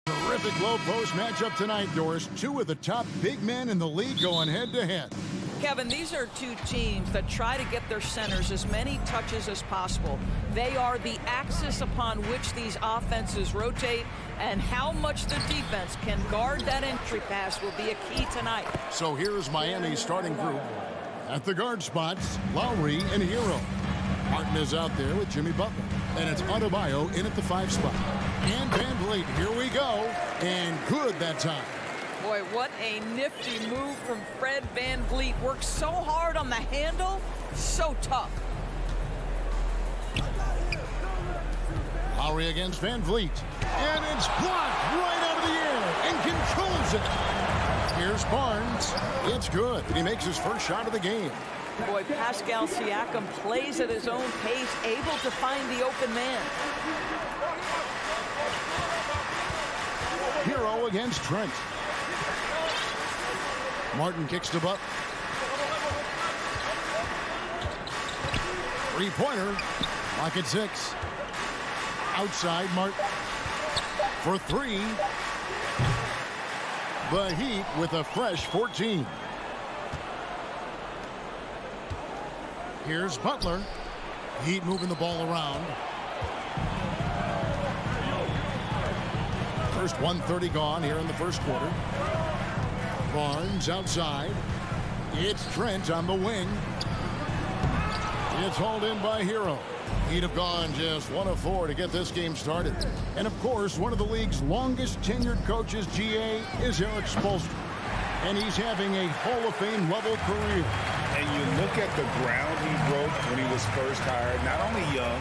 Terrific low post matchup tonight, Doris. Two of the top big men in the league going head-to-head. Kevin, these are two teams that try to get their centers as many touches as possible. They are the axis upon which these offenses rotate, and how much the defense can guard that entry pass will be a key tonight. So here's Miami's starting group. At the guard spots, Lowry and Hero. Martin is out there with Jimmy Butler. And it's Adebayo in at the 5 spot. And Van Vliet, here we go. And good that time. Boy, what a nifty move from Fred Van Vliet. Works so hard on the handle, so tough. Lowry against Van Vliet. And it's blocked right out of the air and controls it. Here's Barnes. It's good. And he makes his first shot of the game. Boy, Pascal Siakam plays at his own pace, able to find the open man. Hero against Trent. Martin kicks to Buck. Three-pointer. Lock at 6. Outside, Martin. For 3. The Heat with a fresh 14. Here's Butler. Heat moving the ball around. First 1:30 gone here in the first quarter. Barnes outside. It's Trent on the wing. It's hauled in by Hero. He'd have gone just 1 of 4 to get this game started. And of course, one of the league's longest tenured coaches, GA, is Eric Spoelstra. And he's having a Hall of Fame level career. And you look at the ground he broke when he was first hired. Not only young,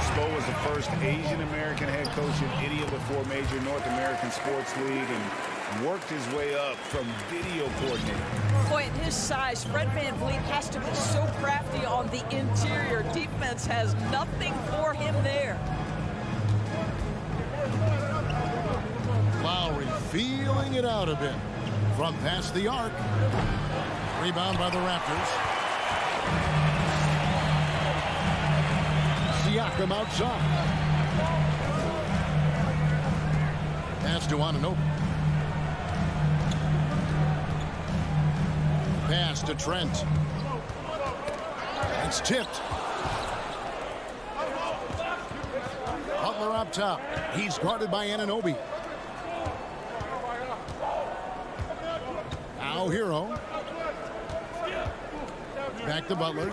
Spo was the first Asian-American head coach in any of the 4 major North American sports league and worked his way up from video coordinator. Boy, at his size, Fred Van Vliet has to be so crafty on the interior. Defense has nothing for him there. Lowry feeling it out a bit from past the arc. Rebound by the Raptors. Siakam outside. Pass to Anunoby. Pass to Trent. It's tipped. Butler up top. He's guarded by Anunoby. Now Hero. Back to Butler.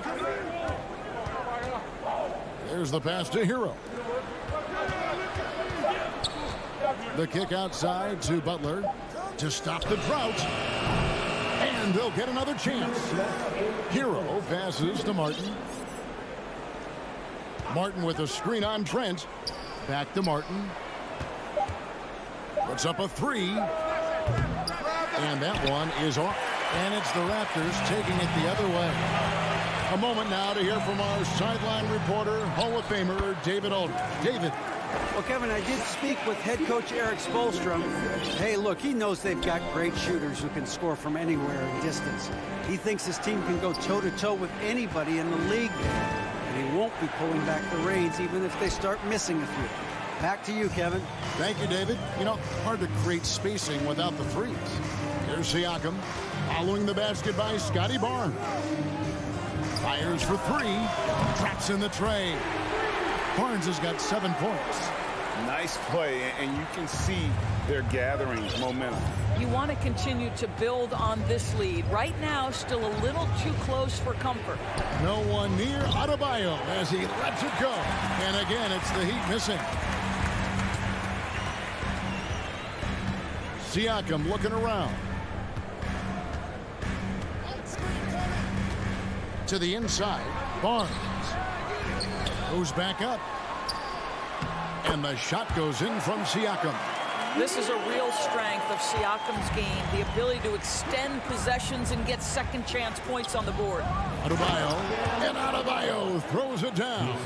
There's the pass to Hero. The kick outside to Butler to stop the drought. And they'll get another chance. Hero passes to Martin. Martin with a screen on Trent. Back to Martin. Puts up a 3. And that one is off. And it's the Raptors taking it the other way. A moment now to hear from our sideline reporter, Hall of Famer David Aldridge. David. Well, Kevin, I did speak with head coach Eric Spoelstra. Hey, look, he knows they've got great shooters who can score from anywhere in distance. He thinks his team can go toe-to-toe with anybody in the league there. And he won't be pulling back the reins even if they start missing a few. Back to you, Kevin. Thank you, David. You know, hard to create spacing without the threes. Here's Siakam. Following the basket by Scotty Barnes. Fires for 3. Traps in the tray. Barnes has got 7 points. Nice play, and you can see they're gathering momentum. You want to continue to build on this lead. Right now, still a little too close for comfort. No one near Adebayo as he lets it go. And again, it's the Heat missing. Siakam looking around. To the inside, Barnes goes back up. And the shot goes in from Siakam. This is a real strength of Siakam's game, the ability to extend possessions and get second chance points on the board. Adebayo, and Adebayo throws it down.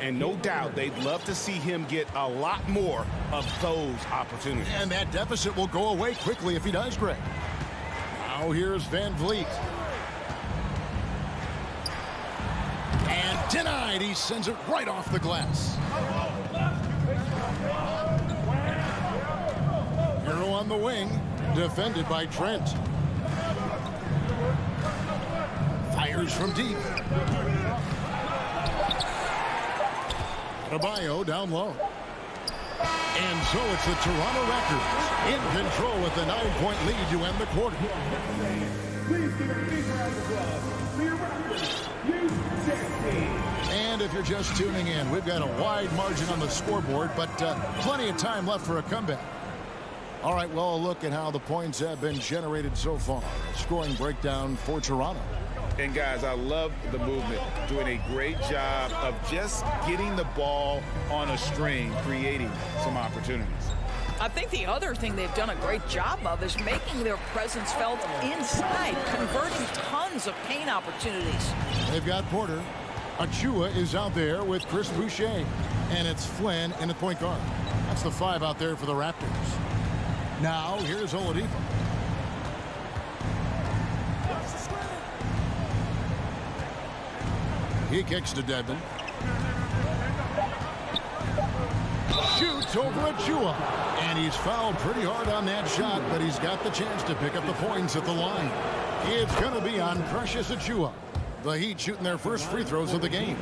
And no doubt they'd love to see him get a lot more of those opportunities. And that deficit will go away quickly if he does, Greg. Now here's Van Vliet. And Denied. He sends it right off the glass. Hero on the wing, defended by Trent. Fires from deep. Adebayo down low. And so it's the Toronto Raptors in control with a 9-point lead to end the quarter. Please give a big round of applause for your Raptors, And if you're just tuning in, we've got a wide margin on the scoreboard, but plenty of time left for a comeback. All right, well, a look at how the points have been generated so far. Scoring breakdown for Toronto. And guys, I love the movement, doing a great job of just getting the ball on a string, creating some opportunities. I think the other thing they've done a great job of is making their presence felt inside, converting tons of paint opportunities. They've got Porter. Achua is out there with Chris Boucher. And it's Flynn in the point guard. That's the 5 out there for the Raptors. Now, here's Oladipo. He kicks to Dedmon. Shoots over Achua. And he's fouled pretty hard on that shot, but he's got the chance to pick up the points at the line. It's going to be on Precious Achua. The Heat shooting their first free throws of the game.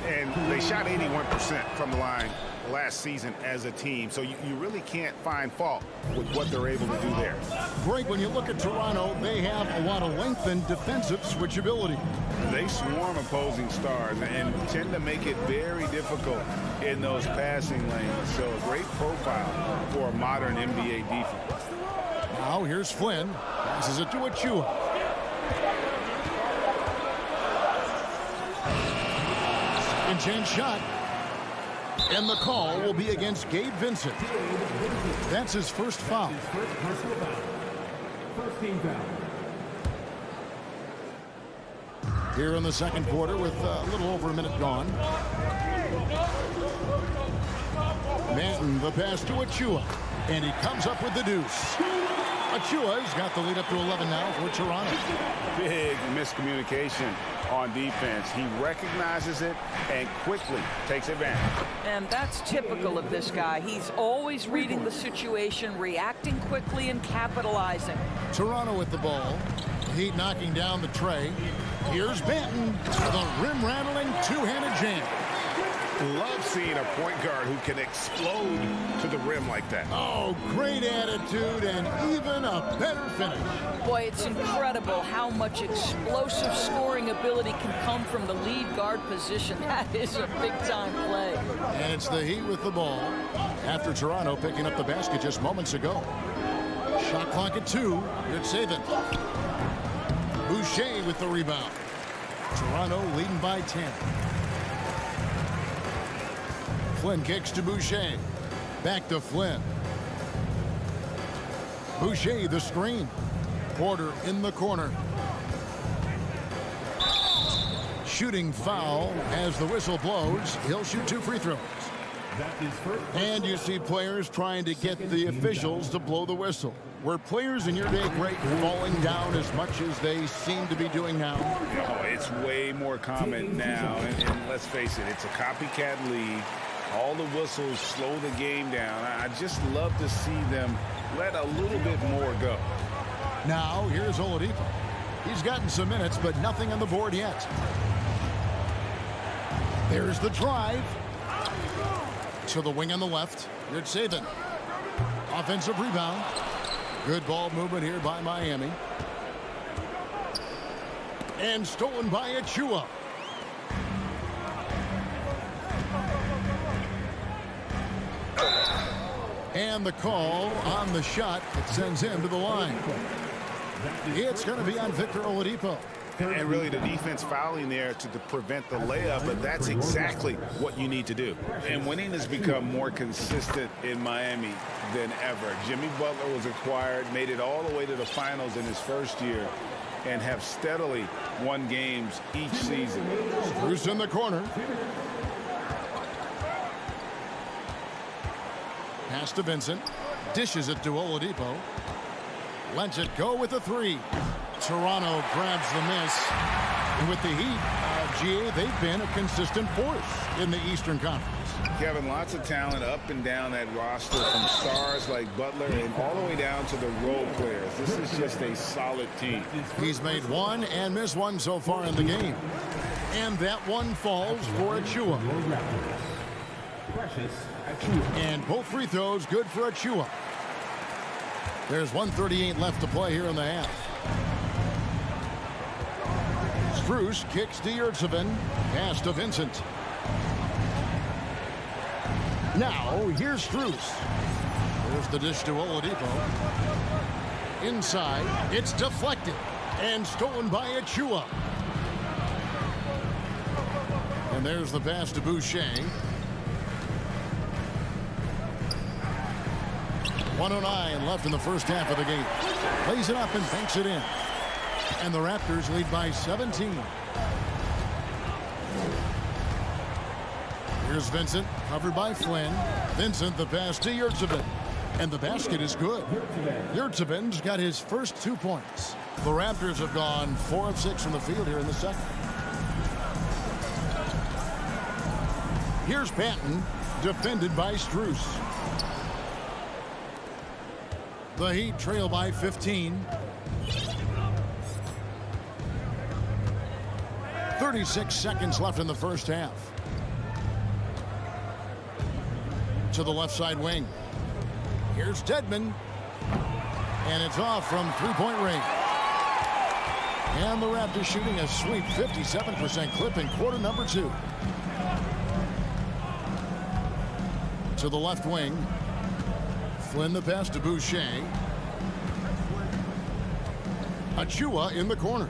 And they shot 81% from the line last season as a team, so you really can't find fault with what they're able to do there. Greg, when you look at Toronto, they have a lot of length and defensive switchability. They swarm opposing stars and tend to make it very difficult in those passing lanes, so a great profile for a modern NBA defense. Now here's Flynn. Passes it to Achua. Second chance shot. And the call will be against Gabe Vincent. That's his first foul. First team foul. Here in the second quarter with a little over a minute gone. Manton, the pass to Achua. And he comes up with the deuce. Achua's got the lead up to 11 now for Toronto. Big miscommunication on defense. He recognizes it and quickly takes advantage. And that's typical of this guy. He's always reading the situation, reacting quickly, and capitalizing. Toronto with the ball. Heat knocking down the tray. Here's Banton. The rim-rattling two-handed jam. Love seeing a point guard who can explode to the rim like that. Oh, great attitude and even a better finish. Boy, it's incredible how much explosive scoring ability can come from the lead guard position. That is a big-time play. And it's the Heat with the ball after Toronto picking up the basket just moments ago. Shot clock at 2. Good saving. Boucher with the rebound. Toronto leading by 10. Flynn kicks to Boucher. Back to Flynn. Boucher the screen. Porter in the corner. Shooting foul as the whistle blows. He'll shoot 2 free throws. And you see players trying to get the officials to blow the whistle. Were players in your day great falling down as much as they seem to be doing now? Oh, it's way more common now. And let's face it, it's a copycat league. All the whistles slow the game down. I just love to see them let a little bit more go. Now, here's Oladipo. He's gotten some minutes, but nothing on the board yet. There's the drive. To the wing on the left. Good saving. Offensive rebound. Good ball movement here by Miami. And stolen by Achua. And the call on the shot that sends him to the line. It's going to be on Victor Oladipo. And really the defense fouling there to prevent the layup, but that's exactly what you need to do. And winning has become more consistent in Miami than ever. Jimmy Butler was acquired, made it all the way to the finals in his first year, and have steadily won games each season. Bruce in the corner. Pass to Vincent. Dishes it to Oladipo. Lets it go with a 3. Toronto grabs the miss. And with the Heat, GA, they've been a consistent force in the Eastern Conference. Kevin, lots of talent up and down that roster, from stars like Butler and all the way down to the role players. This is just a solid team. He's made one and missed one so far in the game. And that one falls for Achua. And both free throws good for Achua. There's 1:38 left to play here in the half. Strus kicks to Yurtseven. Pass to Vincent. Now, here's Strus. There's the dish to Oladipo. Inside, it's deflected and stolen by Achua. And there's the pass to Boucher. 1:09 left in the first half of the game. Plays it up and banks it in. And the Raptors lead by 17. Here's Vincent, covered by Flynn. Vincent, the pass to Yurtseven. And the basket is good. Yurtseven's got his first 2 points. The Raptors have gone 4 of 6 from the field here in the second. Here's Patton, defended by Strus. The Heat trail by 15. 36 seconds left in the first half. To the left side wing. Here's Dedmon. And it's off from three-point range. And the Raptors shooting a sweet 57% clip in quarter number 2. To the left wing. Flynn the pass to Boucher. Achua in the corner.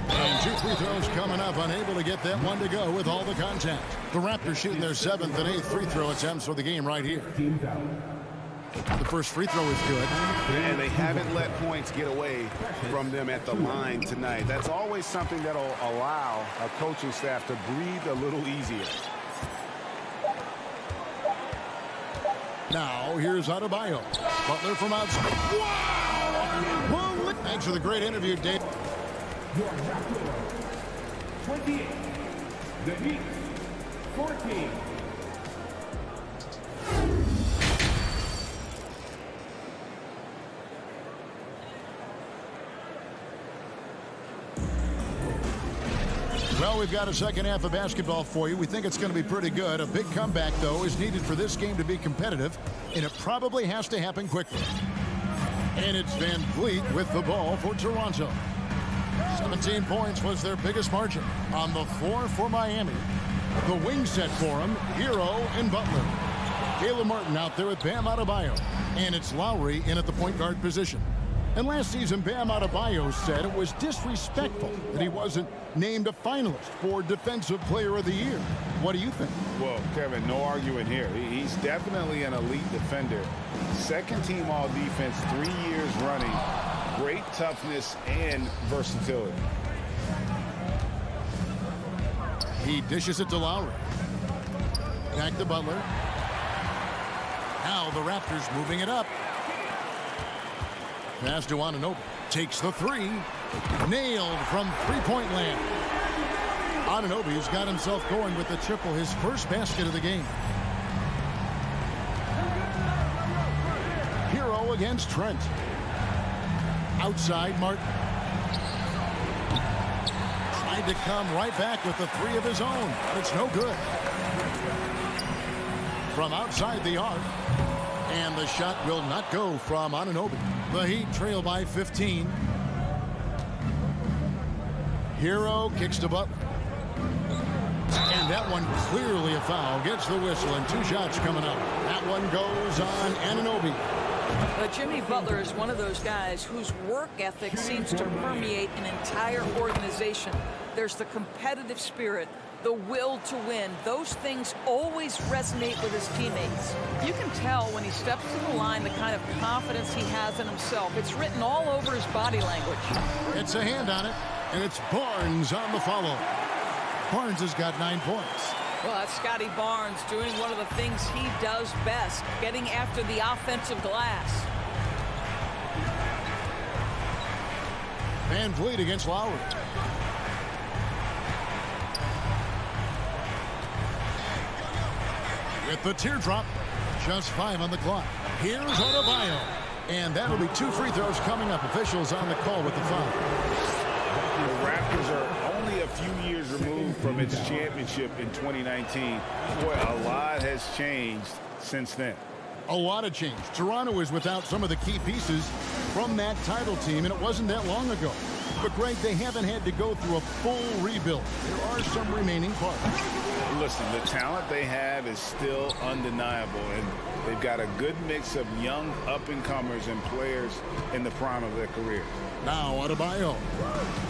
And 2 free throws coming up, unable to get that one to go with all the contact. The Raptors shooting their 7th and 8th free throw attempts for the game right here. The first free throw is good. And they haven't let points get away from them at the line tonight. That's always something that'll allow a coaching staff to breathe a little easier. Now, here's Adebayo. Butler from outside. Wow! Thanks for the great interview, Dave. Your Raptors, 28. The Heat, 14. Well, we've got a second half of basketball for you. We think it's going to be pretty good. A big comeback, though, is needed for this game to be competitive, and it probably has to happen quickly. And it's Van Vliet with the ball for Toronto. 17 points was their biggest margin. On the floor for Miami, the wing set for him, Hero and Butler. Caleb Martin out there with Bam Adebayo. And it's Lowry in at the point guard position. And last season, Bam Adebayo said it was disrespectful that he wasn't named a finalist for Defensive Player of the Year. What do you think? Well, Kevin, no arguing here. He's definitely an elite defender. Second team all defense 3 years running. Great toughness and versatility. He dishes it to Lowry. Back to Butler. Now the Raptors moving it up. Pass to Anunoby. Takes the 3. Nailed from three-point land. Anunoby's got himself going with the triple, his first basket of the game. Hero against Trent. Outside, Martin. Tried to come right back with the 3 of his own, but it's no good. From outside the arc. And the shot will not go from Anunoby. The Heat trail by 15. Hero kicks to Butler. And that one clearly a foul. Gets the whistle and 2 shots coming up. That one goes on Anunoby. Jimmy Butler is one of those guys whose work ethic seems to permeate an entire organization. There's the competitive spirit, the will to win. Those things always resonate with his teammates. You can tell when he steps to the line the kind of confidence he has in himself. It's written all over his body language. It's a hand on it, and it's Barnes on the follow. Barnes has got 9 points. Well, that's Scotty Barnes doing one of the things he does best, getting after the offensive glass. Van Vliet against Lowry. with the teardrop. Just 5 on the clock. Here's Octopi. And that'll be 2 free throws coming up. Officials on the call with the foul. The Raptors are only a few years removed from its championship in 2019. Boy, a lot has changed since then. A lot of change. Toronto is without some of the key pieces from that title team, and it wasn't that long ago. But, Greg, they haven't had to go through a full rebuild. There are some remaining parts. Listen, the talent they have is still undeniable, and they've got a good mix of young up-and-comers and players in the prime of their career. Now Octopi,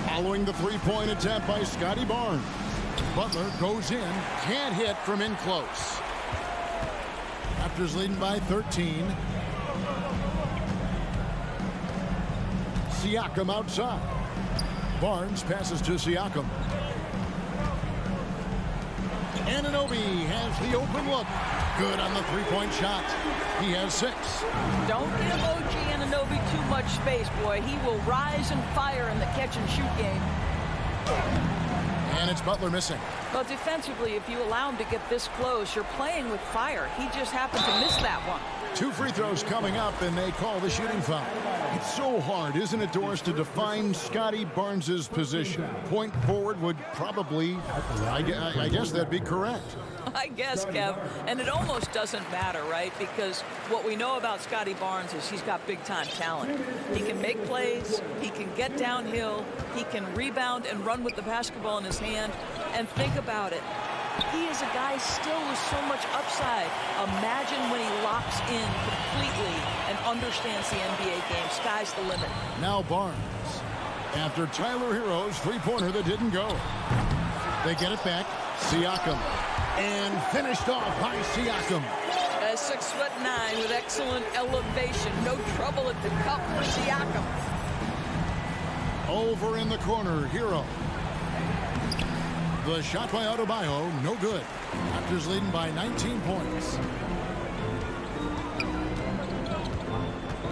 following the three-point attempt by Scotty Barnes. Butler goes in, can't hit from in close. Raptors leading by 13. Siakam outside. Barnes passes to Siakam. Anunoby has the open look. Good on the three-point shot. He has 6. Don't give OG Anunoby too much space, boy. He will rise and fire in the catch-and-shoot game. And it's Butler missing. Well, defensively, if you allow him to get this close, you're playing with fire. He just happened to miss that one. 2 free throws coming up, and they call the shooting foul. It's so hard, isn't it, Doris, to define Scotty Barnes' position? Point forward would probably, I guess that'd be correct. I guess, Kev. And it almost doesn't matter, right? Because what we know about Scotty Barnes is he's got big-time talent. He can make plays. He can get downhill. He can rebound and run with the basketball in his hand. And think about it. He is a guy still with so much upside. Imagine when he locks in completely and understands the NBA game. Sky's the limit. Now Barnes, after Tyler Hero's three-pointer that didn't go. They get it back. Siakam. And finished off by Siakam. 6'9" with excellent elevation. No trouble at the cup for Siakam. Over in the corner, Hero. The shot by Octopi, no good. Raptors leading by 19 points.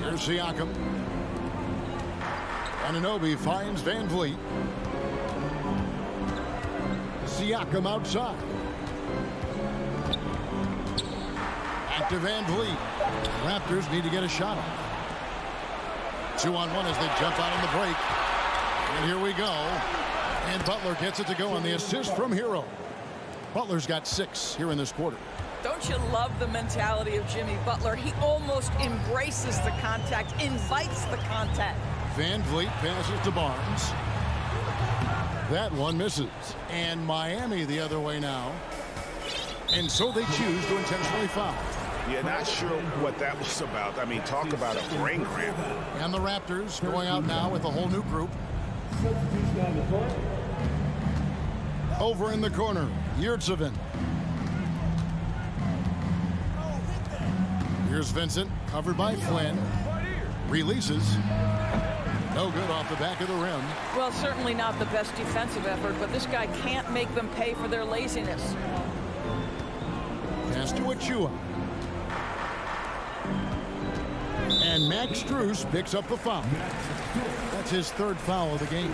Here's Siakam. Anunoby finds Van Vliet. Siakam outside. Back to Van Vliet. Raptors need to get a shot off. 2-on-1 as they jump out on the break. And here we go. And Butler gets it to go on the assist from Hero. Butler's got 6 here in this quarter. Don't you love the mentality of Jimmy Butler? He almost embraces the contact, invites the contact. Van Vliet passes to Barnes. That one misses. And Miami the other way now. And so they choose to intentionally foul. Yeah, not sure what that was about. I mean, talk about a brain cramp. And the Raptors going out now with a whole new group. Over in the corner, Yurtseven. Here's Vincent, covered by Flynn. Releases. No good off the back of the rim. Well, certainly not the best defensive effort, but this guy can't make them pay for their laziness. Pass to Achua. And Max Strus picks up the foul. That's his 3rd foul of the game.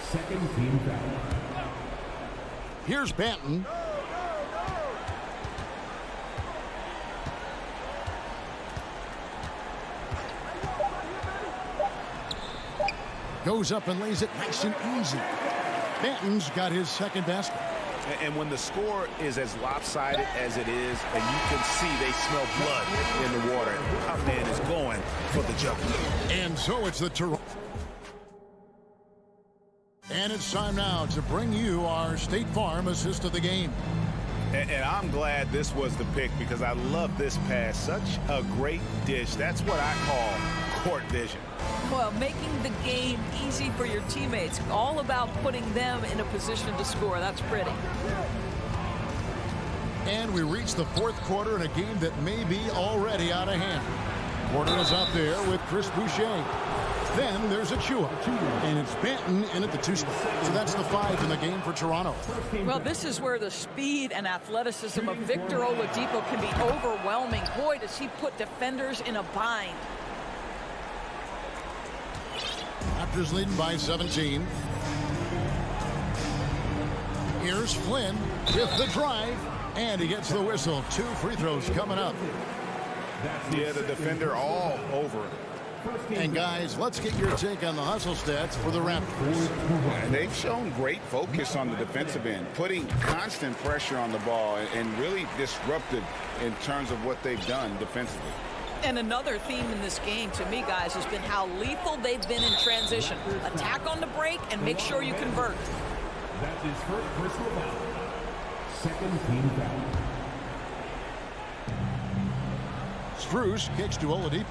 Second team foul. Here's Banton. Goes up and lays it nice and easy. Banton's got his 2nd basket. And when the score is as lopsided as it is, and you can see they smell blood in the water, top man is going for the jugular. And so it's the Toronto. And it's time now to bring you our State Farm assist of the game. And I'm glad this was the pick because I love this pass. Such a great dish. That's what I call court vision. Well, making the game easy for your teammates. All about putting them in a position to score. That's pretty. And we reach the 4th quarter in a game that may be already out of hand. Porter is out there with Chris Boucher. Then there's Achua. And it's Banton in at the 2 spot. So that's the 5 in the game for Toronto. Well, this is where the speed and athleticism of Victor Oladipo can be overwhelming. Boy, does he put defenders in a bind. Raptors leading by 17. Here's Flynn with the drive, and he gets the whistle. 2 free throws coming up. Yeah, the defender all over him. And guys, let's get your take on the hustle stats for the Raptors. They've shown great focus on the defensive end, putting constant pressure on the ball and really disruptive in terms of what they've done defensively. And another theme in this game, to me, guys, has been how lethal they've been in transition. Attack on the break and make sure you convert. That's his first personal foul. Second team foul. Strus kicks to Oladipo.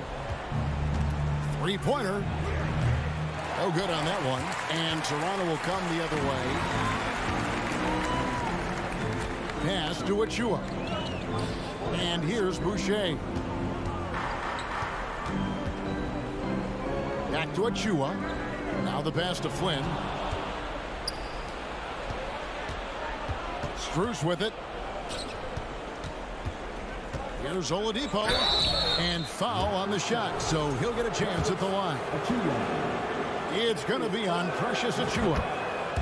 Three-pointer. No good on that one. And Toronto will come the other way. Pass to Achua. And here's Boucher. Back to Achua. Now the pass to Flynn. Strus with it. Here's Oladipo. And foul on the shot, so he'll get a chance at the line. It's going to be on Precious Achua.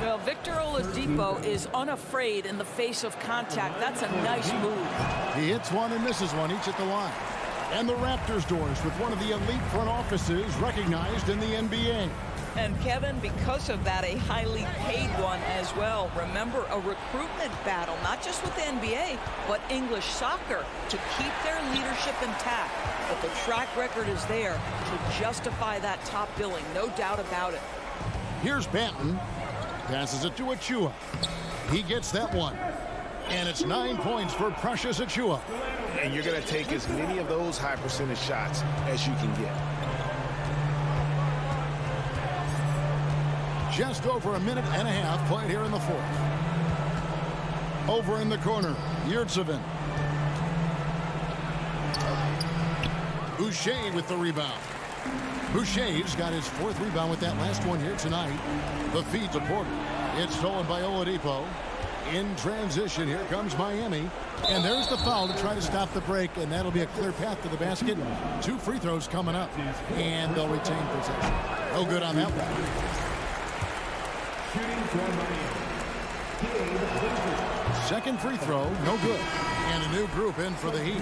Well, Victor Oladipo is unafraid in the face of contact. That's a nice move. He hits one and misses one, each at the line. And the Raptors doors with one of the elite front offices recognized in the NBA. And Kevin, because of that, a highly paid one as well. Remember, a recruitment battle, not just with the NBA, but English soccer, to keep their leadership intact. But the track record is there to justify that top billing, no doubt about it. Here's Banton. Passes it to Achua. He gets that one. And it's 9 points for Precious Achua. And you're going to take as many of those high percentage shots as you can get. Just over a minute and a half played here in the fourth. Over in the corner, Yurtsevin. Boucher with the rebound. Boucher's got his 4th rebound with that last one here tonight. The feed to Porter. It's stolen by Oladipo. In transition, here comes Miami. And there's the foul to try to stop the break, and that'll be a clear path to the basket. 2 free throws coming up, and they'll retain possession. No good on that one. Shooting for Miami. Second free throw, no good. And a new group in for the Heat.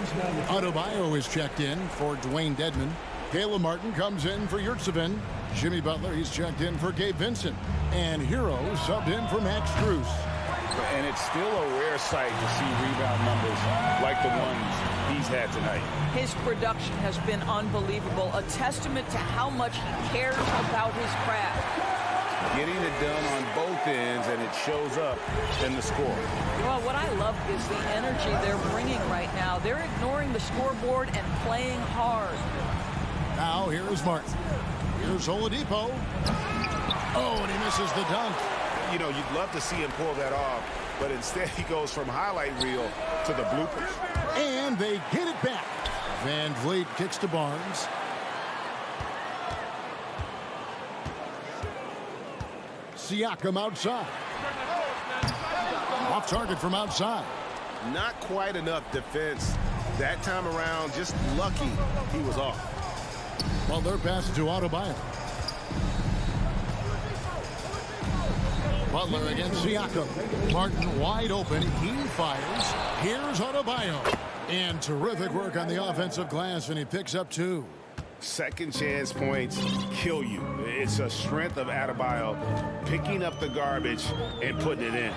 Adebayo is checked in for Dwayne Dedmon. Caleb Martin comes in for Yurtsevin. Jimmy Butler, he's checked in for Gabe Vincent. And Hero subbed in for Max Strus. And it's still a rare sight to see rebound numbers like the ones he's had tonight. His production has been unbelievable, a testament to how much he cares about his craft. Getting it done on both ends, and it shows up in the score. Well, what I love is the energy they're bringing right now. They're ignoring the scoreboard and playing hard. Now here is Martin. Here's Oladipo. Oh, and he misses the dunk. You know, you'd love to see him pull that off, but instead he goes from highlight reel to the bloopers. And they get it back. Van Vliet kicks to Barnes. Siakam outside. Off target from outside. Not quite enough defense that time around. Just lucky he was off. Well, they're passing to Adebayo. Butler against Siakam. Martin wide open. He fires. Here's Adebayo. And terrific work on the offensive glass, and he picks up 2. Second chance points kill you. It's a strength of Adebayo picking up the garbage and putting it in.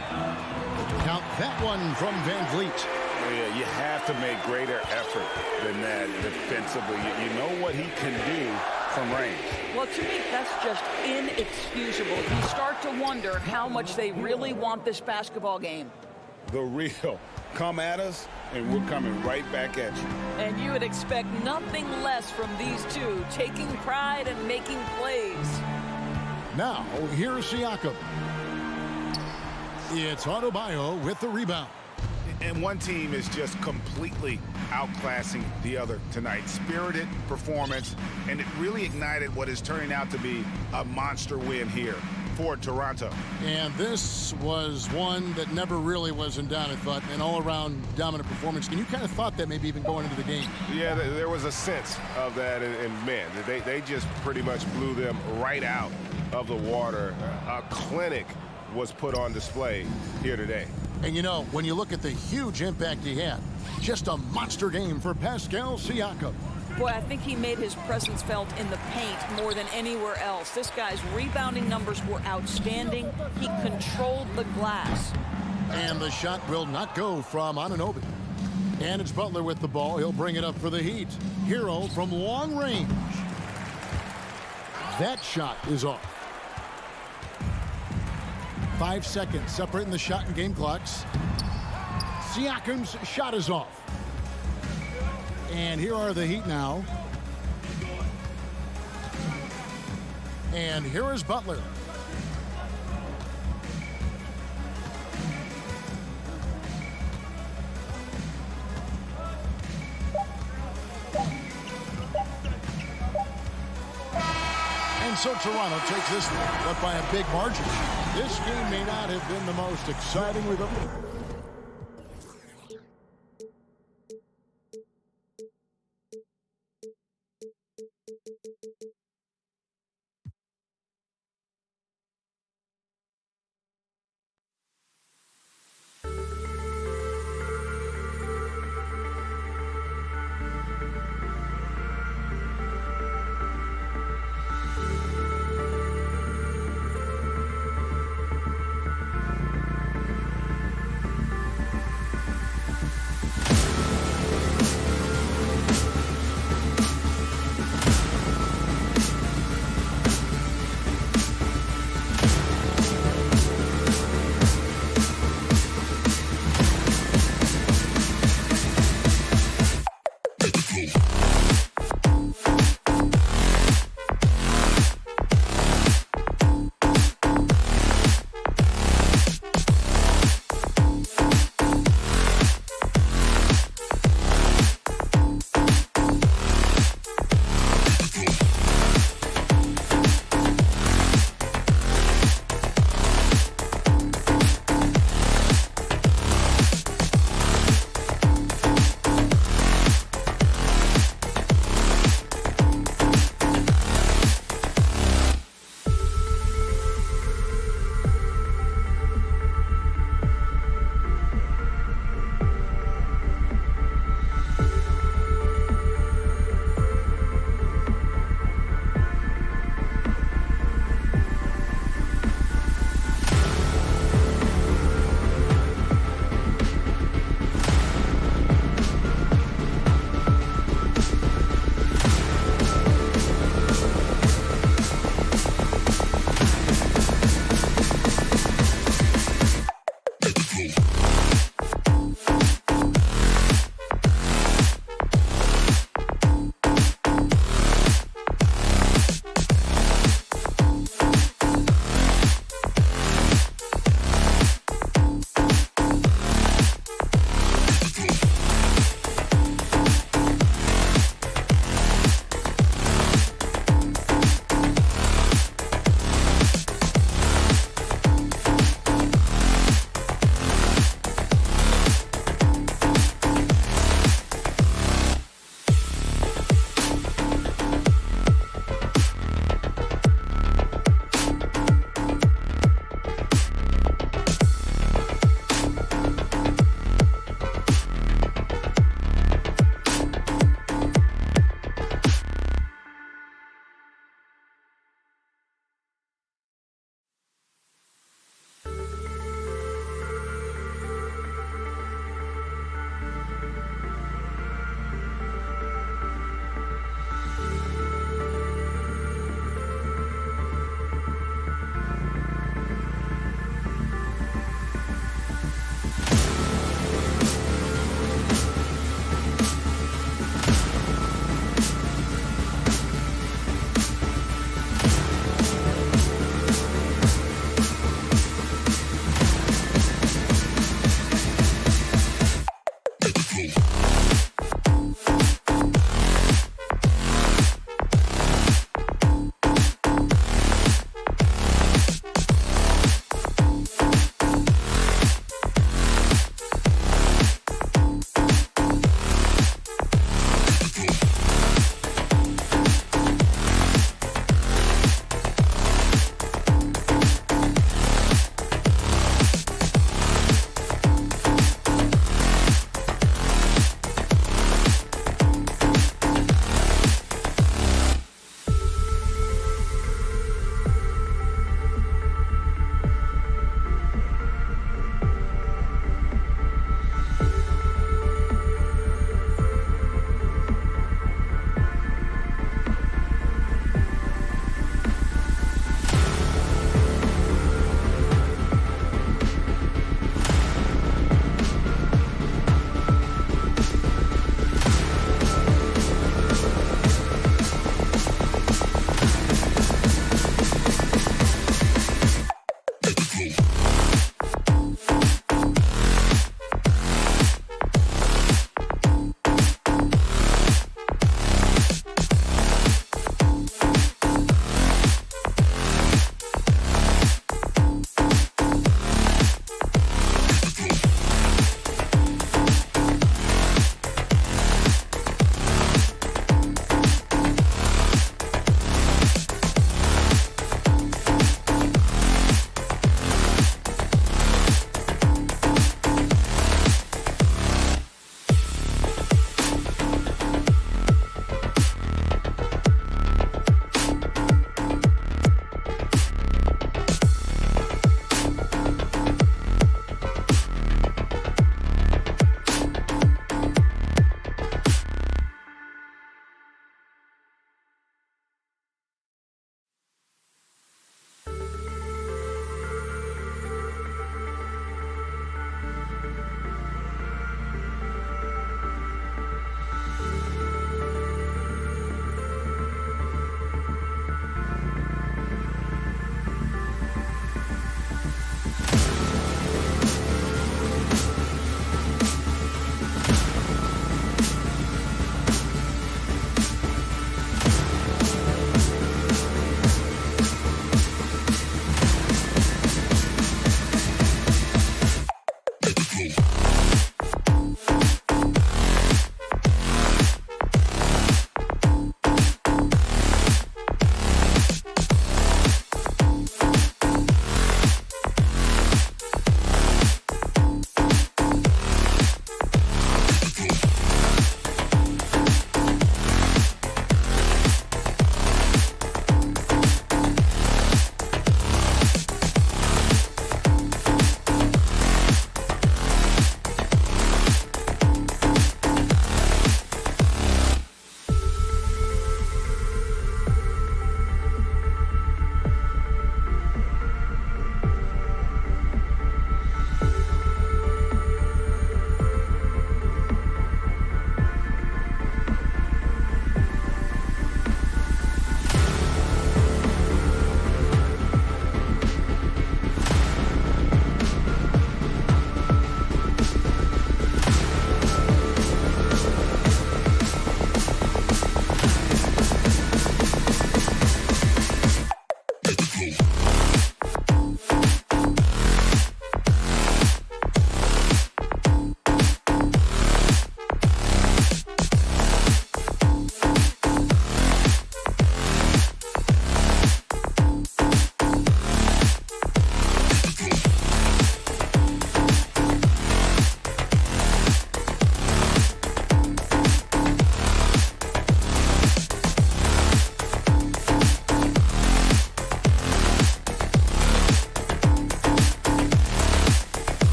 Count that one from Van Vliet. Yeah, you have to make greater effort than that defensively. You know what he can do from range. Well, to me, that's just inexcusable. You start to wonder how much they really want this basketball game. The real come at us, and we're coming right back at you. And you would expect nothing less from these two, taking pride and making plays. Now, here's Siakam. It's Adebayo with the rebound. And one team is just completely outclassing the other tonight. Spirited performance, and it really ignited what is turning out to be a monster win here for Toronto. And this was one that never really was in doubt, I thought, an all-around dominant performance. And you kind of thought that maybe even going into the game. Yeah, there was a sense of that, and man, they just pretty much blew them right out of the water. A clinic was put on display here today. And you know, when you look at the huge impact he had, just a monster game for Pascal Siakam. Boy, I think he made his presence felt in the paint more than anywhere else. This guy's rebounding numbers were outstanding. He controlled the glass. And the shot will not go from Anunoby. And it's Butler with the ball. He'll bring it up for the Heat. Hero from long range. That shot is off. 5 seconds separating the shot and game clocks. Siakam's shot is off. And here are the Heat now. And here is Butler. And so Toronto takes this one, but by a big margin. This game may not have been the most exciting we've ever.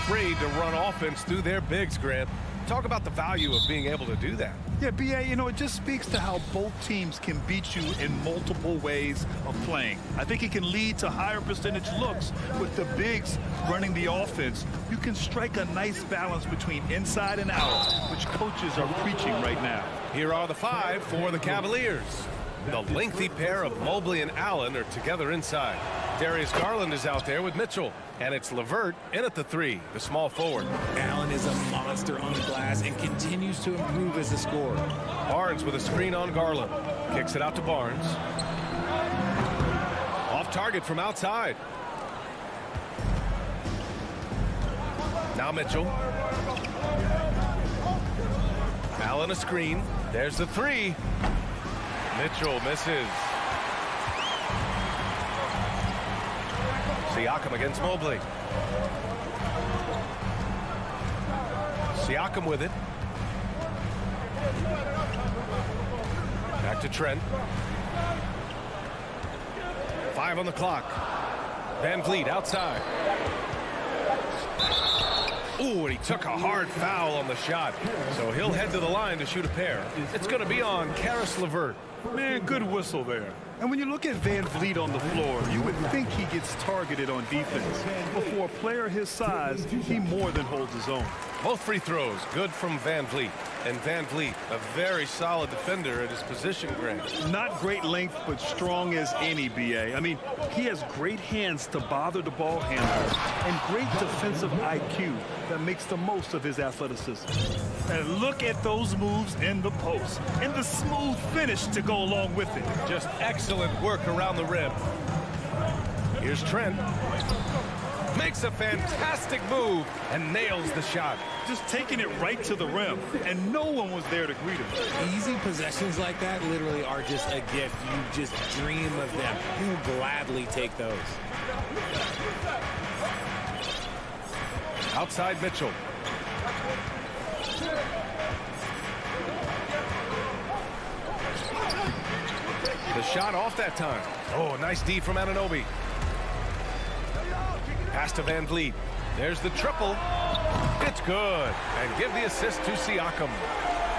afraid to run offense through their bigs, Grant. Talk about the value of being able to do that. Yeah, B.A., you know, it just speaks to how both teams can beat you in multiple ways of playing. I think it can lead to higher percentage looks with the bigs running the offense. You can strike a nice balance between inside and out, which coaches are preaching right now. Here are the 5 for the Cavaliers. The lengthy pair of Mobley and Allen are together inside. Darius Garland is out there with Mitchell. And it's LeVert in at the 3, the small forward. Allen is a monster on the glass and continues to improve as a scorer. Barnes with a screen on Garland. Kicks it out to Barnes. Off target from outside. Now Mitchell. Allen a screen. There's the 3. Mitchell misses. Siakam against Mobley. Siakam with it. Back to Trent. 5 on the clock. Van Vliet outside. Ooh, and he took a hard foul on the shot. So he'll head to the line to shoot a pair. It's going to be on Caris LeVert. Man, good whistle there. And when you look at Van Vliet on the floor, you would think he gets targeted on defense. But for a player his size, he more than holds his own. Both free throws good from Van Vliet. And Van Vliet, a very solid defender at his position, Grant. Not great length, but strong as any, B.A. I mean, he has great hands to bother the ball handler and great defensive IQ that makes the most of his athleticism. And look at those moves in the post and the smooth finish to go along with it. Just excellent work around the rim. Here's Trent. Makes a fantastic move and nails the shot. Just taking it right to the rim, and no one was there to greet him. Easy possessions like that literally are just a gift. You just dream of them. You'll gladly take those. Outside Mitchell. The shot off that time. Oh, nice D from Anunoby. Pass to Van Vliet. There's the triple. It's good. And give the assist to Siakam.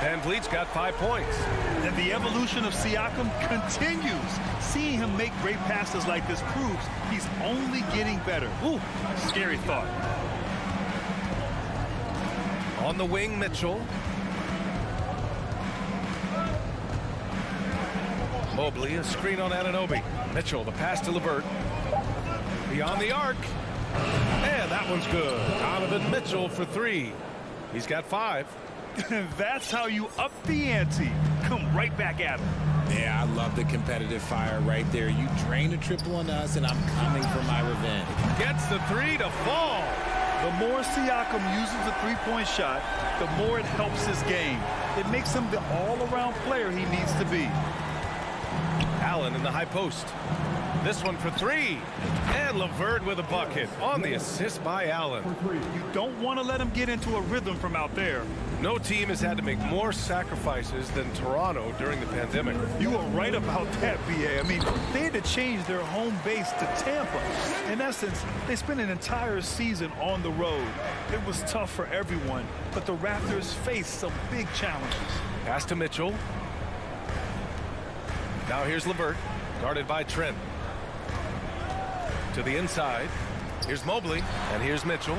Van Vliet's got 5 points. And the evolution of Siakam continues. Seeing him make great passes like this proves he's only getting better. Ooh, scary thought. On the wing, Mitchell. Mobley, a screen on Anunoby. Mitchell, the pass to LeVert. Beyond the arc. And that one's good. Donovan Mitchell for 3. He's got 5. That's how you up the ante. Come right back at him. Yeah, I love the competitive fire right there. You drain a triple on us, and I'm coming for my revenge. Gets the 3 to fall. The more Siakam uses the three-point shot, the more it helps his game. It makes him the all-around player he needs to be. Allen in the high post. This one for 3. And LeVert with a bucket on the assist by Allen. You don't want to let him get into a rhythm from out there. No team has had to make more sacrifices than Toronto during the pandemic. You are right about that, B.A. I mean, they had to change their home base to Tampa. In essence, they spent an entire season on the road. It was tough for everyone, but the Raptors faced some big challenges. Pass to Mitchell. Now here's LeVert, guarded by Trent. To the inside. Here's Mobley, and here's Mitchell.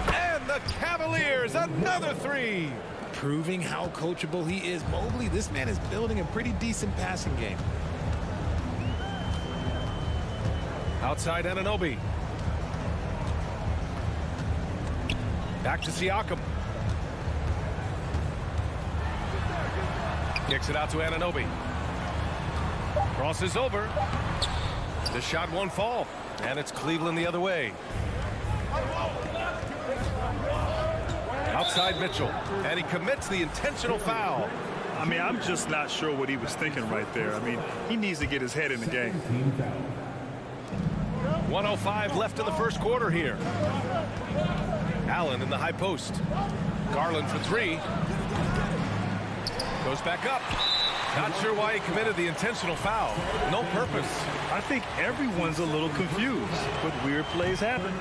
And the Cavaliers, another 3. Proving how coachable he is. Mobley, this man is building a pretty decent passing game. Outside Anunoby. Back to Siakam. Kicks it out to Anunoby. Crosses over. The shot won't fall. And it's Cleveland the other way. Outside Mitchell. And he commits the intentional foul. I mean, I'm just not sure what he was thinking right there. I mean, he needs to get his head in the game. 1:05 left in the first quarter here. Allen in the high post. Garland for 3. Goes back up. Not sure why he committed the intentional foul. No purpose. I think everyone's a little confused, but weird plays happen.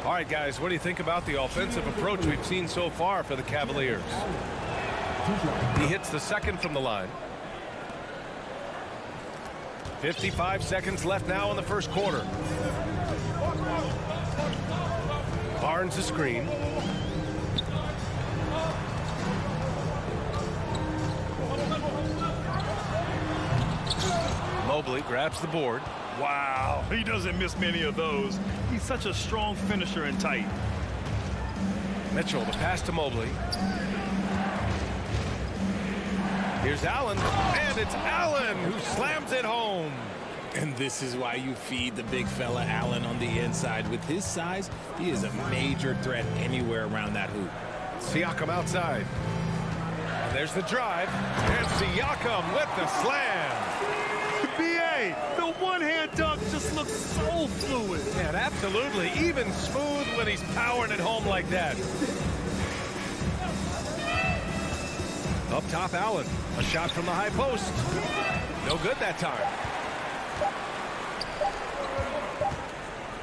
All right, guys, what do you think about the offensive approach we've seen so far for the Cavaliers? He hits the second from the line. 55 seconds left now in the first quarter. Barnes a screen. Mobley grabs the board. Wow, he doesn't miss many of those. He's such a strong finisher and tight. Mitchell, the pass to Mobley. Here's Allen, and it's Allen who slams it home. And this is why you feed the big fella Allen on the inside. With his size, he is a major threat anywhere around that hoop. Siakam outside. And there's the drive. And Siakam with the slam. B.A., the one-hand dunk just looks so fluid. And absolutely, even smooth when he's powering it home like that. Up top, Allen. A shot from the high post. No good that time.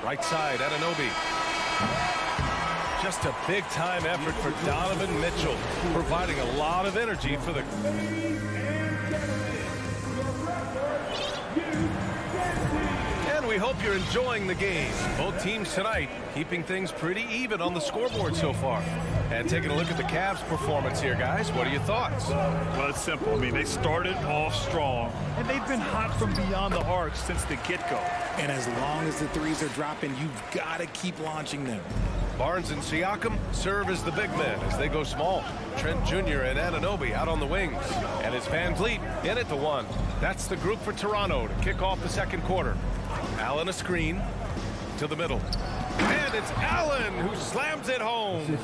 Right side, Anunoby. Just a big-time effort for Donovan Mitchell, providing a lot of energy for the... And we hope you're enjoying the game. Both teams tonight keeping things pretty even on the scoreboard so far. And taking a look at the Cavs' performance here, guys. What are your thoughts? Well, it's simple. I mean, they started off strong, and they've been hot from beyond the arc since the get-go. And as long as the threes are dropping, you've got to keep launching them. Barnes and Siakam serve as the big men as they go small. Trent Jr. and Anunoby out on the wings. And it's Van Vliet in at the one. That's the group for Toronto to kick off the second quarter. Allen a screen to the middle. And it's Allen who slams it home.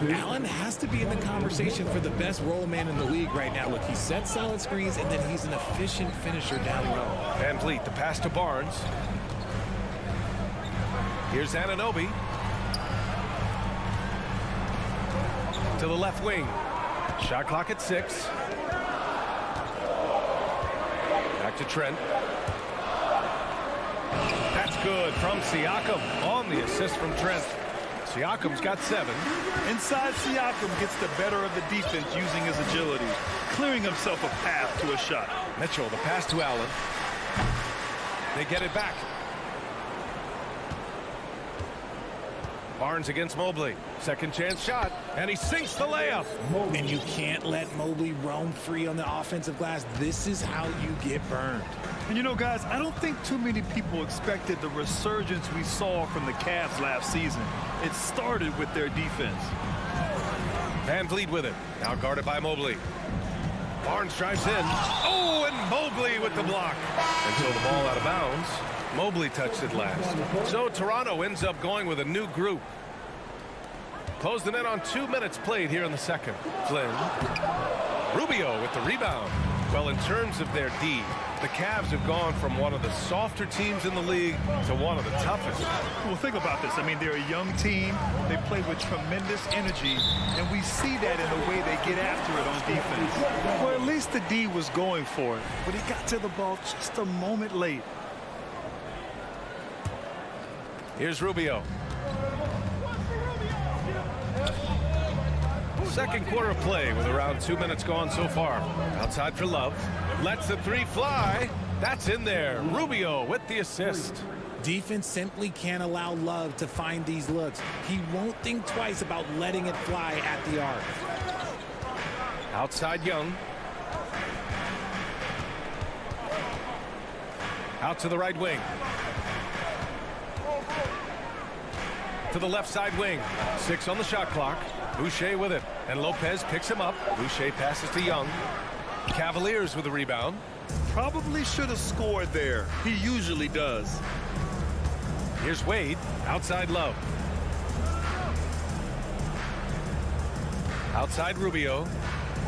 Allen has to be in the conversation for the best roll man in the league right now. Look, he sets solid screens, and then he's an efficient finisher down low. Van Vliet, the pass to Barnes. Here's Anunoby. To the left wing. Shot clock at 6. Back to Trent. That's good from Siakam on the assist from Trent. Siakam's got 7. Inside, Siakam gets the better of the defense using his agility, clearing himself a path to a shot. Mitchell, the pass to Allen. They get it back. Barnes against Mobley. Second chance shot, and he sinks the layup. And you can't let Mobley roam free on the offensive glass. This is how you get burned. And you know, guys, I don't think too many people expected the resurgence we saw from the Cavs last season. It started with their defense. Van Vliet with it. Now guarded by Mobley. Barnes drives in. Oh, and Mobley with the block. Until the ball out of bounds. Mobley touched it last. So Toronto ends up going with a new group. Closed them in on 2 minutes played here in the second. Flynn. Rubio with the rebound. Well, in terms of their D, the Cavs have gone from one of the softer teams in the league to one of the toughest. Well, think about this. I mean, they're a young team. They play with tremendous energy, and we see that in the way they get after it on defense. Well, at least the D was going for it, but he got to the ball just a moment late. Here's Rubio. Second quarter of play with around 2 minutes gone so far. Outside for Love. Lets the three fly. That's in there. Rubio with the assist. Defense simply can't allow Love to find these looks. He won't think twice about letting it fly at the arc. Outside Young. Out to the right wing. To the left side wing. 6 on the shot clock. Boucher with it. And Lopez picks him up. Boucher passes to Young. Cavaliers with the rebound. Probably should have scored there. He usually does. Here's Wade. Outside Love. Outside Rubio.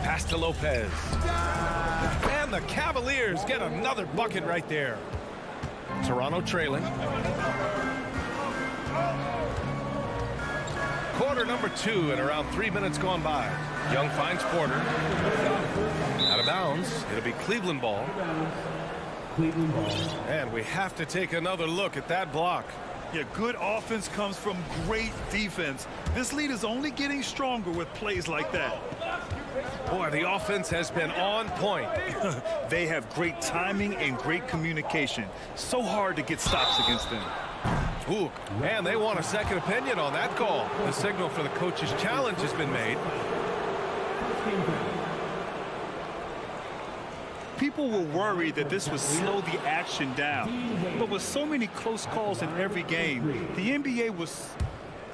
Pass to Lopez. And the Cavaliers get another bucket right there. Toronto trailing. Quarter number 2 and around 3 minutes gone by. Young finds Porter. Out of bounds. It'll be Cleveland ball. Cleveland ball. And we have to take another look at that block. Yeah, good offense comes from great defense. This lead is only getting stronger with plays like that. Boy, the offense has been on point. They have great timing and great communication. So hard to get stops against them. Ooh, and they want a second opinion on that call. The signal for the coach's challenge has been made. People were worried that this would slow the action down. But with so many close calls in every game, the NBA was...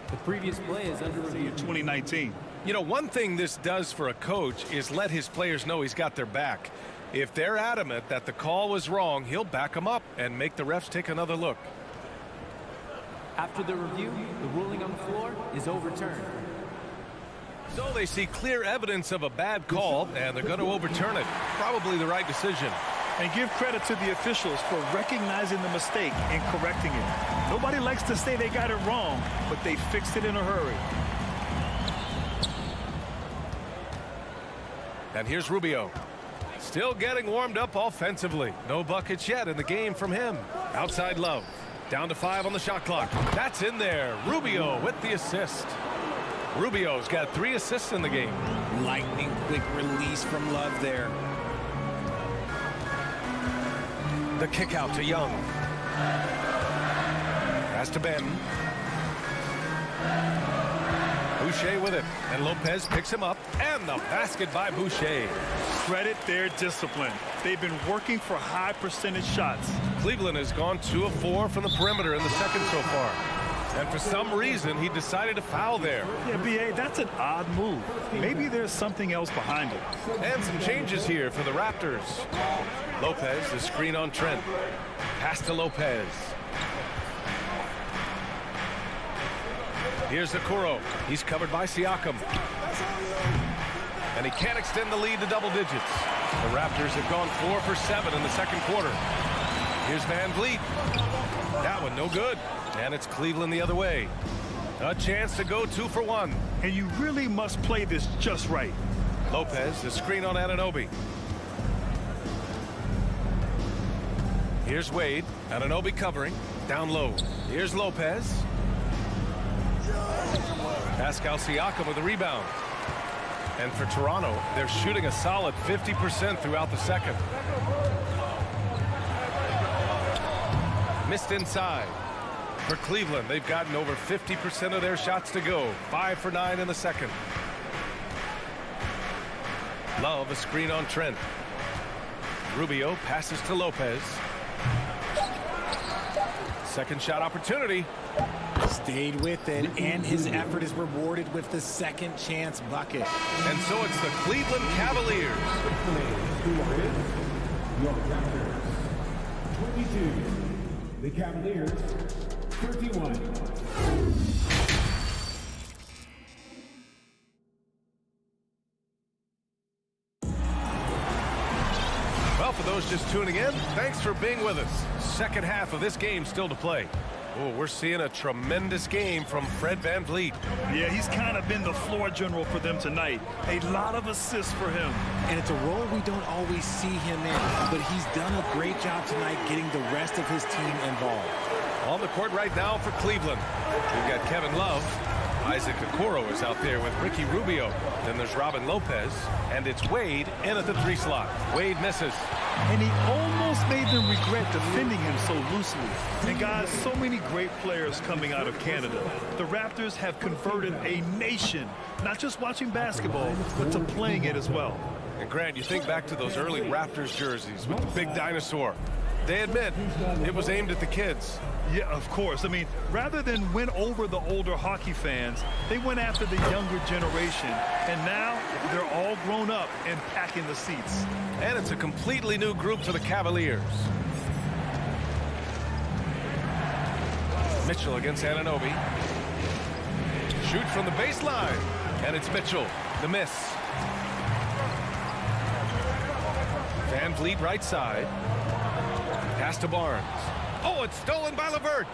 The previous play is under review. 2019. You know, one thing this does for a coach is let his players know he's got their back. If they're adamant that the call was wrong, he'll back them up and make the refs take another look. After the review, the ruling on the floor is overturned. So they see clear evidence of a bad call, and they're going to overturn it. Probably the right decision. And give credit to the officials for recognizing the mistake and correcting it. Nobody likes to say they got it wrong, but they fixed it in a hurry. And here's Rubio. Still getting warmed up offensively. No buckets yet in the game from him. Outside Love. Down to 5 on the shot clock. That's in there. Rubio with the assist. Rubio's got 3 assists in the game. Lightning quick release from Love there. The kick out to Young. Pass to Ben. Boucher with it. And Lopez picks him up. And the basket by Boucher. Credit their discipline. They've been working for high percentage shots. Cleveland has gone 2 of 4 from the perimeter in the second so far. And for some reason, he decided to foul there. Yeah, B.A., that's an odd move. Maybe there's something else behind it. And some changes here for the Raptors. Lopez, the screen on Trent. Pass to Lopez. Here's Okoro. He's covered by Siakam. And he can't extend the lead to double digits. The Raptors have gone 4 for 7 in the second quarter. Here's Van Vliet. That one no good. And it's Cleveland the other way. A chance to go 2 for 1. And you really must play this just right. Lopez, the screen on Anunoby. Here's Wade. Anunoby covering. Down low. Here's Lopez. Pascal Siakam with a rebound. And for Toronto, they're shooting a solid 50% throughout the second. Missed inside. For Cleveland, they've gotten over 50% of their shots to go. 5 for 9 in the second. Love, a screen on Trent. Rubio passes to Lopez. Second shot opportunity. Stayed with it, and his effort is rewarded with the second chance bucket. And so it's the Cleveland Cavaliers. Your Raptors, 22. The Cavaliers, 31. Well, for those just tuning in, thanks for being with us. Second half of this game still to play. Oh, we're seeing a tremendous game from Fred Van Vliet. Yeah, he's kind of been the floor general for them tonight. A lot of assists for him. And it's a role we don't always see him in, but he's done a great job tonight getting the rest of his team involved. On the court right now for Cleveland, we've got Kevin Love. Isaac Okoro is out there with Ricky Rubio. Then there's Robin Lopez, and it's Wade in at the 3 slot. Wade misses. And he almost made them regret defending him so loosely. And guys, so many great players coming out of Canada. The Raptors have converted a nation, not just watching basketball, but to playing it as well. And Grant, you think back to those early Raptors jerseys with the big dinosaur. They admit it was aimed at the kids. Yeah, of course. I mean, rather than win over the older hockey fans, they went after the younger generation. And now they're all grown up and packing the seats. And it's a completely new group for the Cavaliers. Mitchell against Anunoby. Shoot from the baseline. And it's Mitchell. The miss. Van Vliet right side. Pass to Barnes. Oh, it's stolen by LeVert.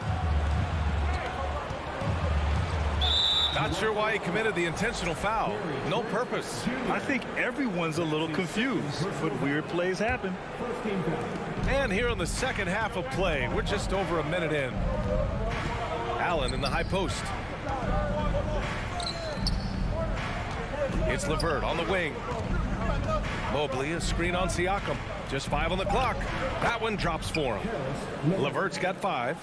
Not sure why he committed the intentional foul. No purpose. I think everyone's a little confused, but weird plays happen. And here in the second half of play, we're just over a minute in. Allen in the high post. It's LeVert on the wing. Mobley, a screen on Siakam. Just 5 on the clock. That one drops for him. LeVert's got 5.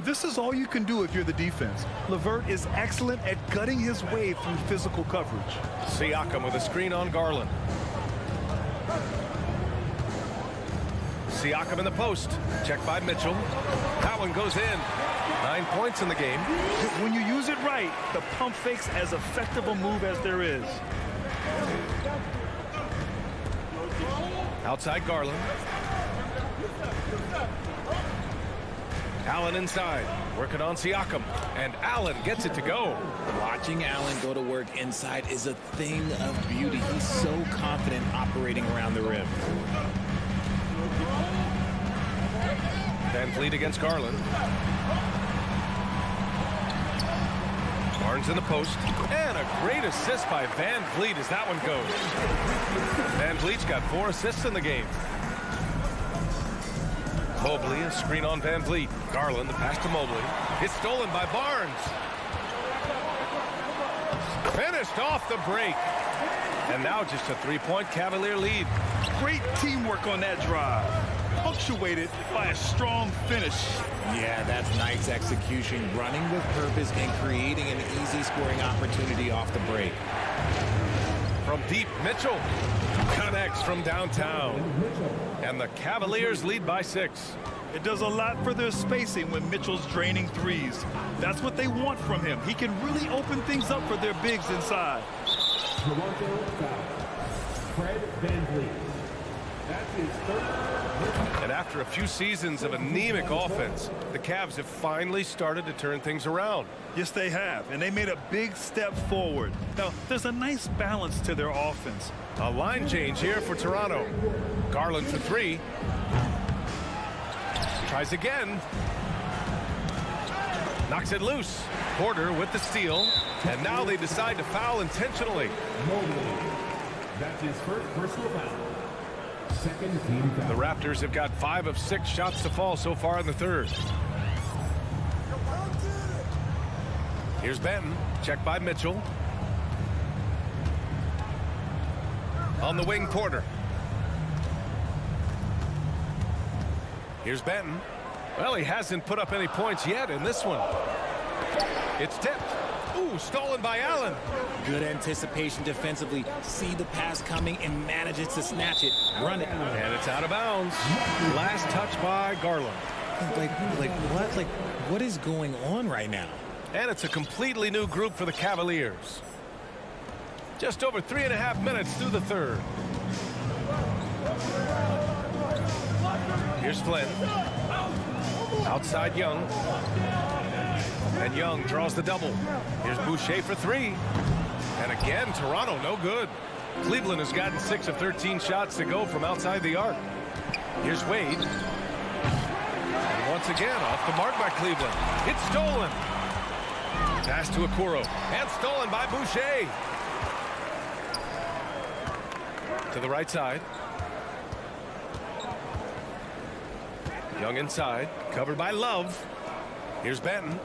This is all you can do if you're the defense. LeVert is excellent at gutting his way through physical coverage. Siakam with a screen on Garland. Siakam in the post. Checked by Mitchell. That one goes in. 9 points in the game. When you use it right, the pump fake's as effective a move as there is. Outside Garland. Allen inside, working on Siakam, and Allen gets it to go. Watching Allen go to work inside is a thing of beauty. He's so confident operating around the rim. Van Vliet against Garland. Barnes in the post, and a great assist by Van Vliet as that one goes. Van Vliet's got 4 assists in the game. Mobley, a screen on Van Vliet. Garland, the pass to Mobley. It's stolen by Barnes. Finished off the break. And now just a 3-point Cavalier lead. Great teamwork on that drive, punctuated by a strong finish. Yeah, that's nice execution, running with purpose and creating an easy scoring opportunity off the break. From deep, Mitchell connects from downtown. And the Cavaliers lead by 6. It does a lot for their spacing when Mitchell's draining threes. That's what they want from him. He can really open things up for their bigs inside. Toronto foul. Fred VanVleet. That's his third. And after a few seasons of anemic offense, the Cavs have finally started to turn things around. Yes, they have, and they made a big step forward. Now, there's a nice balance to their offense. A line change here for Toronto. Garland for 3. Tries again. Knocks it loose. Porter with the steal. And now they decide to foul intentionally. That's his first personal foul. Second team foul. The Raptors have got 5 of 6 shots to fall so far in the third. Here's Benton. Checked by Mitchell. On the wing, Porter. Here's Benton. Well, he hasn't put up any points yet in this one. It's tipped. Ooh, stolen by Allen. Good anticipation defensively. See the pass coming and manages to snatch it. Run it. And it's out of bounds. Last touch by Garland. What is going on right now? And it's a completely new group for the Cavaliers. Just over 3.5 minutes through the third. Here's Flynn. Outside Young. And Young draws the double. Here's Boucher for 3. And again, Toronto no good. Cleveland has gotten 6 of 13 shots to go from outside the arc. Here's Wade. And once again, off the mark by Cleveland. It's stolen. Pass to Okoro. And stolen by Boucher. To the right side. Young inside. Covered by Love. Here's Benton.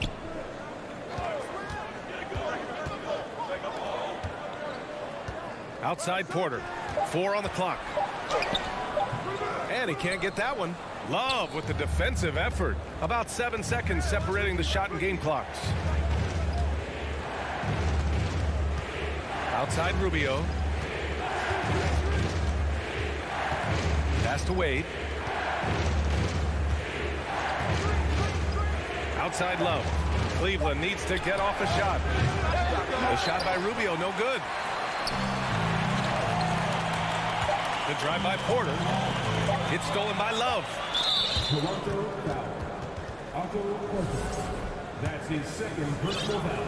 Outside Porter. 4 on the clock. And he can't get that one. Love with the defensive effort. About 7 seconds separating the shot and game clocks. Outside Rubio. Pass to Wade. Outside Love. Cleveland needs to get off a shot. The shot by Rubio, no good. The drive by Porter. It's stolen by Love. Toronto foul. Octopi. That's his second personal foul.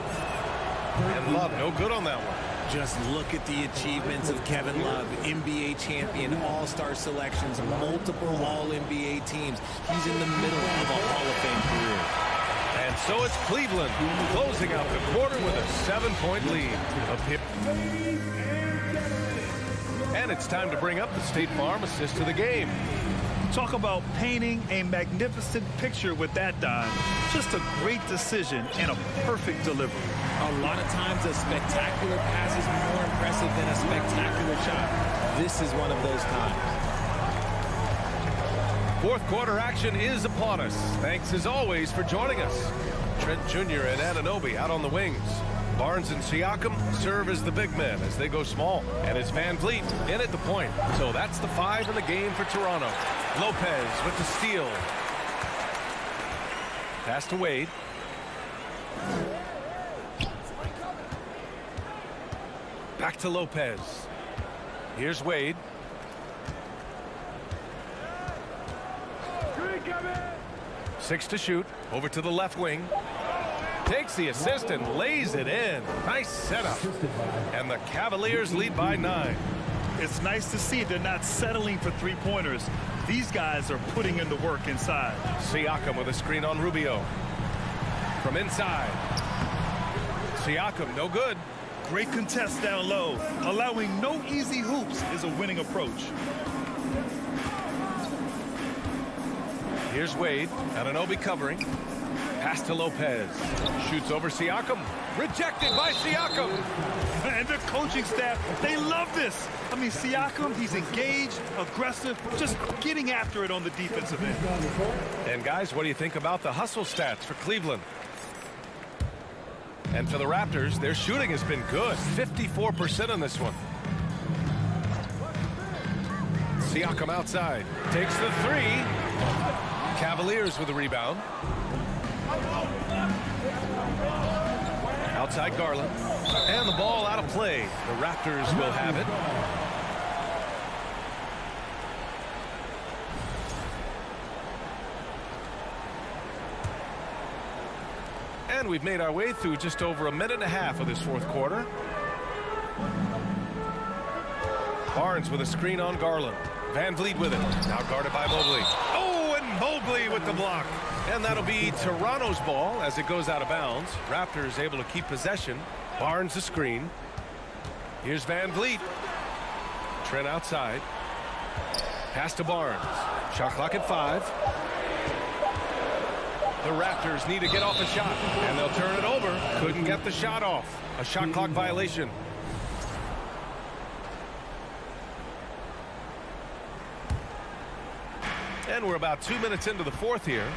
And Love, no good on that one. Just look at the achievements of Kevin Love, NBA champion, all-star selections, multiple All-NBA teams. He's in the middle of a Hall of Fame career. And So it's Cleveland closing out the quarter with a 7-point lead. And it's time to bring up the State Farm assist to the game. Talk about painting a magnificent picture with that dime. Just a great decision and a perfect delivery. A lot of times a spectacular pass is more impressive than a spectacular shot. This is one of those times. Fourth quarter action is upon us. Thanks as always for joining us. Trent Jr. and Anunoby out on the wings. Barnes and Siakam serve as the big men as they go small. And it's Van Vliet in at the point. So that's the 5 in the game for Toronto. Lopez with the steal. Pass to Wade. Back to Lopez. Here's Wade. Six to shoot. Over to the left wing. Takes the assist and lays it in. Nice setup. And the Cavaliers lead by 9. It's nice to see they're not settling for three-pointers. These guys are putting in the work inside. Siakam with a screen on Rubio. From inside. Siakam, no good. Great contest down low. Allowing no easy hoops is a winning approach. Here's Wade. Anunoby covering. Pass to Lopez. Shoots over Siakam. Rejected by Siakam. And the coaching staff, they love this. I mean, Siakam, he's engaged, aggressive, just getting after it on the defensive end. And guys, what do you think about the hustle stats for Cleveland? And for the Raptors, their shooting has been good. 54% on this one. Siakam outside. Takes the 3. Cavaliers with a rebound. Outside Garland. And the ball out of play. The Raptors will have it. And we've made our way through just over a minute and a half of this fourth quarter. Barnes with a screen on Garland. Van Vliet with it. Now guarded by Mobley. Oh, and Mobley with the block. And that'll be Toronto's ball as it goes out of bounds. Raptors able to keep possession. Barnes the screen. Here's Van Vliet. Trent outside. Pass to Barnes. Shot clock at 5. The Raptors need to get off a shot, and they'll turn it over. Couldn't get the shot off. A shot clock violation. And we're about 2 minutes into the fourth here.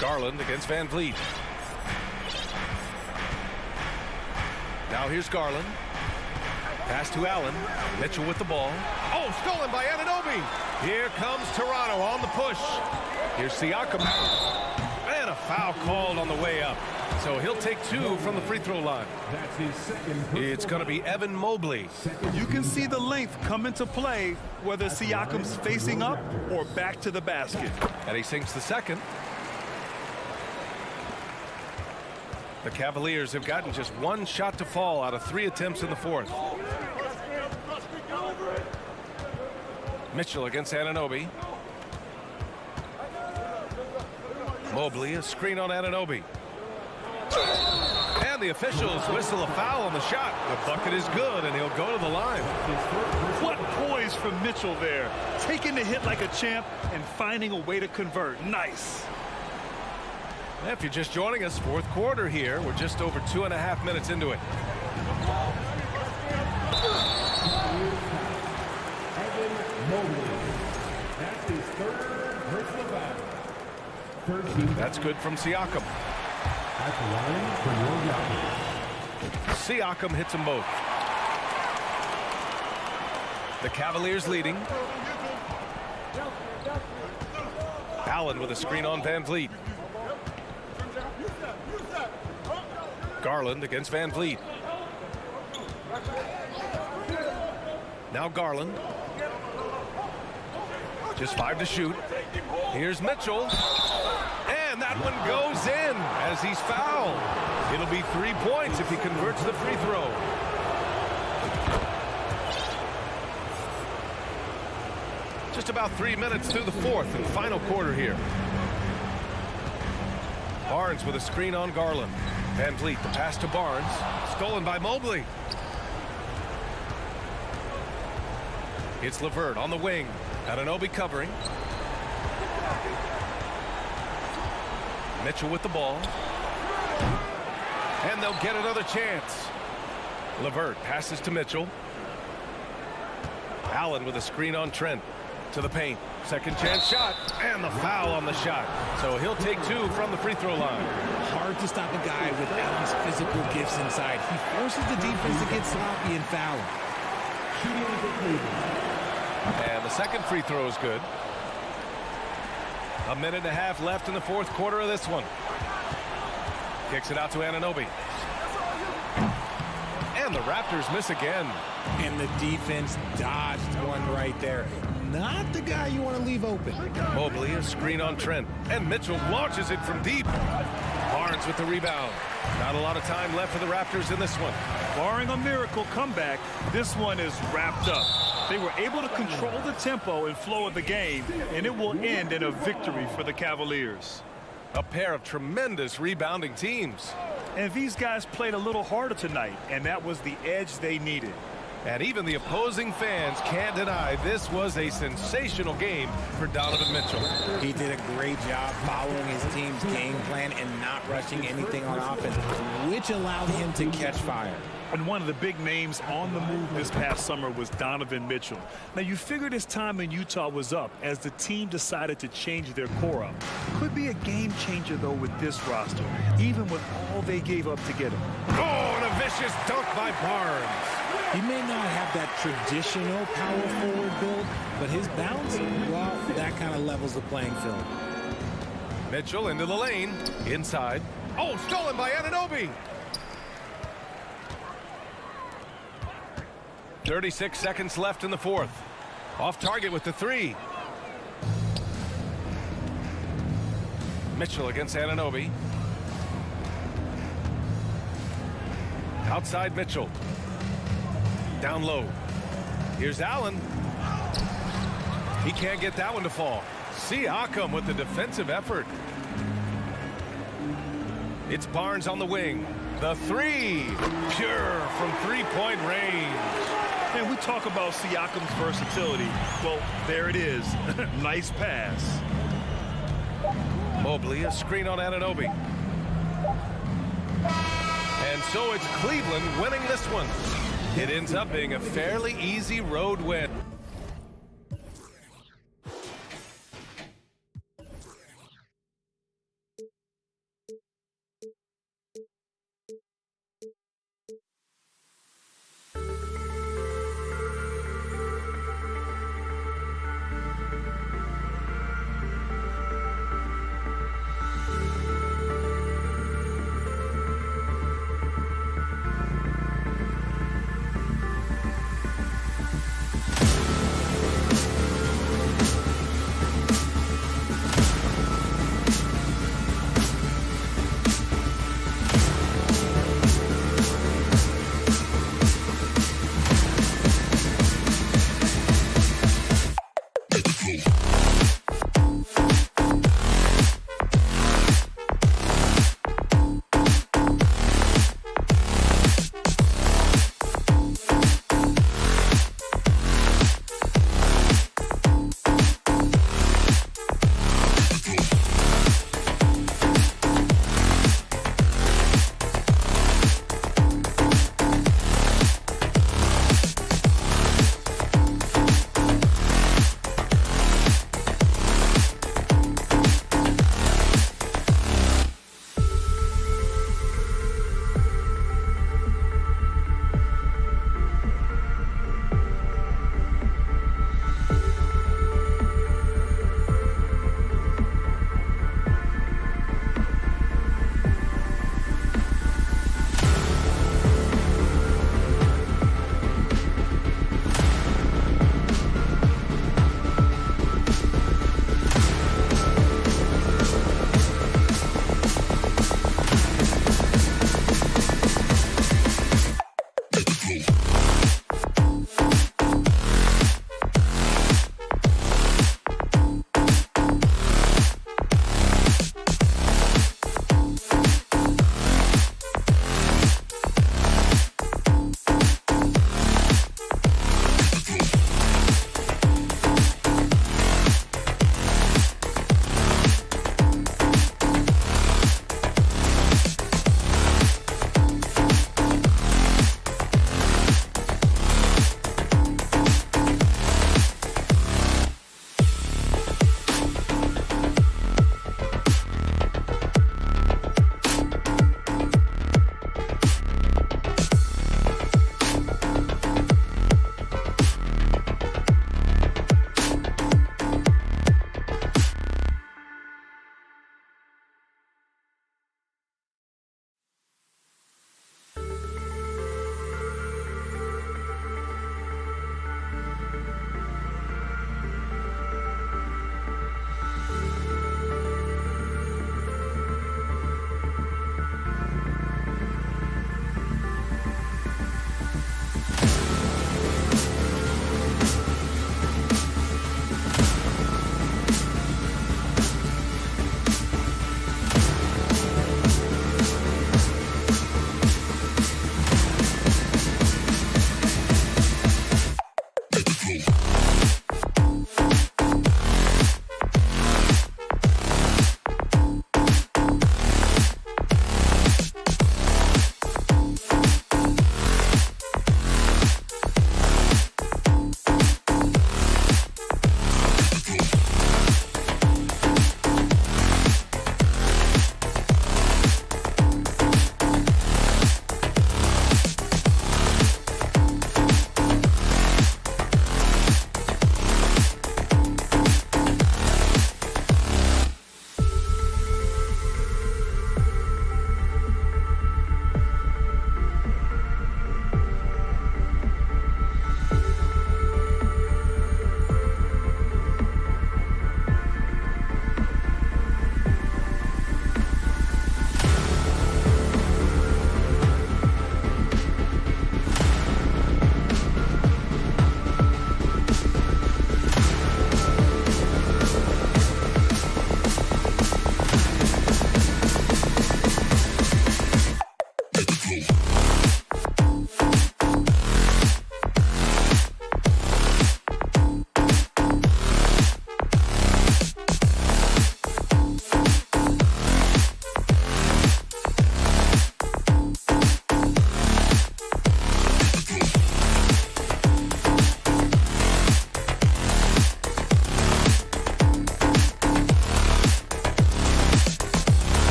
Garland against Van Vliet. Now here's Garland. Pass to Allen. Mitchell with the ball. Oh, stolen by Anunoby. Here comes Toronto on the push. Here's Siakam. And a foul called on the way up. So he'll take 2 from the free throw line. That's his second. It's going to be Evan Mobley. You can see the length come into play, whether Siakam's facing up or back to the basket. And he sinks the second. The Cavaliers have gotten just 1 shot to fall out of 3 attempts in the fourth. Mitchell against Anunoby. Mobley, a screen on Anunoby. And the officials whistle a foul on the shot. The bucket is good, and he'll go to the line. What poise from Mitchell there. Taking the hit like a champ and finding a way to convert. Nice. If you're just joining us, fourth quarter here. We're just over 2.5 minutes into it. That's his third personal foul. First team. That's good from Siakam. At the line for your Raptors. Siakam hits them both. The Cavaliers leading. Allen with a screen on Van Vliet. Garland against Van Vliet. Now Garland. Just 5 to shoot. Here's Mitchell. And that one goes in as he's fouled. It'll be 3 points if he converts the free throw. Just about 3 minutes through the fourth and final quarter here. Barnes with a screen on Garland. Van Vliet, the pass to Barnes. Stolen by Mobley. It's LeVert on the wing. Anunoby covering. Mitchell with the ball. And they'll get another chance. LeVert passes to Mitchell. Allen with a screen on Trent. To the paint. Second chance shot. And the foul on the shot. So he'll take 2 from the free throw line. Hard to stop a guy with Allen's physical gifts inside. He forces the defense to get sloppy and foul him. And the second free throw is good. A minute and a half left in the fourth quarter of this one. Kicks it out to Anunoby. And the Raptors miss again. And the defense dodged one right there. Not the guy you want to leave open. Mobley, a screen on Trent. And Mitchell launches it from deep. Barnes with the rebound. Not a lot of time left for the Raptors in this one. Barring a miracle comeback, this one is wrapped up. They were able to control the tempo and flow of the game, and it will end in a victory for the Cavaliers. A pair of tremendous rebounding teams. And these guys played a little harder tonight, and that was the edge they needed. And even the opposing fans can't deny this was a sensational game for Donovan Mitchell. He did a great job following his team's game plan and not rushing anything on offense, which allowed him to catch fire. And one of the big names on the move this past summer was Donovan Mitchell. Now, you figured his time in Utah was up as the team decided to change their core up. Could be a game changer, though, with this roster, even with all they gave up to get him. Oh, and a vicious dunk by Barnes. He may not have that traditional power forward build, but his bounce, well, that kind of levels the playing field. Mitchell into the lane. Inside. Oh, stolen by Anunoby. 36 seconds left in the fourth. Off target with the 3. Mitchell against Anunoby. Outside Mitchell. Down low. Here's Allen. He can't get that one to fall. Siakam with the defensive effort. It's Barnes on the wing. The 3. Pure from three-point range. And we talk about Siakam's versatility. Well, there it is. Nice pass. Mobley, a screen on Anunoby. And so it's Cleveland winning this one. It ends up being a fairly easy road win.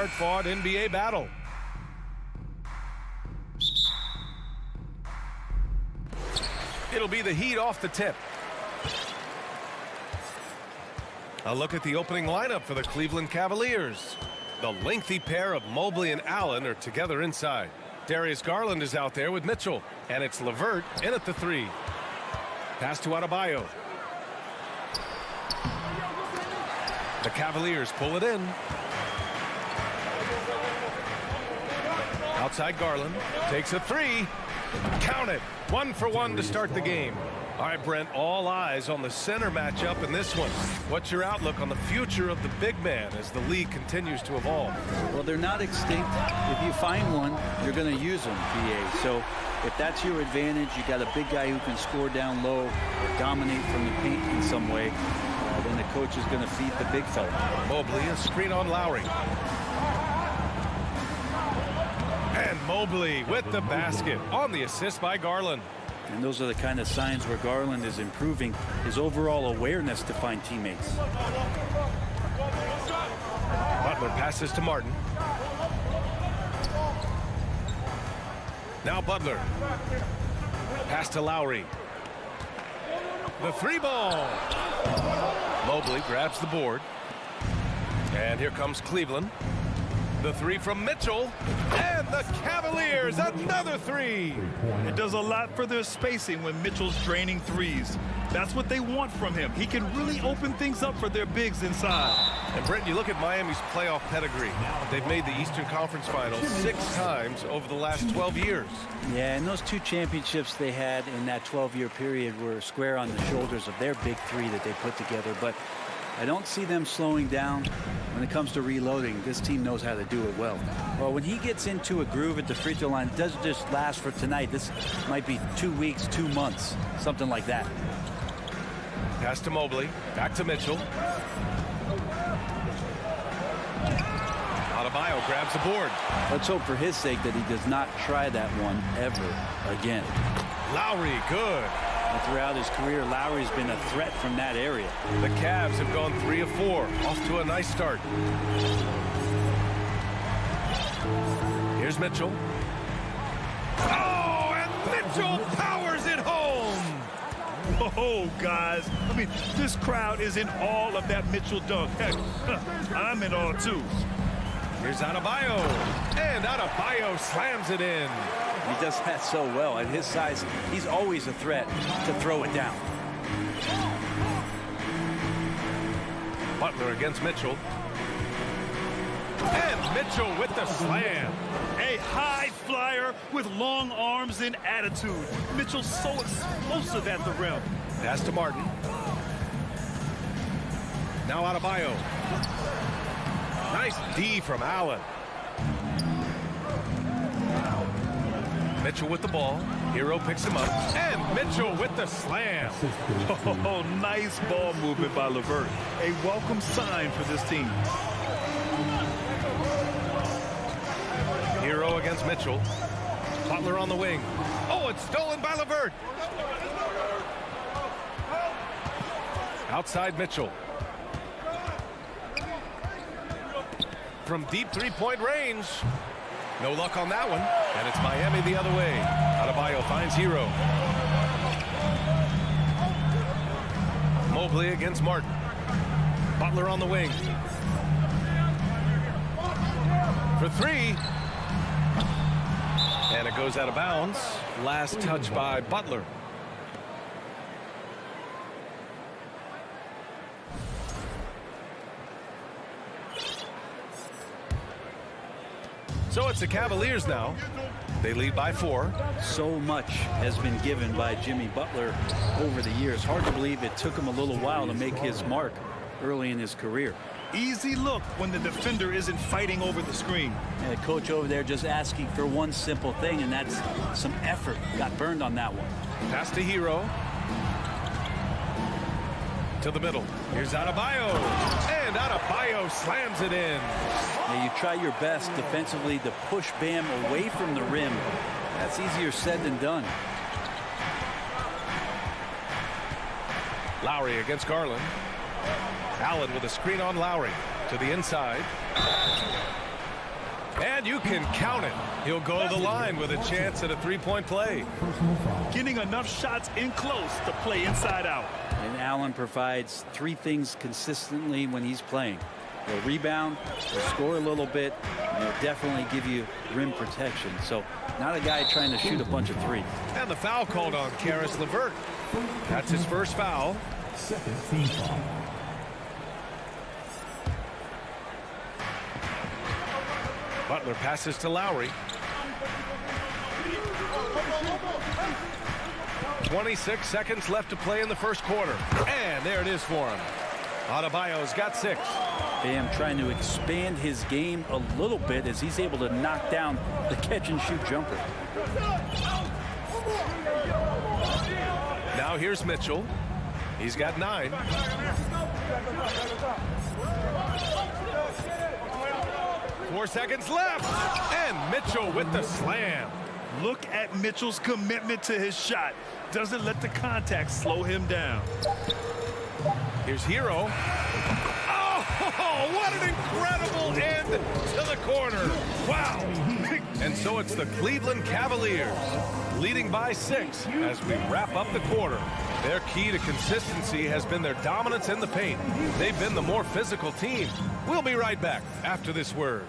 hard-fought NBA battle. It'll be the Heat off the tip. A look at the opening lineup for the Cleveland Cavaliers. The lengthy pair of Mobley and Allen are together inside. Darius Garland is out there with Mitchell, and it's LeVert in at the 3. Pass to Adebayo. The Cavaliers pull it in. Outside Garland takes a 3. Count it. 1 for 1 to start the game. All right, Brent, all eyes on the center matchup in this one. What's your outlook on the future of the big man as the league continues to evolve? Well, they're not extinct. If you find one, you're going to use them, BA. So if that's your advantage, you got a big guy who can score down low or dominate from the paint in some way, then the coach is going to feed the big fella. Mobley, a screen on Lowry. And Mobley with the basket on the assist by Garland. And those are the kind of signs where Garland is improving his overall awareness to find teammates. Butler passes to Martin. Now Butler. Pass to Lowry. The 3 ball. Mobley grabs the board. And here comes Cleveland. The 3 from Mitchell. And the Cavaliers, another 3. It does a lot for their spacing when Mitchell's draining threes. That's what they want from him. He can really open things up for their bigs inside. And Brent, you look at Miami's playoff pedigree. They've made the Eastern Conference Finals 6 times over the last 12 years. Yeah, and those 2 championships they had in that 12-year period were square on the shoulders of their big 3 that they put together. But I don't see them slowing down when it comes to reloading. This team knows how to do it well. Well, when he gets into a groove at the free throw line, it doesn't just last for tonight. This might be 2 weeks, 2 months, something like that. Pass to Mobley. Back to Mitchell. Adebayo grabs the board. Let's hope for his sake that he does not try that one ever again. Lowry, good. And throughout his career, Lowry's been a threat from that area. The Cavs have gone 3 of 4. Off to a nice start. Here's Mitchell. Oh, and Mitchell powers it home. Oh, guys. I mean, this crowd is in awe of that Mitchell dunk. Heck, I'm in awe, too. Here's Adebayo. And Adebayo slams it in. He does that so well. At his size, he's always a threat to throw it down. Butler against Mitchell. And Mitchell with the slam. A high flyer with long arms and attitude. Mitchell's so explosive at the rim. Pass to Martin. Now Adebayo. Nice D from Allen. Mitchell with the ball. Hero picks him up. And Mitchell with the slam. Oh, nice ball movement by LeVert. A welcome sign for this team. Hero against Mitchell. Butler on the wing. Oh, it's stolen by LeVert. Outside Mitchell. From deep three-point range. No luck on that one. And it's Miami the other way. Adebayo finds Hero. Mobley against Martin. Butler on the wing. For 3. And it goes out of bounds. Last touch by Butler. So it's the Cavaliers now. They lead by 4. So much has been given by Jimmy Butler over the years. Hard to believe it took him a little while to make his mark early in his career. Easy look when the defender isn't fighting over the screen. And the coach over there just asking for one simple thing, and that's some effort. Got burned on that one. Pass to Hero. To the middle. Here's Adebayo. And Adebayo slams it in. Now you try your best defensively to push Bam away from the rim. That's easier said than done. Lowry against Garland. Allen with a screen on Lowry. To the inside. And you can count it. He'll go to the line with a chance at a three-point play. Getting enough shots in close to play inside out. And Allen provides three things consistently when he's playing. He'll rebound, he'll score a little bit, and he'll definitely give you rim protection. So not a guy trying to shoot a bunch of threes. And the foul called on Karis LeVert. That's his first foul. Second team foul. Butler passes to Lowry. 26 seconds left to play in the first quarter. And there it is for him. Adebayo's got 6. Bam trying to expand his game a little bit as he's able to knock down the catch-and-shoot jumper. Now here's Mitchell. He's got 9. Four seconds left. And Mitchell with the slam. Look at Mitchell's commitment to his shot. Doesn't let the contact slow him down. Here's Hero. Oh, what an incredible end to the corner. Wow. And so it's the Cleveland Cavaliers leading by 6 as we wrap up the quarter. Their key to consistency has been their dominance in the paint. They've been the more physical team. We'll be right back after this word.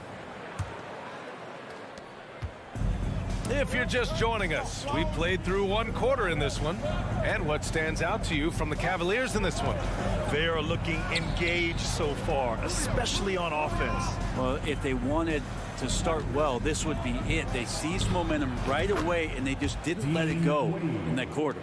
If you're just joining us, we played through one quarter in this one. And what stands out to you from the Cavaliers in this one? They are looking engaged so far, especially on offense. Well, if they wanted to start well, this would be it. They seized momentum right away, and they just didn't let it go in that quarter.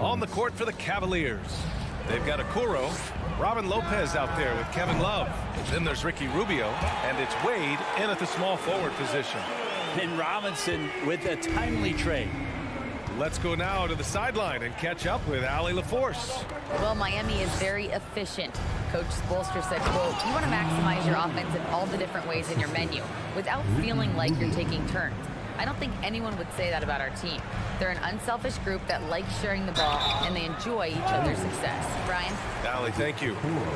On the court for the Cavaliers, they've got Okoro, Robin Lopez out there with Kevin Love. Then there's Ricky Rubio, and it's Wade in at the small forward position. And Robinson with a timely trade. Let's go now to the sideline and catch up with Allie LaForce. Well, Miami is very efficient. Coach Spoelstra said, quote, you want to maximize your offense in all the different ways in your menu without feeling like you're taking turns. I don't think anyone would say that about our team. They're an unselfish group that likes sharing the ball, and they enjoy each other's success. Brian? Allie, thank you.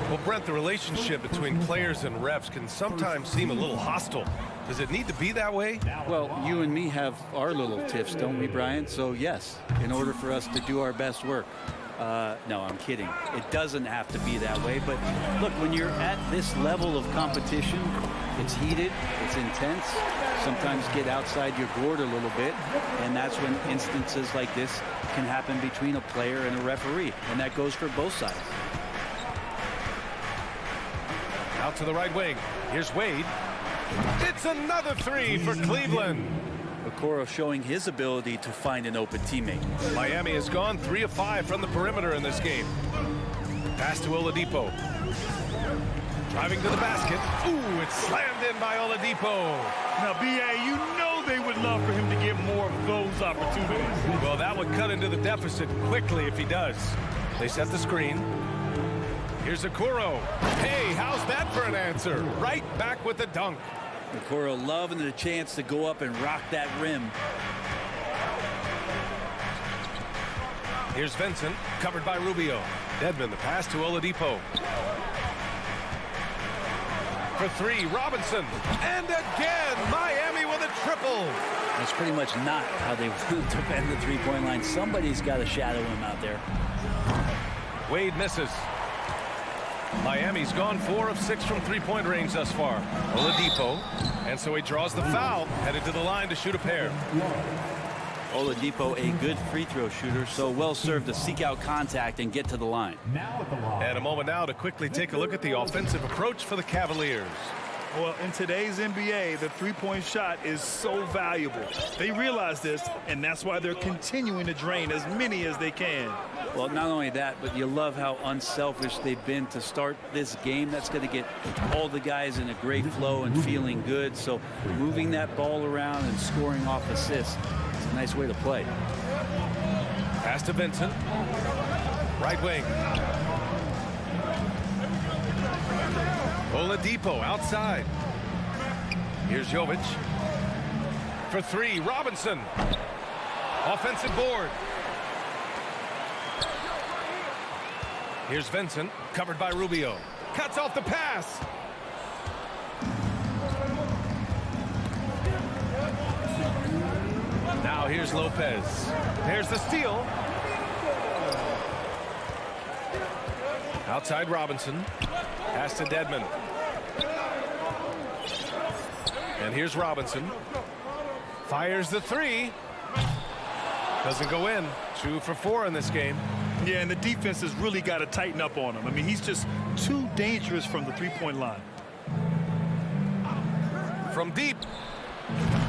Well, Brent, the relationship between players and refs can sometimes seem a little hostile. Does it need to be that way? Well, you and me have our little tiffs, don't we, Brian? So, yes, in order for us to do our best work. No, I'm kidding. It doesn't have to be that way. But, look, when you're at this level of competition, it's heated, it's intense. Sometimes get outside your gourd a little bit. And that's when instances like this can happen between a player and a referee. And that goes for both sides. Out to the right wing. Here's Wade. It's another 3 for Cleveland. Okoro showing his ability to find an open teammate. Miami has gone 3 of 5 from the perimeter in this game. Pass to Oladipo. Driving to the basket. Ooh, it's slammed in by Oladipo. Now, B.A., you know they would love for him to get more of those opportunities. Well, that would cut into the deficit quickly if he does. They set the screen. Here's Okoro. Hey, how's that for an answer? Right back with the dunk. Okoro loving the chance to go up and rock that rim. Here's Vincent, covered by Rubio. Dedmon, the pass to Oladipo. For 3, Robinson. And again, Miami with a triple. That's pretty much not how they defend the three-point line. Somebody's got to shadow him out there. Wade misses. Miami's gone 4 of 6 from three-point range thus far. Oladipo. And so he draws the foul, headed to the line to shoot a pair. Oladipo, a good free throw shooter, so well served to seek out contact and get to the line. And a moment now to quickly take a look at the offensive approach for the Cavaliers. Well, in today's NBA, the three-point shot is so valuable. They realize this, and that's why they're continuing to drain as many as they can. Well, not only that, but you love how unselfish they've been to start this game. That's going to get all the guys in a great flow and feeling good. So moving that ball around and scoring off assists is a nice way to play. Pass to Vincent. Right wing. Oladipo outside. Here's Jovic. For 3, Robinson. Offensive board. Here's Vincent, covered by Rubio. Cuts off the pass. Now here's Lopez. There's the steal. Outside Robinson. Pass to Dedmon. And here's Robinson. Fires the three. Doesn't go in. 2 for 4 in this game. Yeah, and the defense has really got to tighten up on him. I mean, he's just too dangerous from the three-point line. From deep.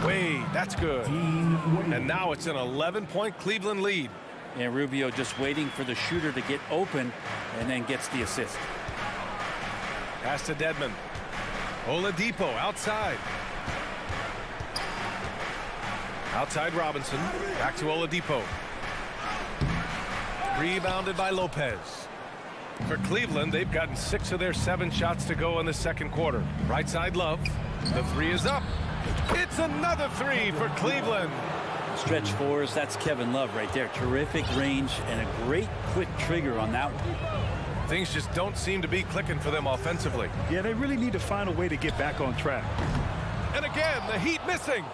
Way, that's good. And now it's an 11-point Cleveland lead. And Rubio just waiting for the shooter to get open and then gets the assist. Pass to Dedmon. Oladipo outside. Outside Robinson. Back to Oladipo. Rebounded by Lopez. For Cleveland, they've gotten 6 of their 7 shots to go in the second quarter. Right side Love. The 3 is up. It's another 3 for Cleveland. Stretch 4s, that's Kevin Love right there. Terrific range and a great quick trigger on that one. Things just don't seem to be clicking for them offensively. Yeah, they really need to find a way to get back on track. And again, the Heat missing.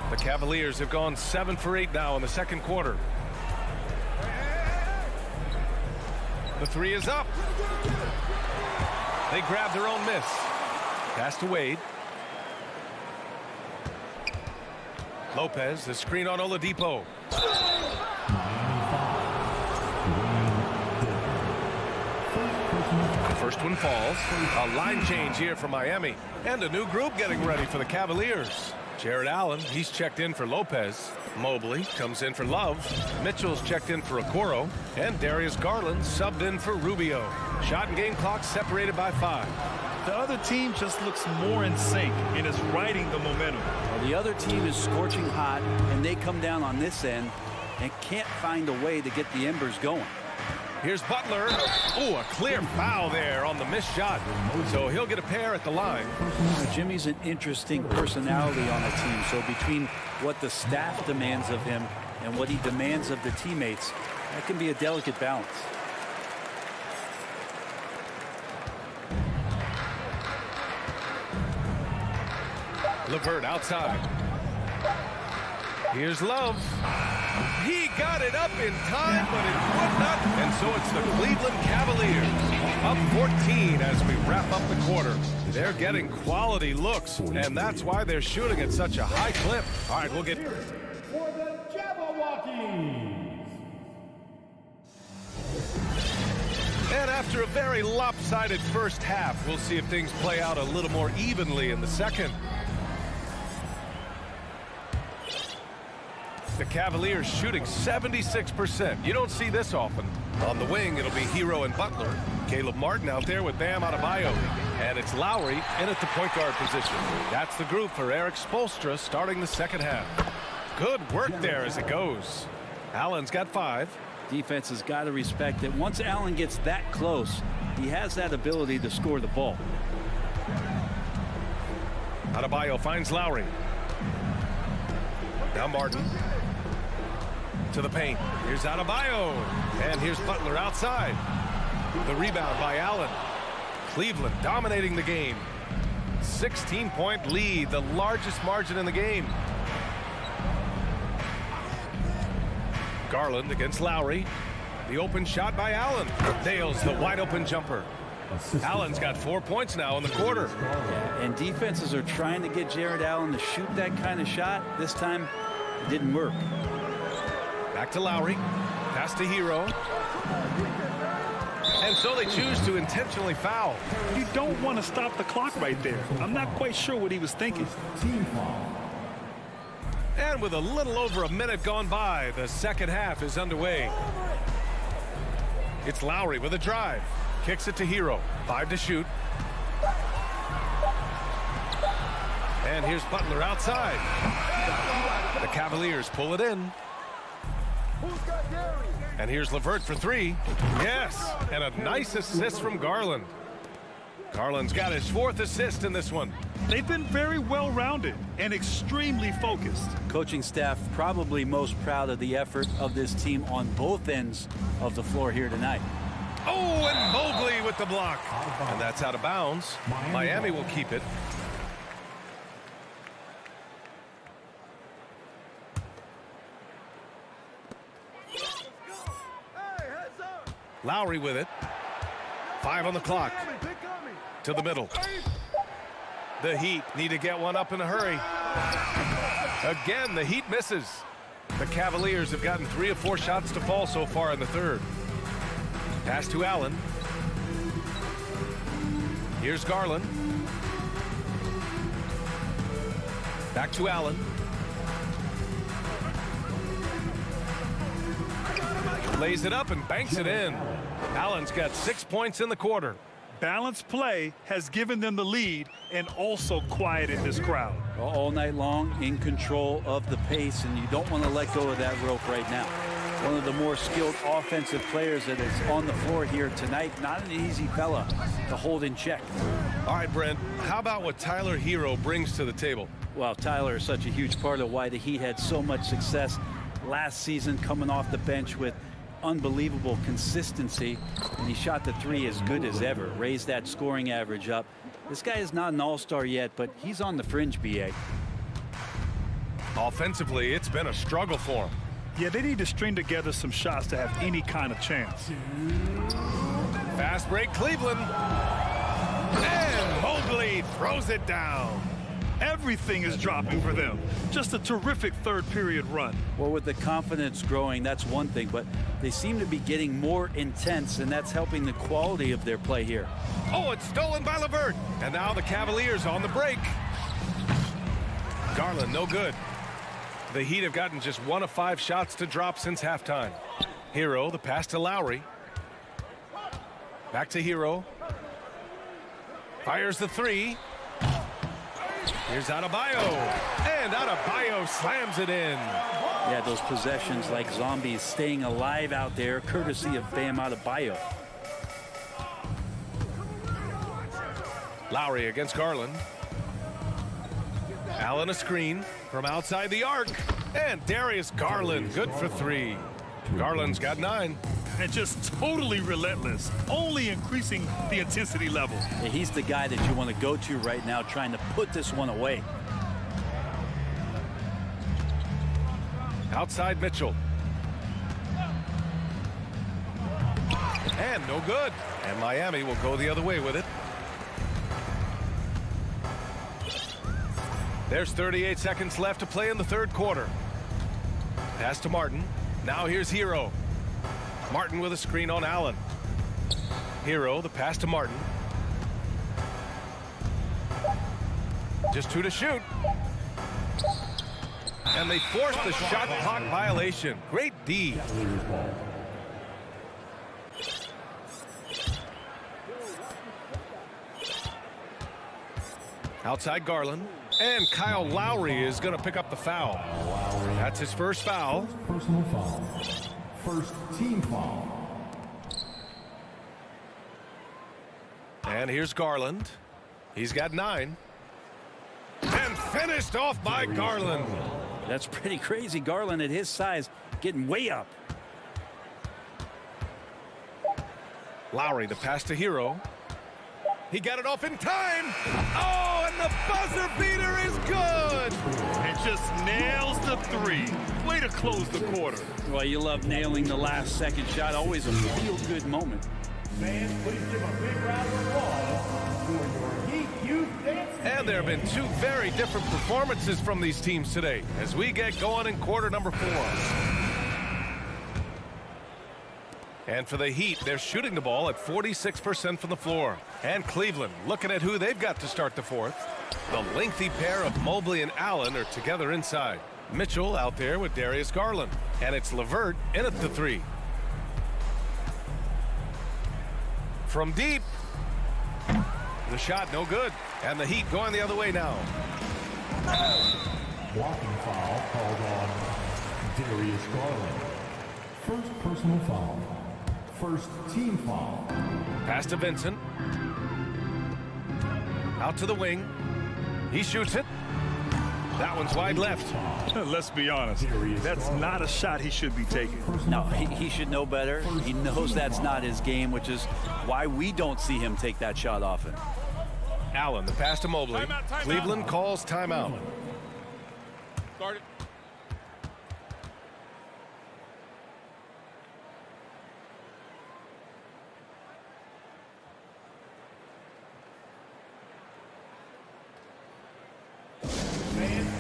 The Cavaliers have gone 7 for 8 now in the second quarter. The 3 is up. They grab their own miss. Pass to Wade. Lopez, the screen on Oladipo. First one falls. A line change here for Miami. And a new group getting ready for the Cavaliers. Jared Allen, he's checked in for Lopez. Mobley comes in for Love. Mitchell's checked in for Okoro. And Darius Garland subbed in for Rubio. Shot and game clock separated by 5. The other team just looks more in sync and is riding the momentum. Well, the other team is scorching hot, and they come down on this end and can't find a way to get the embers going. Here's Butler. Ooh, a clear foul there on the missed shot. So he'll get a pair at the line. Jimmy's an interesting personality on the team. So between what the staff demands of him and what he demands of the teammates, that can be a delicate balance. LeVert outside. Here's Love. He got it up in time, but it would not. And so it's the Cleveland Cavaliers up 14 as we wrap up the quarter. They're getting quality looks, and that's why they're shooting at such a high clip. All right, we'll get... For the Jabberwockies. And after a very lopsided first half, we'll see if things play out a little more evenly in the second. The Cavaliers shooting 76%. You don't see this often. On the wing, it'll be Hero and Butler. Caleb Martin out there with Bam Adebayo. And it's Lowry in at the point guard position. That's the group for Eric Spoelstra starting the second half. Good work there as it goes. Allen's got 5. Defense has got to respect that once Allen gets that close, he has that ability to score the ball. Adebayo finds Lowry. Now Martin. To the paint. Here's Adebayo. And here's Butler outside. The rebound by Allen. Cleveland dominating the game. 16-point lead, the largest margin in the game. Garland against Lowry. The open shot by Allen. Nails the wide open jumper. Allen's got 4 points now in the quarter. Yeah, and defenses are trying to get Jared Allen to shoot that kind of shot. This time, it didn't work. Back to Lowry. Pass to Hero. And so they choose to intentionally foul. You don't want to stop the clock right there. I'm not quite sure what he was thinking. And with a little over a minute gone by, the second half is underway. It's Lowry with a drive. Kicks it to Hero. 5 to shoot. And here's Butler outside. The Cavaliers pull it in. And here's LeVert for 3. Yes, and a nice assist from Garland. Garland's got his 4th assist in this one. They've been very well-rounded and extremely focused. Coaching staff probably most proud of the effort of this team on both ends of the floor here tonight. Oh, and Mobley with the block. And that's out of bounds. Miami will keep it. Lowry with it. 5 on the clock. To the middle. The Heat need to get one up in a hurry. Again, the Heat misses. The Cavaliers have gotten 3 of 4 shots to fall so far in the third. Pass to Allen. Here's Garland. Back to Allen. Lays it up and banks it in. Allen's got 6 points in the quarter. Balanced play has given them the lead and also quieted this crowd. All night long, in control of the pace, and you don't want to let go of that rope right now. One of the more skilled offensive players that is on the floor here tonight. Not an easy fella to hold in check. All right, Brent, how about what Tyler Hero brings to the table? Well, Tyler is such a huge part of why the Heat had so much success last season, coming off the bench with unbelievable consistency, and he shot the 3 as good as ever, raised that scoring average up. This guy is not an all-star yet, but he's on the fringe, BA. Offensively, it's been a struggle for him. Yeah, they need to string together some shots to have any kind of chance. Fast break, Cleveland. And Mobley throws it down. Everything is dropping for them. Just a terrific third period run. Well, with the confidence growing, that's one thing, but they seem to be getting more intense, and that's helping the quality of their play here. Oh, it's stolen by LeVert. And now the Cavaliers on the break. Garland, no good. The Heat have gotten just 1 of 5 shots to drop since halftime. Hero, the pass to Lowry. Back to Hero. Fires the 3. Here's Adebayo. And Adebayo slams it in. Yeah, those possessions like zombies staying alive out there, courtesy of Bam Adebayo. Lowry against Garland. Allen a screen from outside the arc. And Darius Garland, good for 3. Garland's got 9. And just totally relentless, only increasing the intensity level. Yeah, he's the guy that you want to go to right now, trying to put this one away. Outside Mitchell. And no good. And Miami will go the other way with it. There's 38 seconds left to play in the third quarter. Pass to Martin. Now here's Hero. Martin with a screen on Allen. Hero, the pass to Martin. Just 2 to shoot. And they force the shot clock violation. Great D. Outside Garland. And Kyle Lowry is going to pick up the foul. That's his first foul. Personal foul. First team foul. And here's Garland. He's got 9. And finished off by Garland. That's pretty crazy. Garland at his size getting way up. Lowry, the pass to Hero. He got it off in time. Oh, and the buzzer beater is good. And just nails the 3. Way to close the quarter. Well, you love nailing the last second shot. Always a feel-good moment. Fans, please give a big round of applause for your Heat Youth Dance. And there have been 2 very different performances from these teams today as we get going in quarter number 4. And for the Heat, they're shooting the ball at 46% from the floor. And Cleveland, looking at who they've got to start the fourth. The lengthy pair of Mobley and Allen are together inside. Mitchell out there with Darius Garland. And it's LeVert in at the 3. From deep. The shot no good. And the Heat going the other way now. Blocking foul called on Darius Garland. First personal foul. First team foul. Pass to Vincent. Out to the wing. He shoots it. That one's wide left. Let's be honest. That's not a shot he should be taking. No, he should know better. He knows that's not his game, which is why we don't see him take that shot often. Allen, the pass to Mobley. Cleveland calls timeout. Start it.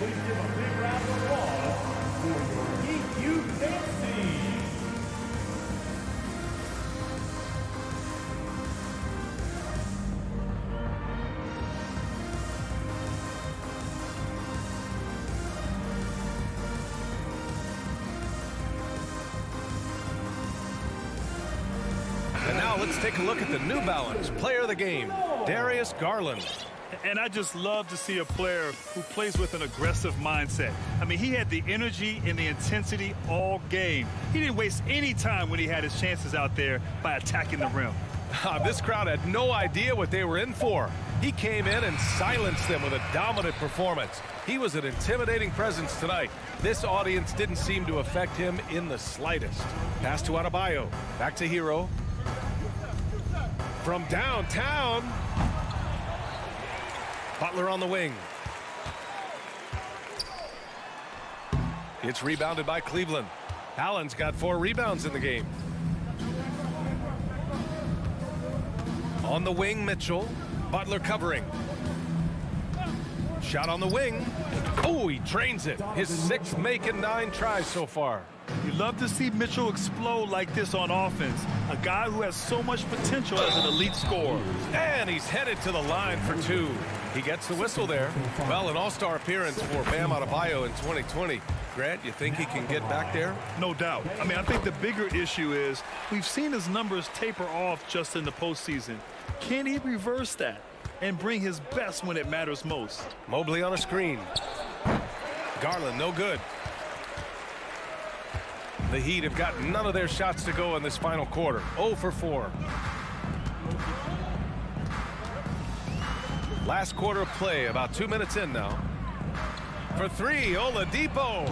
Please give a big round of applause for your EQ team. And now let's take a look at the New Balance player of the game, Darius Garland. And I just love to see a player who plays with an aggressive mindset. I mean, he had the energy and the intensity all game. He didn't waste any time when he had his chances out there by attacking the rim. This crowd had no idea what they were in for. He came in and silenced them with a dominant performance. He was an intimidating presence tonight. This audience didn't seem to affect him in the slightest. Pass to Adebayo. Back to Hero. From downtown. Butler on the wing. It's rebounded by Cleveland. Allen's got 4 rebounds in the game. On the wing, Mitchell. Butler covering. Shot on the wing. Oh, he drains it. His 6th make in 9 tries so far. You love to see Mitchell explode like this on offense. A guy who has so much potential as an elite scorer. And he's headed to the line for 2. He gets the whistle there. Well, an all-star appearance for Bam Adebayo in 2020. Grant, you think he can get back there? No doubt. I mean, I think the bigger issue is we've seen his numbers taper off just in the postseason. Can he reverse that and bring his best when it matters most? Mobley on a screen. Garland, no good. The Heat have got none of their shots to go in this final quarter. 0 for 4. Last quarter of play, about 2 minutes in now. For 3, Oladipo.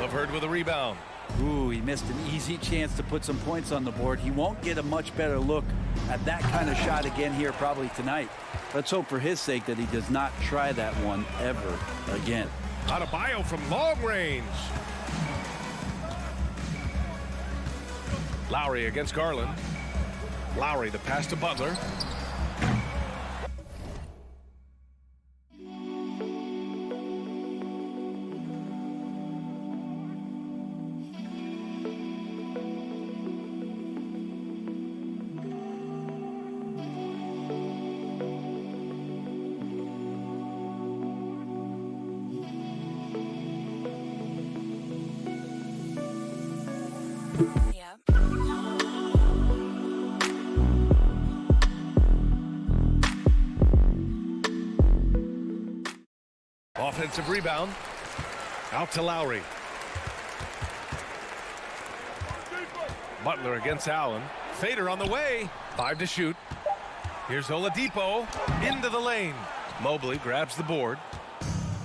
LeVert with a rebound. Ooh, he missed an easy chance to put some points on the board. He won't get a much better look at that kind of shot again here probably tonight. Let's hope for his sake that he does not try that one ever again. Adebayo from long range. Lowry against Garland. Lowry, the pass to Butler. Offensive rebound. Out to Lowry. Butler against Allen. Fader on the way. 5 to shoot. Here's Oladipo. Into the lane. Mobley grabs the board.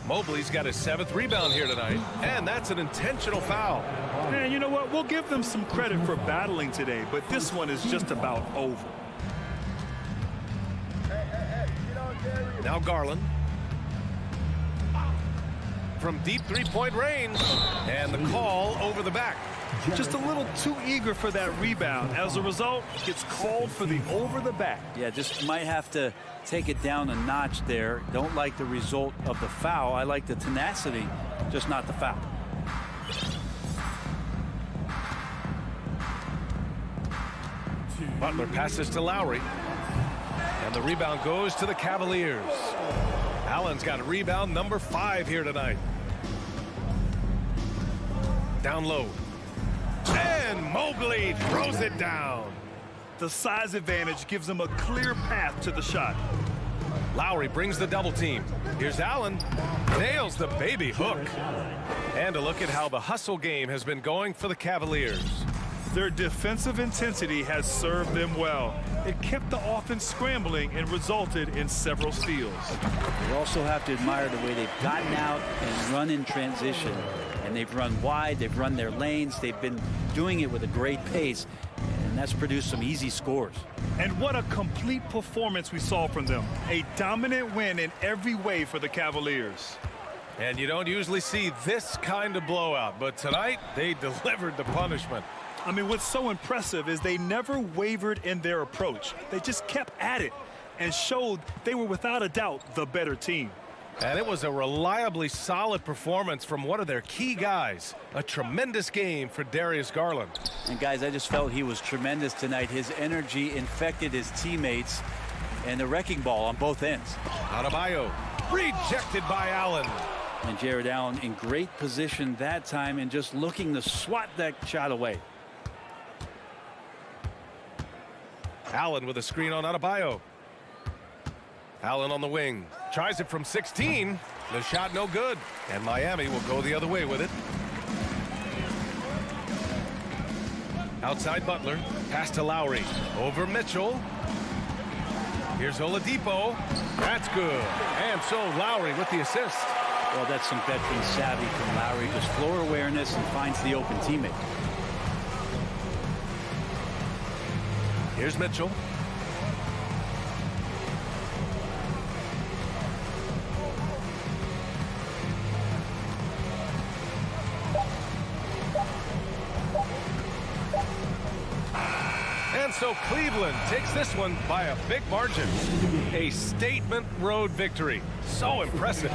Mobley's got his 7th rebound here tonight. And that's an intentional foul. And you know what? We'll give them some credit for battling today, but this one is just about over. Now Garland. From deep 3-point range. And the call over the back. Just a little too eager for that rebound. As a result, gets called for the over the back. Yeah, just might have to take it down a notch there. Don't like the result of the foul. I like the tenacity, just not the foul. Butler passes to Lowry. And the rebound goes to the Cavaliers. Allen's got rebound number 5 here tonight. Down low. And Mobley throws it down. The size advantage gives him a clear path to the shot. Lowry brings the double team. Here's Allen. Nails the baby hook. And a look at how the hustle game has been going for the Cavaliers. Their defensive intensity has served them well. It kept the offense scrambling and resulted in several steals. You also have to admire the way they've gotten out and run in transition. And they've run wide, they've run their lanes, they've been doing it with a great pace. And that's produced some easy scores. And what a complete performance we saw from them. A dominant win in every way for the Cavaliers. And you don't usually see this kind of blowout, but tonight they delivered the punishment. I mean, what's so impressive is they never wavered in their approach. They just kept at it and showed they were without a doubt the better team. And it was a reliably solid performance from one of their key guys. A tremendous game for Darius Garland. And guys, I just felt he was tremendous tonight. His energy infected his teammates, and the wrecking ball on both ends. Adebayo rejected by Allen. And Jared Allen in great position that time and just looking to swat that shot away. Allen with a screen on Adebayo. Allen on the wing. Tries it from 16. The shot no good. And Miami will go the other way with it. Outside Butler. Pass to Lowry. Over Mitchell. Here's Oladipo. That's good. And so Lowry with the assist. Well, that's some veteran savvy from Lowry. Just floor awareness and finds the open teammate. Here's Mitchell. And so Cleveland takes this one by a big margin. A statement road victory. So impressive.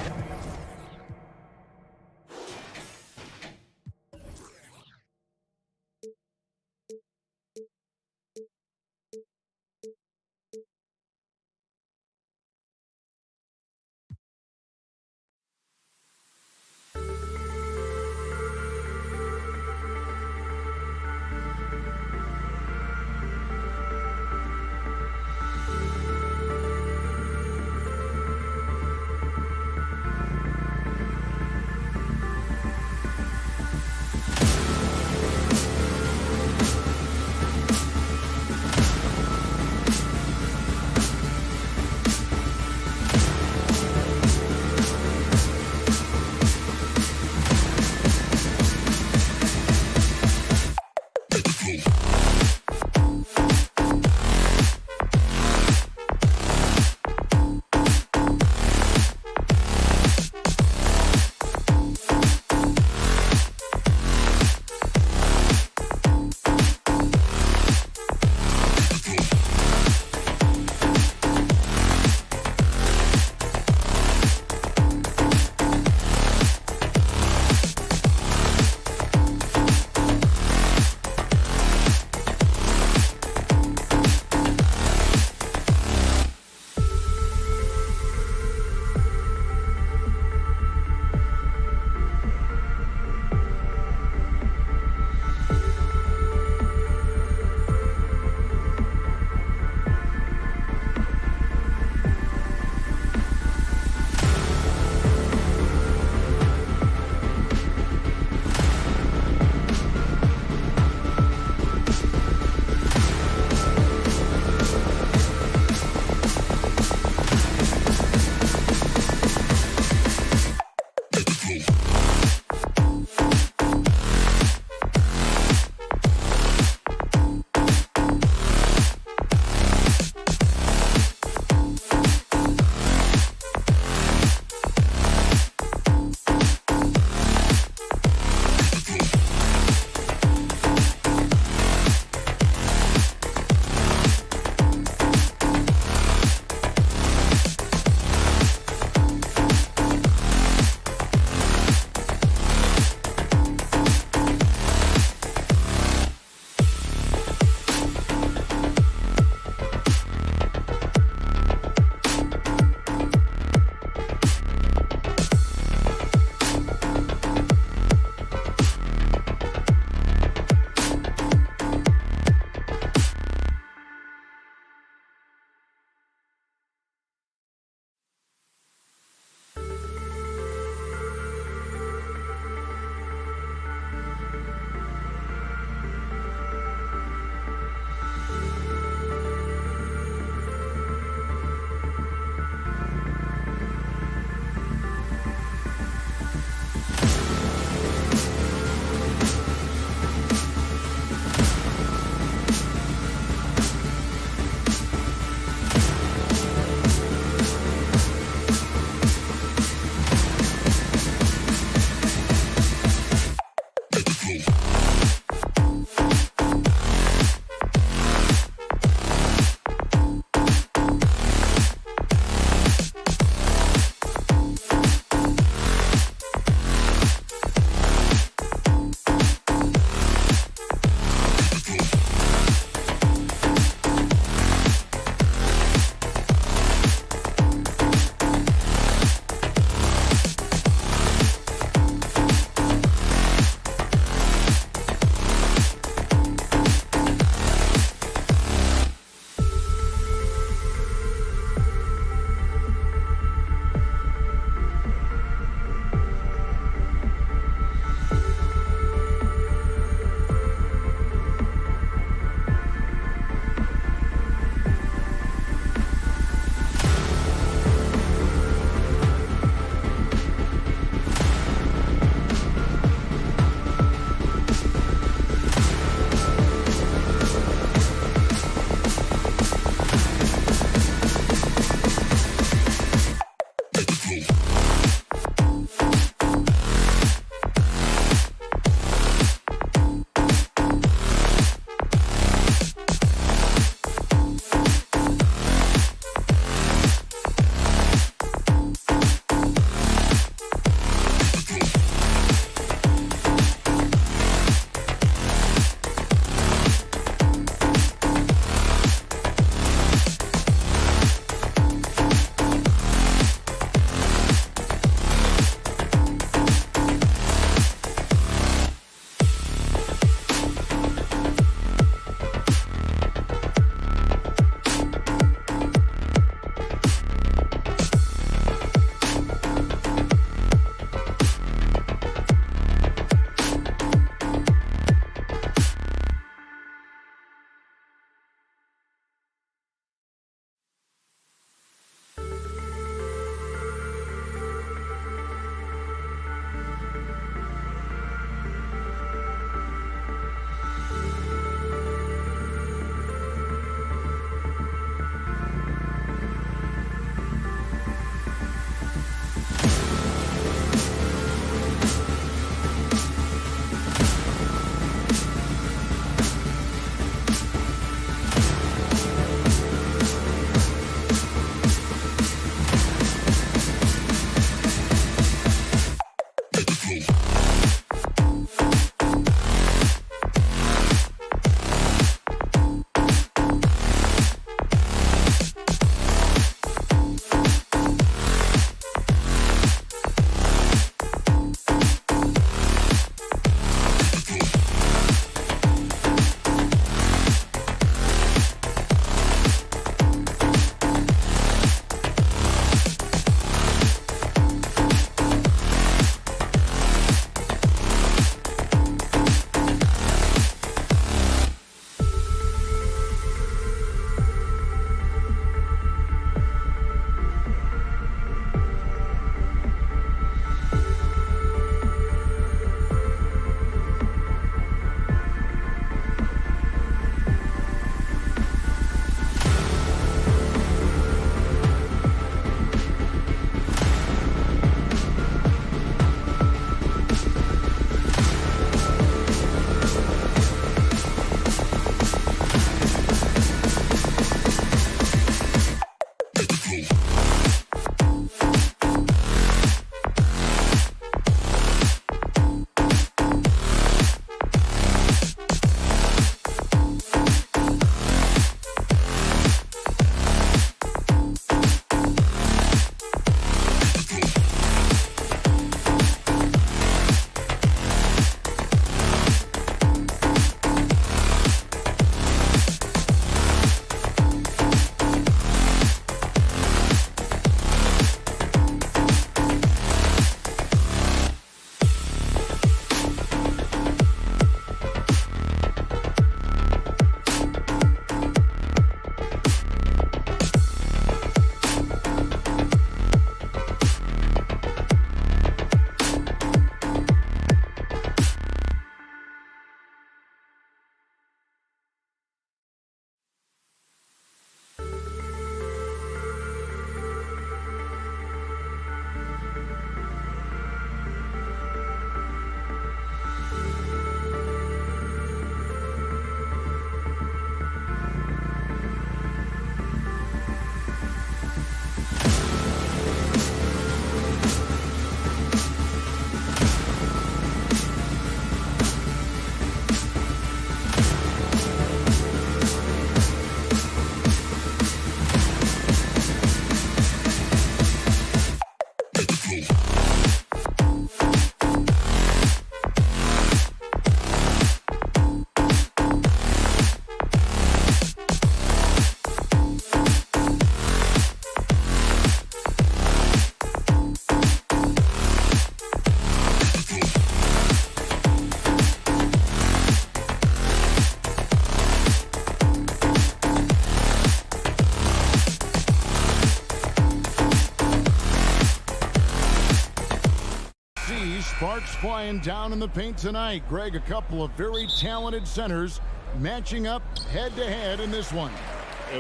sparks flying down in the paint tonight. Greg, a couple of very talented centers matching up head-to-head in this one.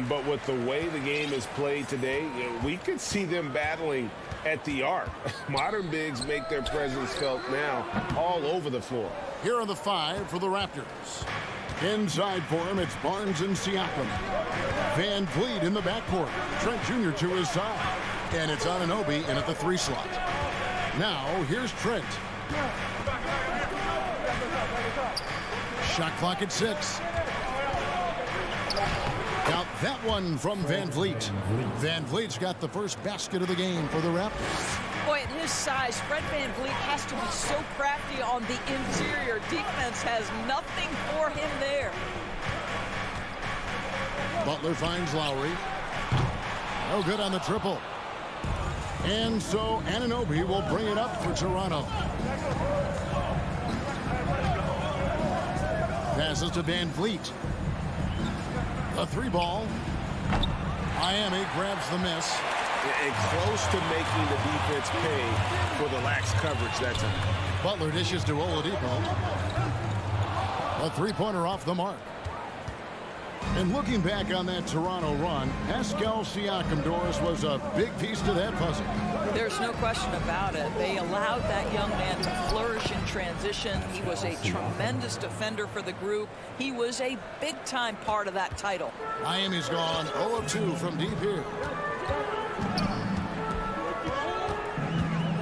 But with the way the game is played today, we could see them battling at the arc. Modern bigs make their presence felt now all over the floor. Here are the 5 for the Raptors. Inside for him, it's Barnes and Siakam. Van Vliet in the backcourt. Trent Jr. to his side. And it's Anunoby in at the 3 slot. Now, here's Trent. Shot clock at 6. Now, that one from Van Vliet. Van Vliet's got the first basket of the game for the Raptors. Boy, at his size, Fred Van Vliet has to be so crafty on the interior. Defense has nothing for him there. Butler finds Lowry. No good on the triple. And so Anunoby will bring it up for Toronto. Passes to Van Vliet. A 3-ball. Miami grabs the miss. And close to making the defense pay for the lax coverage that time. Butler dishes to Oladipo. A 3-pointer off the mark. And looking back on that Toronto run, Pascal Siakam, Doris, was a big piece to that puzzle. There's no question about it. They allowed that young man to flourish in transition. He was a tremendous defender for the group. He was a big-time part of that title. Miami's gone 0 of 2 from deep here.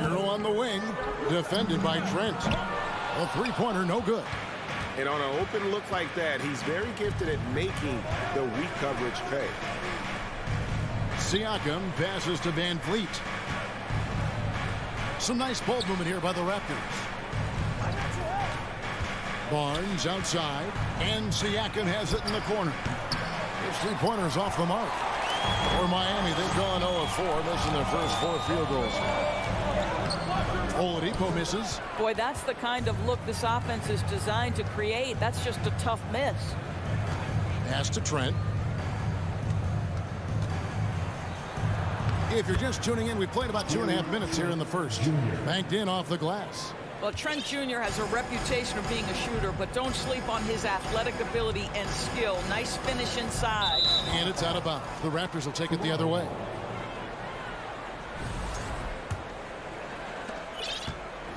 Hero on the wing, defended by Trent. A 3-pointer, no good. And on an open look like that, he's very gifted at making the weak coverage pay. Siakam passes to Van Vliet. Some nice ball movement here by the Raptors. Barnes outside, and Siakam has it in the corner. His 3-pointers off the mark. For Miami, they've gone 0 of 4, missing their first 4 field goals. Oladipo misses. Boy, that's the kind of look this offense is designed to create. That's just a tough miss. Pass to Trent. If you're just tuning in, we played about 2.5 minutes here in the first. Banked in off the glass. Well, Trent Jr. has a reputation of being a shooter, but don't sleep on his athletic ability and skill. Nice finish inside. And it's out of bounds. The Raptors will take it the other way.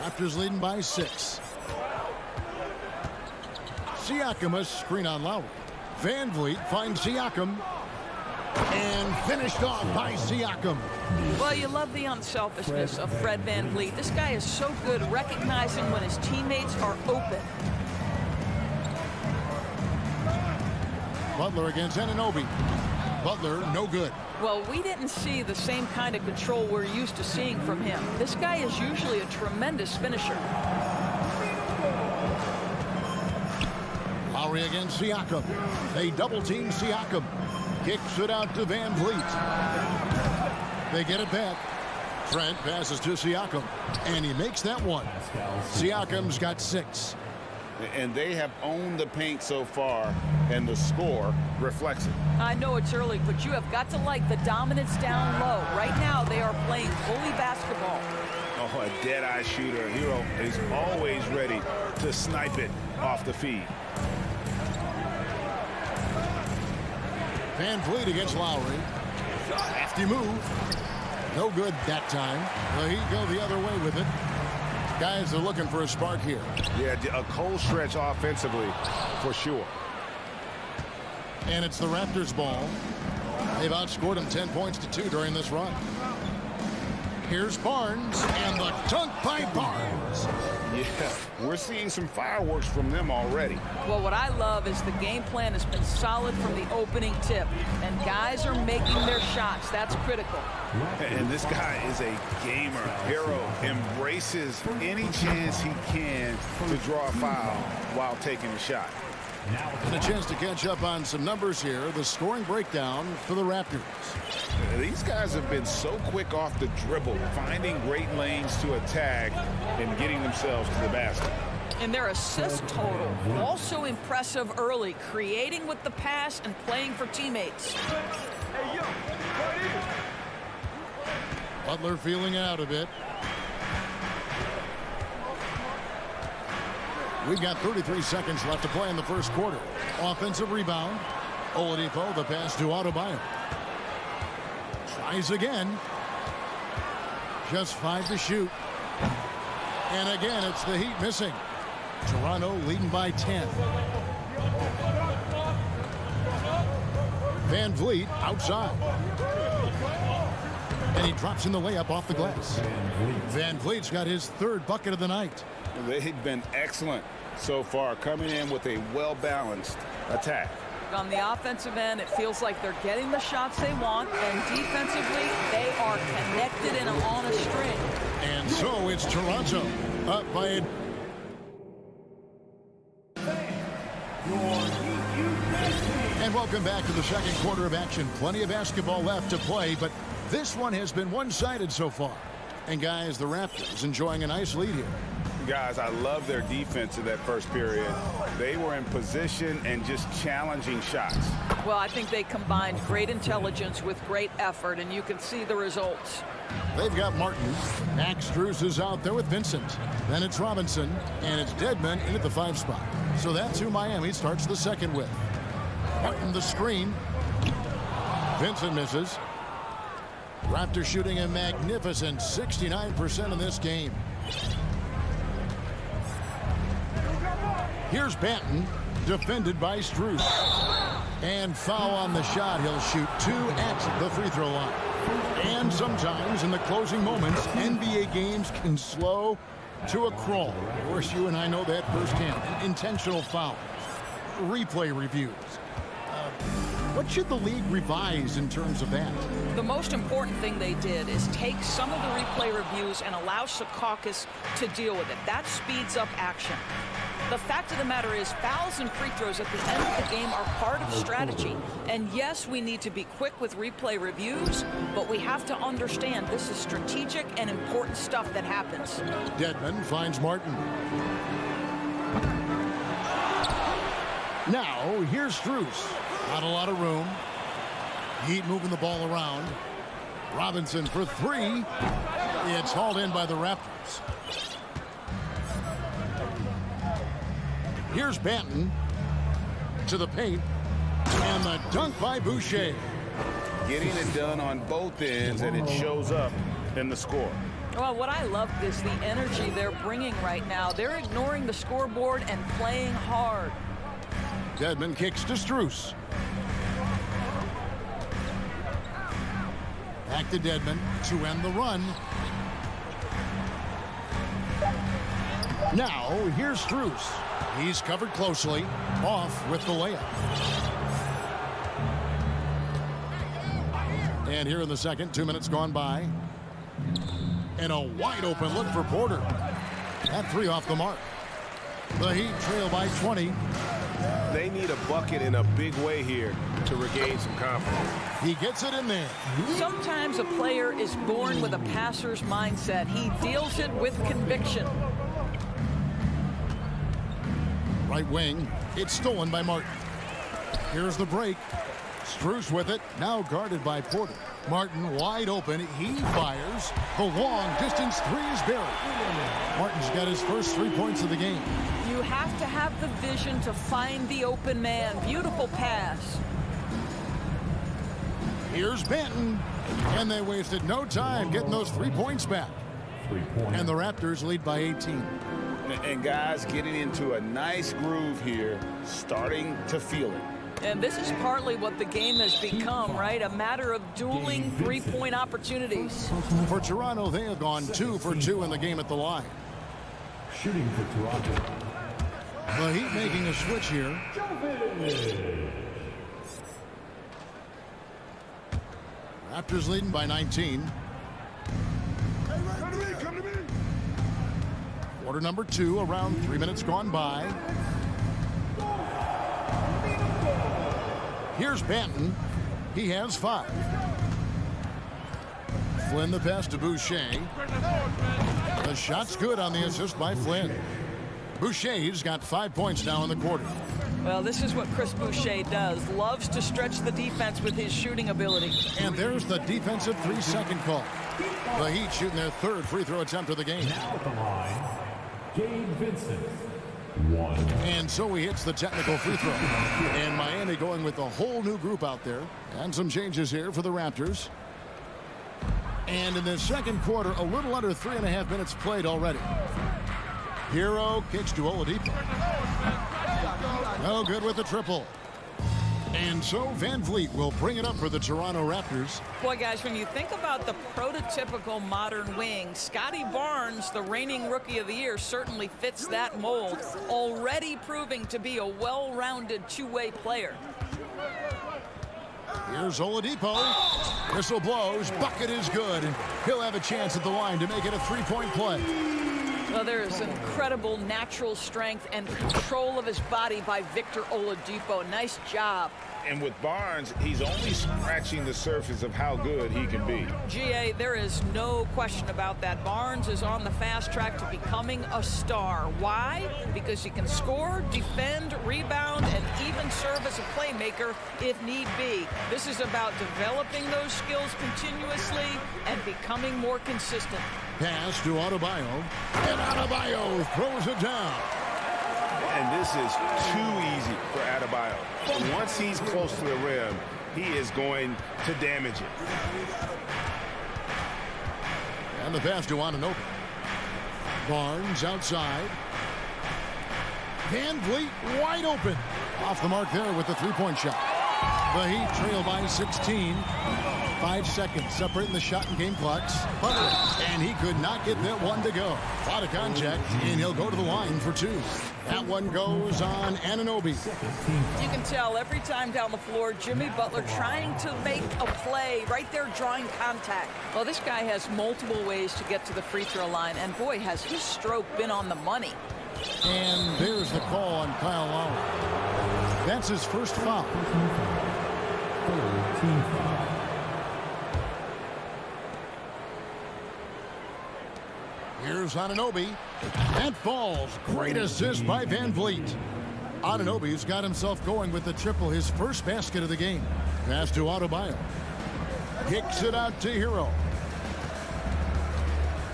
Raptors leading by 6. Siakam, a screen on Lowry. Van Vliet finds Siakam. And finished off by Siakam. Well, you love the unselfishness of Fred Van Vliet. This guy is so good recognizing when his teammates are open. Butler against Anunoby. Butler, no good. Well, we didn't see the same kind of control we're used to seeing from him. This guy is usually a tremendous finisher. Lowry against Siakam. They double-team Siakam. Kicks it out to Van Vliet. They get it back. Trent passes to Siakam. And he makes that one. Siakam's got 6. And they have owned the paint so far, and the score reflects it. I know it's early, but you have got to like the dominance down low. Right now, they are playing bully basketball. Oh, a dead-eye shooter. Hero is always ready to snipe it off the feed. Van Vliet against Lowry. Hefty move. No good that time. Well, he'd go the other way with it. Guys are looking for a spark here. Yeah, a cold stretch offensively, for sure. And it's the Raptors' ball. They've outscored them 10 points to 2 during this run. Here's Barnes, and the dunk by Barnes. Yeah, we're seeing some fireworks from them already. Well, what I love is the game plan has been solid from the opening tip, and guys are making their shots. That's critical. And this guy is a gamer. Hero embraces any chance he can to draw a foul while taking a shot. And a chance to catch up on some numbers here. The scoring breakdown for the Raptors. These guys have been so quick off the dribble, finding great lanes to attack and getting themselves to the basket. And their assist total, also impressive early, creating with the pass and playing for teammates. Butler feeling out a bit. We've got 33 seconds left to play in the first quarter. Offensive rebound. Oladipo, the pass to Octopi. Tries again. Just 5 to shoot. And again, it's the Heat missing. Toronto leading by 10. Van Vliet outside. And he drops in the layup off the glass. Van Vliet's got his 3rd bucket of the night. They've been excellent so far, coming in with a well-balanced attack. On the offensive end, it feels like they're getting the shots they want, and defensively, they are connected and on a string. And so it's Toronto up by a... And welcome back to the second quarter of action. Plenty of basketball left to play, but this one has been one-sided so far. And guys, the Raptors enjoying a nice lead here. Guys, I love their defense in that first period. They were in position and just challenging shots. Well, I think they combined great intelligence with great effort, and you can see the results. They've got Martin. Max Strus is out there with Vincent. Then it's Robinson, and it's Dedmon in at the 5 spot. So that's who Miami starts the second with. Martin the screen. Vincent misses. Raptors shooting a magnificent 69% in this game. Here's Banton, defended by Strus. And foul on the shot. He'll shoot 2 at the free throw line. And sometimes in the closing moments, NBA games can slow to a crawl. Of course, you and I know that firsthand. Intentional fouls, replay reviews. What should the league revise in terms of that? The most important thing they did is take some of the replay reviews and allow Secaucus to deal with it. That speeds up action. The fact of the matter is fouls and free throws at the end of the game are part of strategy. And yes, we need to be quick with replay reviews, but we have to understand this is strategic and important stuff that happens. Dedmon finds Martin. Now, here's Strus. Not a lot of room. Heat moving the ball around. Robinson for 3. It's hauled in by the Raptors. Here's Banton to the paint. And the dunk by Boucher. Getting it done on both ends, and it shows up in the score. Well, what I love is the energy they're bringing right now. They're ignoring the scoreboard and playing hard. Dedmon kicks to Strus. Back to Dedmon to end the run. Now, here's Strus. He's covered closely. Off with the layup. And here in the second, 2 minutes gone by. And a wide open look for Porter. That 3 off the mark. The Heat trail by 20. They need a bucket in a big way here to regain some confidence. He gets it in there. Sometimes a player is born with a passer's mindset. He deals it with conviction. Right wing. It's stolen by Martin. Here's the break. Strus with it. Now guarded by Porter. Martin wide open. He fires. The long distance 3 is buried. Martin's got his first 3 points of the game. You have to have the vision to find the open man. Beautiful pass. Here's Banton. And they wasted no time getting those 3 points back. 3 points. And the Raptors lead by 18. And guys getting into a nice groove here, starting to feel it. And this is partly what the game has become, right? A matter of dueling 3-point opportunities. For Toronto, they have gone 2 for 2 in the game at the line. Shooting for Toronto. The Heat making a switch here. Raptors leading by 19. Quarter number 2, around 3 minutes gone by. Here's Banton. He has 5. Flynn the pass to Boucher. The shot's good on the assist by Flynn. Boucher's got 5 points now in the quarter. Well, this is what Chris Boucher does. Loves to stretch the defense with his shooting ability. And there's the defensive 3-second call. The Heat shooting their 3rd free throw attempt of the game. Now at the line, Gabe Vincent. 1. And so he hits the technical free throw. And Miami going with a whole new group out there. And some changes here for the Raptors. And in the second quarter, a little under 3.5 minutes played already. Hero kicks to Oladipo. No good with the triple. And so Van Vliet will bring it up for the Toronto Raptors. Boy, guys, when you think about the prototypical modern wing, Scotty Barnes, the reigning Rookie of the Year, certainly fits that mold, already proving to be a well-rounded two-way player. Here's Oladipo. Whistle blows. Bucket is good. And he'll have a chance at the line to make it a three-point play. Well, there is incredible natural strength and control of his body by Victor Oladipo. Nice job. And with Barnes, he's only scratching the surface of how good he can be. GA, there is no question about that. Barnes is on the fast track to becoming a star. Why? Because he can score, defend, rebound, and even serve as a playmaker if need be. This is about developing those skills continuously and becoming more consistent. Pass to Adebayo. And Adebayo throws it down. And this is too easy for Adebayo. Once he's close to the rim, he is going to damage it. And the pass to Anunoby. Barnes outside. Van Vliet wide open. Off the mark there with the three-point shot. The Heat trail by 16. 5 seconds separating the shot and game clocks. And he could not get that one to go. A lot of contact, and he'll go to the line for two. That one goes on Anunoby. You can tell every time down the floor, Jimmy Butler trying to make a play, right there drawing contact. Well, this guy has multiple ways to get to the free throw line, and boy, has his stroke been on the money. And there's the call on Kyle Lowry. That's his first foul. Team foul. Here's Anunoby. That falls. Great assist by Van Vliet. Anunoby's got himself going with the triple, his first basket of the game. Pass to Adebayo. Kicks it out to Hero.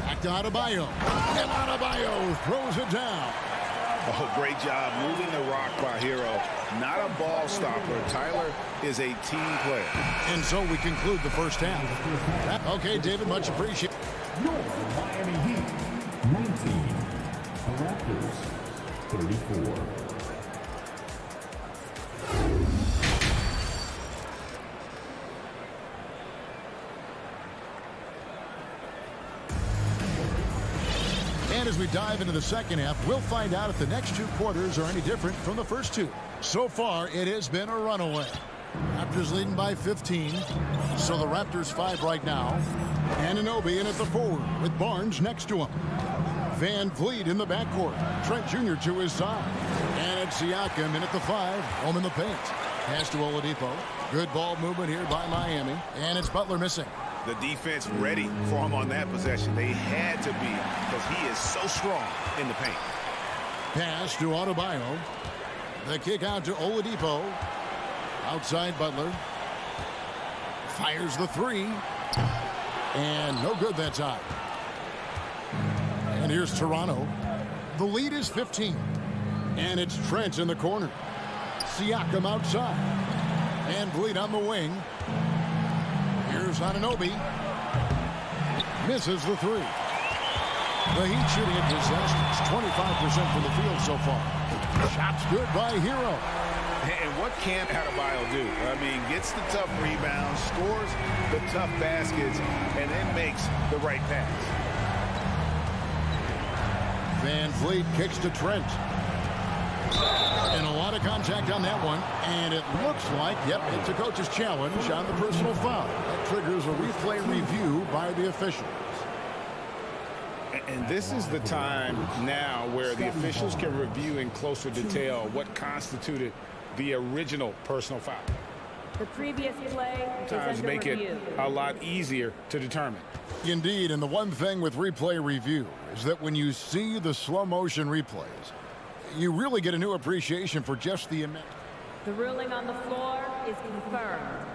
Back to Adebayo. And Adebayo throws it down. Oh, great job moving the rock by Hero. Not a ball stopper. Tyler is a team player. And so we conclude the first half. Okay, David, much appreciated. Your Miami Heat, 19. The Raptors, 34. And as we dive into the second half, we'll find out if the next two quarters are any different from the first two. So far, it has been a runaway. Raptors leading by 15. So the Raptors 5 right now. Anunoby in at the forward with Barnes next to him. Van Vliet in the backcourt. Trent Jr. to his side. And it's Siakam in at the 5. Home in the paint. Pass to Oladipo. Good ball movement here by Miami. And it's Butler missing. The defense ready for him on that possession. They had to be because he is so strong in the paint. Pass to Adebayo. The kick out to Oladipo. Outside Butler. Fires the three. And no good that time. And here's Toronto. The lead is 15. And it's Trent in the corner. Siakam outside. And Vliet on the wing. Here's Anunoby. Misses the three. The Heat shooting at disastrous. 25% from the field so far. Shots good by Hero. And what can Adebayo do? I mean, gets the tough rebounds, scores the tough baskets, and then makes the right pass. Van Vliet kicks to Trent. And a lot of contact on that one. And it looks like, yep, it's a coach's challenge on the personal foul. That triggers a replay review by the officials. And this is the time now where the officials can review in closer detail what constituted the original personal foul. The previous play Sometimes make it a lot easier to determine. Indeed, and the one thing with replay review is that when you see the slow motion replays, you really get a new appreciation for just the immense. The ruling on the floor is confirmed.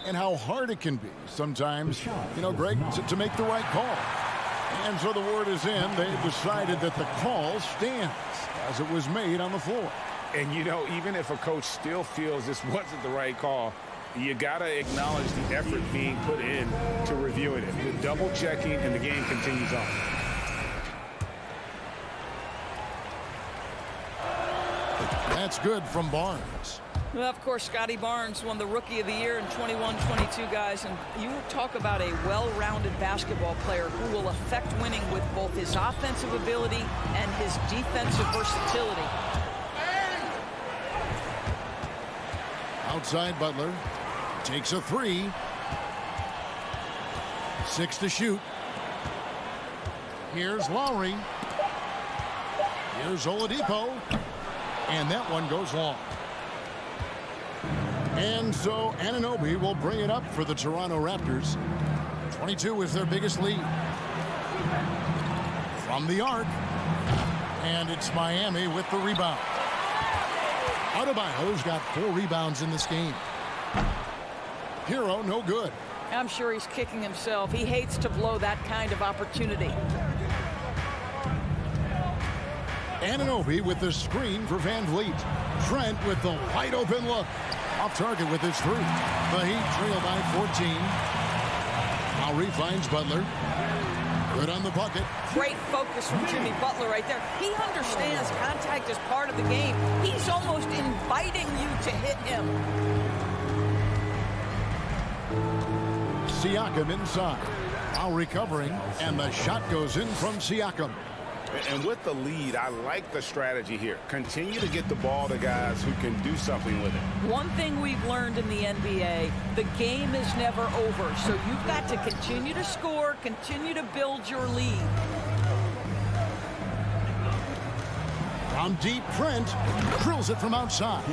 And how hard it can be sometimes, you know, Greg, to make the right call. And so the word is in. They've decided that the call stands as it was made on the floor. And, you know, even if a coach still feels this wasn't the right call, you got to acknowledge the effort being put in to reviewing it. The double checking, and the game continues on. That's good from Barnes. Well, of course, Scotty Barnes won the Rookie of the Year in 21-22, guys. And you talk about a well-rounded basketball player who will affect winning with both his offensive ability and his defensive versatility. Outside Butler. Takes a three. 6 to shoot. Here's Lowry. Here's Oladipo. And that one goes long. And so Anunoby will bring it up for the Toronto Raptors. 22 is their biggest lead. From the arc. And it's Miami with the rebound. Adebayo's got 4 rebounds in this game. Hero, no good. I'm sure he's kicking himself. He hates to blow that kind of opportunity. Anunoby with the screen for Van Vliet. Trent with the wide open look. Off target with his 3. The Heat trail by 14. Lowry finds Butler. Good on the bucket. Great focus from Jimmy Butler right there. He understands contact is part of the game. He's almost inviting you to hit him. Siakam inside. Lowry covering, and the shot goes in from Siakam. And with the lead, I like the strategy here. Continue to get the ball to guys who can do something with it. One thing we've learned in the NBA, the game is never over. So you've got to continue to score, continue to build your lead. From deep, Trent drills it from outside.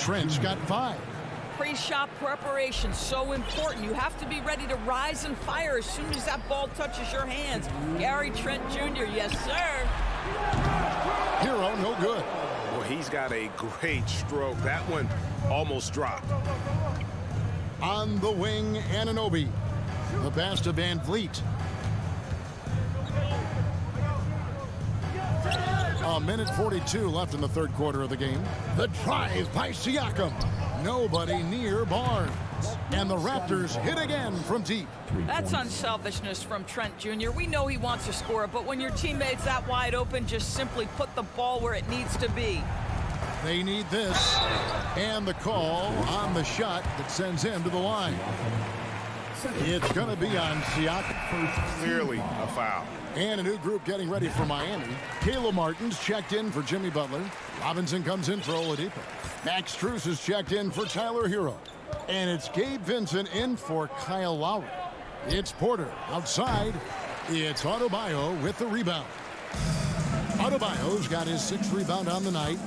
Trent's got 5. Pre-shot preparation, so important. You have to be ready to rise and fire as soon as that ball touches your hands. Gary Trent Jr., yes, sir. Hero, no good. Well, he's got a great stroke. That one almost dropped. On the wing, Anunoby. The pass to Van Vliet. A minute 42 left in the third quarter of the game. The drive by Siakam. Nobody near Barnes. And the Raptors hit again from deep. That's unselfishness from Trent Jr. We know he wants to score, but when your teammate's that wide open, just simply put the ball where it needs to be. They need this. And the call on the shot that sends him to the line. It's going to be on Siakam. Clearly a foul. And a new group getting ready for Miami. Caleb Martin's checked in for Jimmy Butler. Robinson comes in for Oladipo. Max Strus is checked in for Tyler Hero. And it's Gabe Vincent in for Kyle Lowry. It's Porter outside. It's Adebayo with the rebound. Adebayo's got his 6th rebound on the night.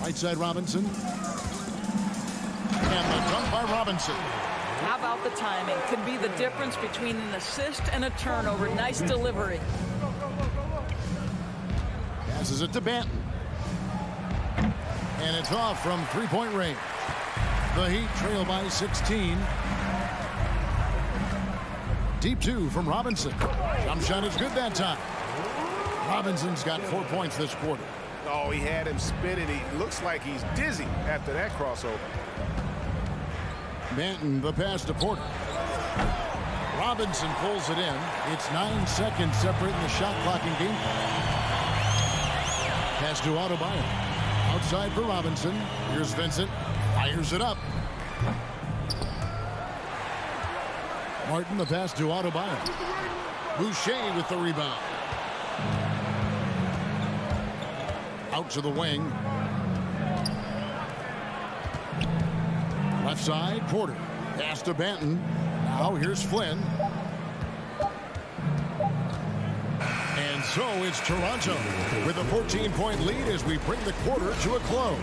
Right side Robinson. And the dunk by Robinson. How about the timing? Could be the difference between an assist and a turnover. Nice delivery. Passes it to Banton. And it's off from 3-point range. The Heat trail by 16. Deep 2 from Robinson. Jump shot is good that time. Robinson's got 4 points this quarter. Oh, he had him spinning. He looks like he's dizzy after that crossover. Banton, the pass to Porter. Robinson pulls it in. It's 9 seconds separating the shot clock and game clock. Pass to Adebayo. Outside for Robinson. Here's Vincent. Fires it up. Martin, the pass to Adebayo. Boucher with the rebound. Out to the wing. Left side, Porter. Pass to Banton. Now here's Flynn. And so it's Toronto with a 14-point lead as we bring the quarter to a close.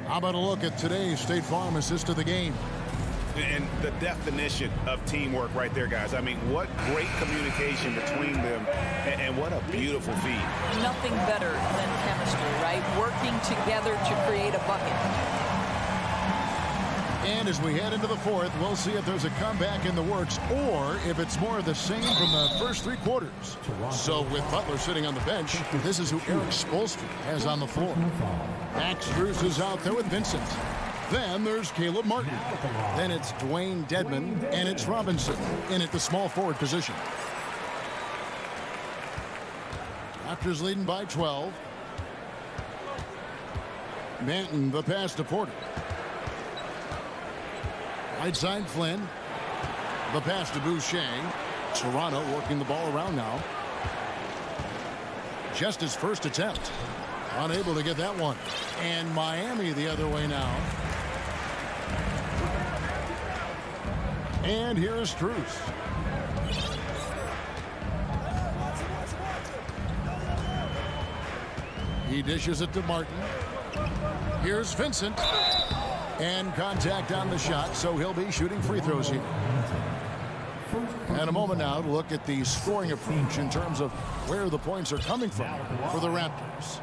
How about a look at today's State Farm assist of the game? And the definition of teamwork right there, guys. I mean, what great communication between them, and what a beautiful feed. Nothing better than chemistry, right? Working together to create a bucket. And as we head into the fourth, we'll see if there's a comeback in the works or if it's more of the same from the first 3 quarters. So with Butler sitting on the bench, this is who Eric Spoelstra has on the floor. Max Strus is out there with Vincent. Then there's Caleb Martin. Then it's Dwayne Dedmon, and it's Robinson in at the small forward position. Raptors leading by 12. Manton, the pass to Porter. Right side, Flynn. The pass to Boucher. Toronto working the ball around now. Just his first attempt. Unable to get that one. And Miami the other way now. And here is Strus. He dishes it to Martin. Here's Vincent. And contact on the shot, so he'll be shooting free throws here. And a moment now to look at the scoring approach in terms of where the points are coming from for the Raptors.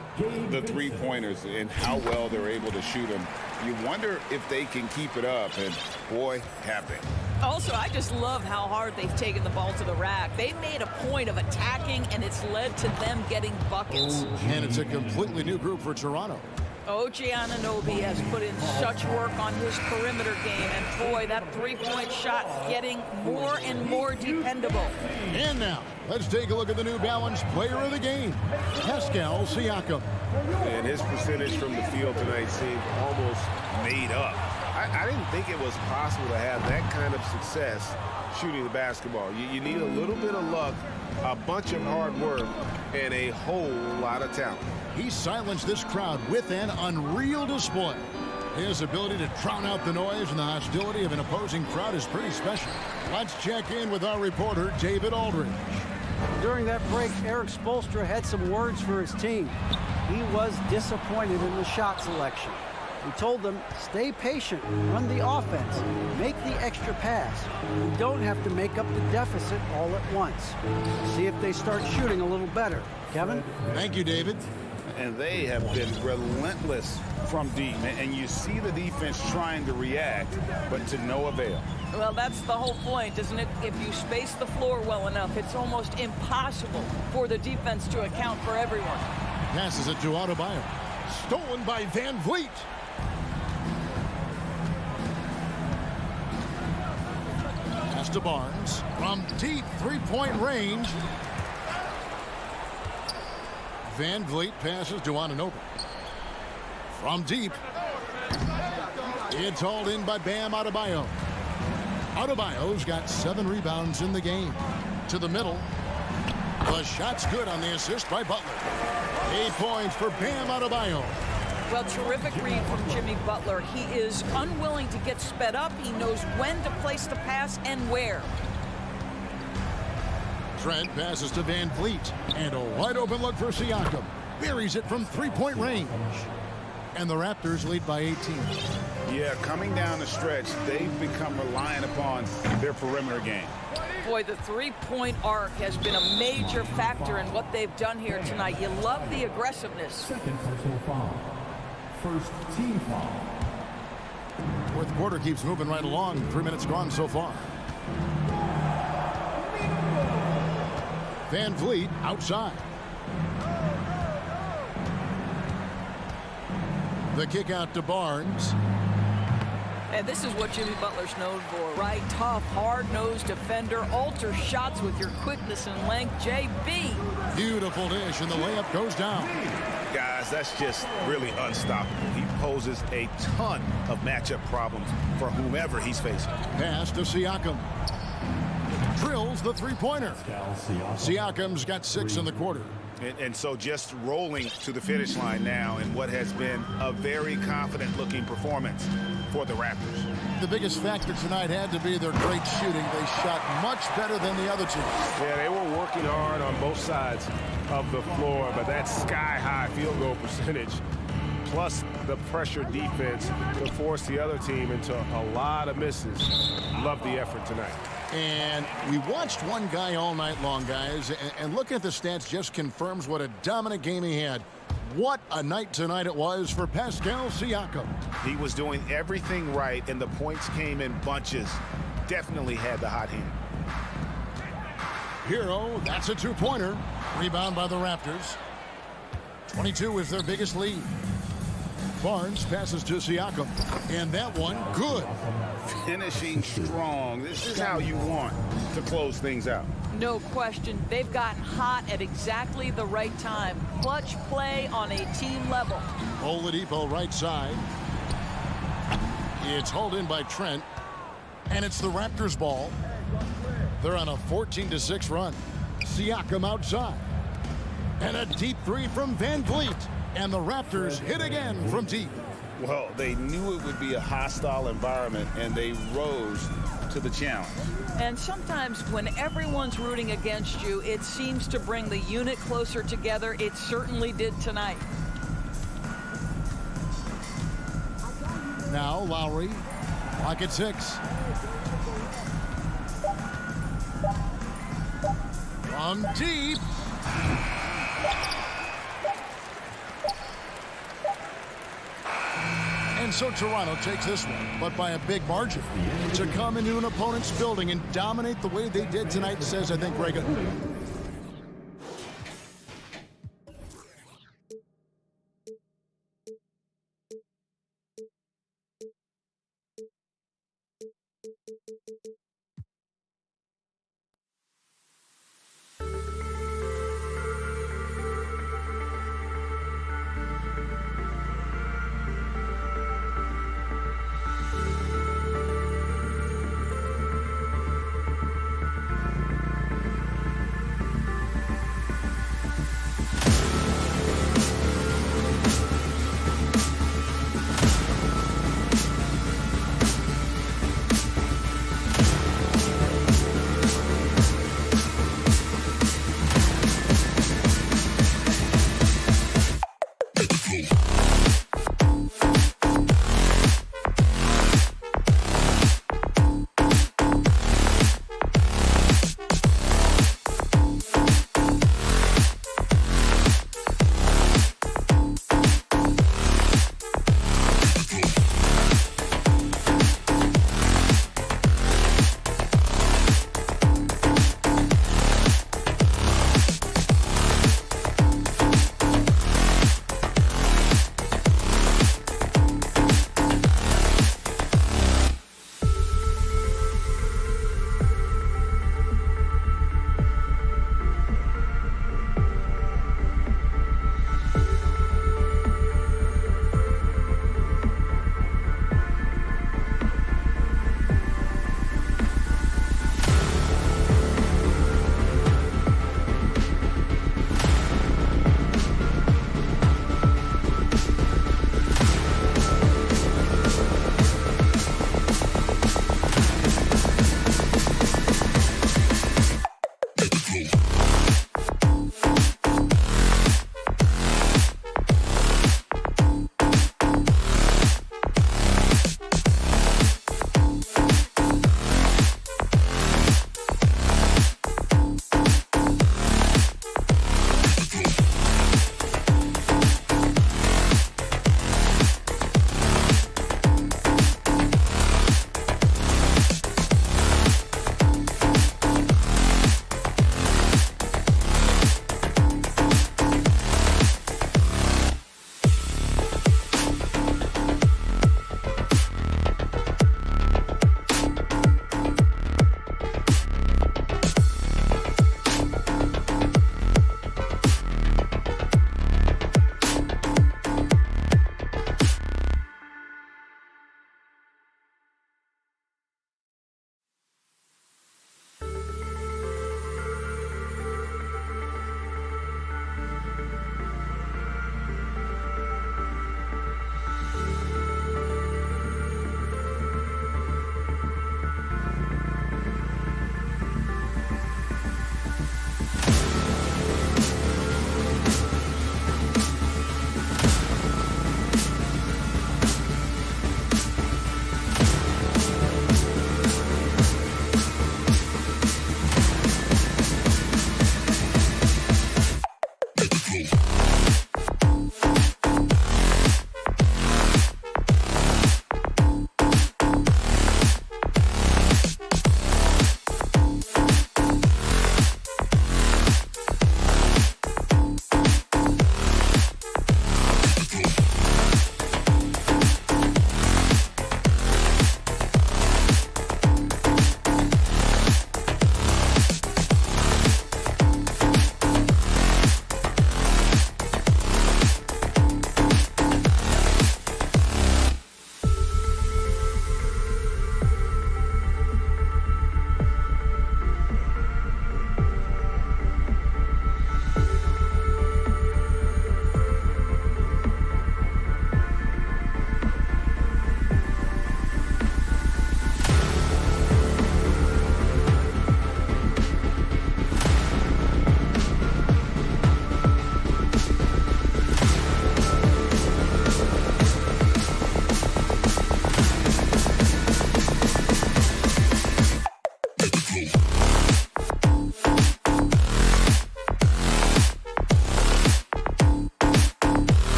The three-pointers and how well they're able to shoot them. You wonder if they can keep it up, and boy, have they. Also, I just love how hard they've taken the ball to the rack. They've made a point of attacking, and it's led to them getting buckets. And it's a completely new group for Toronto. OG Anunoby has put in such work on his perimeter game, and boy, that three-point shot getting more and more dependable. And now, let's take a look at the New Balance player of the game, Pascal Siakam. And his percentage from the field tonight seemed almost made up. I didn't think it was possible to have that kind of success shooting the basketball. You need a little bit of luck, a bunch of hard work, and a whole lot of talent. He silenced this crowd with an unreal display. His ability to drown out the noise and the hostility of an opposing crowd is pretty special. Let's check in with our reporter, David Aldridge. During that break, Eric Spoelstra had some words for his team. He was disappointed in the shot selection. He told them, stay patient, run the offense, make the extra pass. You don't have to make up the deficit all at once. See if they start shooting a little better. Kevin? Thank you, David. And they have been relentless from deep. And you see the defense trying to react, but to no avail. Well, that's the whole point, isn't it? If you space the floor well enough, it's almost impossible for the defense to account for everyone. Passes it to Adebayo. Stolen by Van Vliet. Pass to Barnes. From deep three-point range. Van Vliet passes to Anunoby. From deep. It's hauled in by Bam Adebayo. Adebayo's got 7 rebounds in the game. To the middle. The shot's good on the assist by Butler. 8 points for Bam Adebayo. Well, terrific read from Jimmy Butler. He is unwilling to get sped up. He knows when to place the pass and where. Trent passes to Van Vliet. And a wide open look for Siakam. Buries it from three-point range. And the Raptors lead by 18. Yeah, coming down the stretch, they've become reliant upon their perimeter game. Boy, the three-point arc has been a major factor in what they've done here tonight. You love the aggressiveness. Second personal foul. First team foul. Fourth quarter keeps moving right along. 3 minutes gone so far. Van Vliet outside. The kick out to Barnes. And this is what Jimmy Butler's known for, right? Tough, hard-nosed defender. Alter shots with your quickness and length. JB. Beautiful dish, and the layup goes down. Guys, that's just really unstoppable. He poses a ton of matchup problems for whomever he's facing. Pass to Siakam. Drills the three-pointer. Siakam's got 6 in the quarter. And so just rolling to the finish line now in what has been a very confident-looking performance for the Raptors. The biggest factor tonight had to be their great shooting. They shot much better than the other teams. Yeah, they were working hard on both sides of the floor, but that sky-high field goal percentage plus the pressure defense to force the other team into a lot of misses. Love the effort tonight. And we watched one guy all night long, guys, and looking at the stats just confirms what a dominant game he had. What a night tonight it was for Pascal Siakam. He was doing everything right, and the points came in bunches. Definitely had the hot hand. Hero, that's a two-pointer. Rebound by the Raptors. 22 is their biggest lead. Barnes passes to Siakam, and that one good. Finishing strong. This is how you want to close things out. No question. They've gotten hot at exactly the right time. Clutch play on a team level. Oladipo right side. It's hauled in by Trent, and it's the Raptors ball. They're on a 14-6 run. Siakam outside. And a deep three from Van Vliet. And the Raptors hit again from deep. Well, they knew it would be a hostile environment, and they rose to the challenge. And sometimes when everyone's rooting against you, it seems to bring the unit closer together. It certainly did tonight. Now Lowry. Clock at 6. From deep. And so Toronto takes this one, but by a big margin. To come into an opponent's building and dominate the way they did tonight says, I think, Reagan.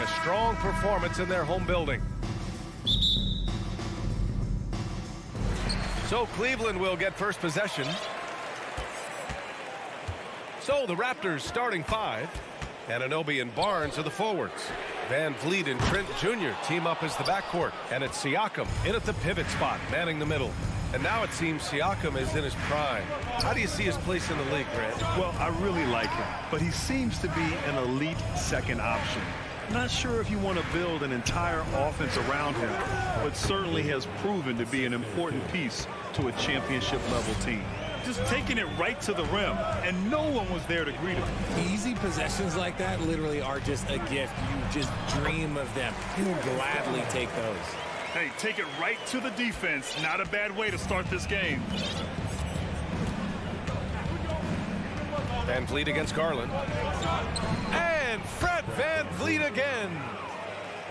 a strong performance in their home building. So Cleveland will get first possession. So the Raptors starting 5. Anunoby and Barnes are the forwards. Van Vliet and Trent Jr. team up as the backcourt. And it's Siakam in at the pivot spot, manning the middle. And now it seems Siakam is in his prime. How do you see his place in the league, Grant? Well, I really like him, but he seems to be an elite second option. Not sure if you want to build an entire offense around him, but certainly has proven to be an important piece to a championship-level team. Just taking it right to the rim, and no one was there to greet him. Easy possessions like that literally are just a gift. You just dream of them. He'll gladly take those. Hey, take it right to the defense. Not a bad way to start this game. Van Vliet against Garland. And Fred Van Vliet again.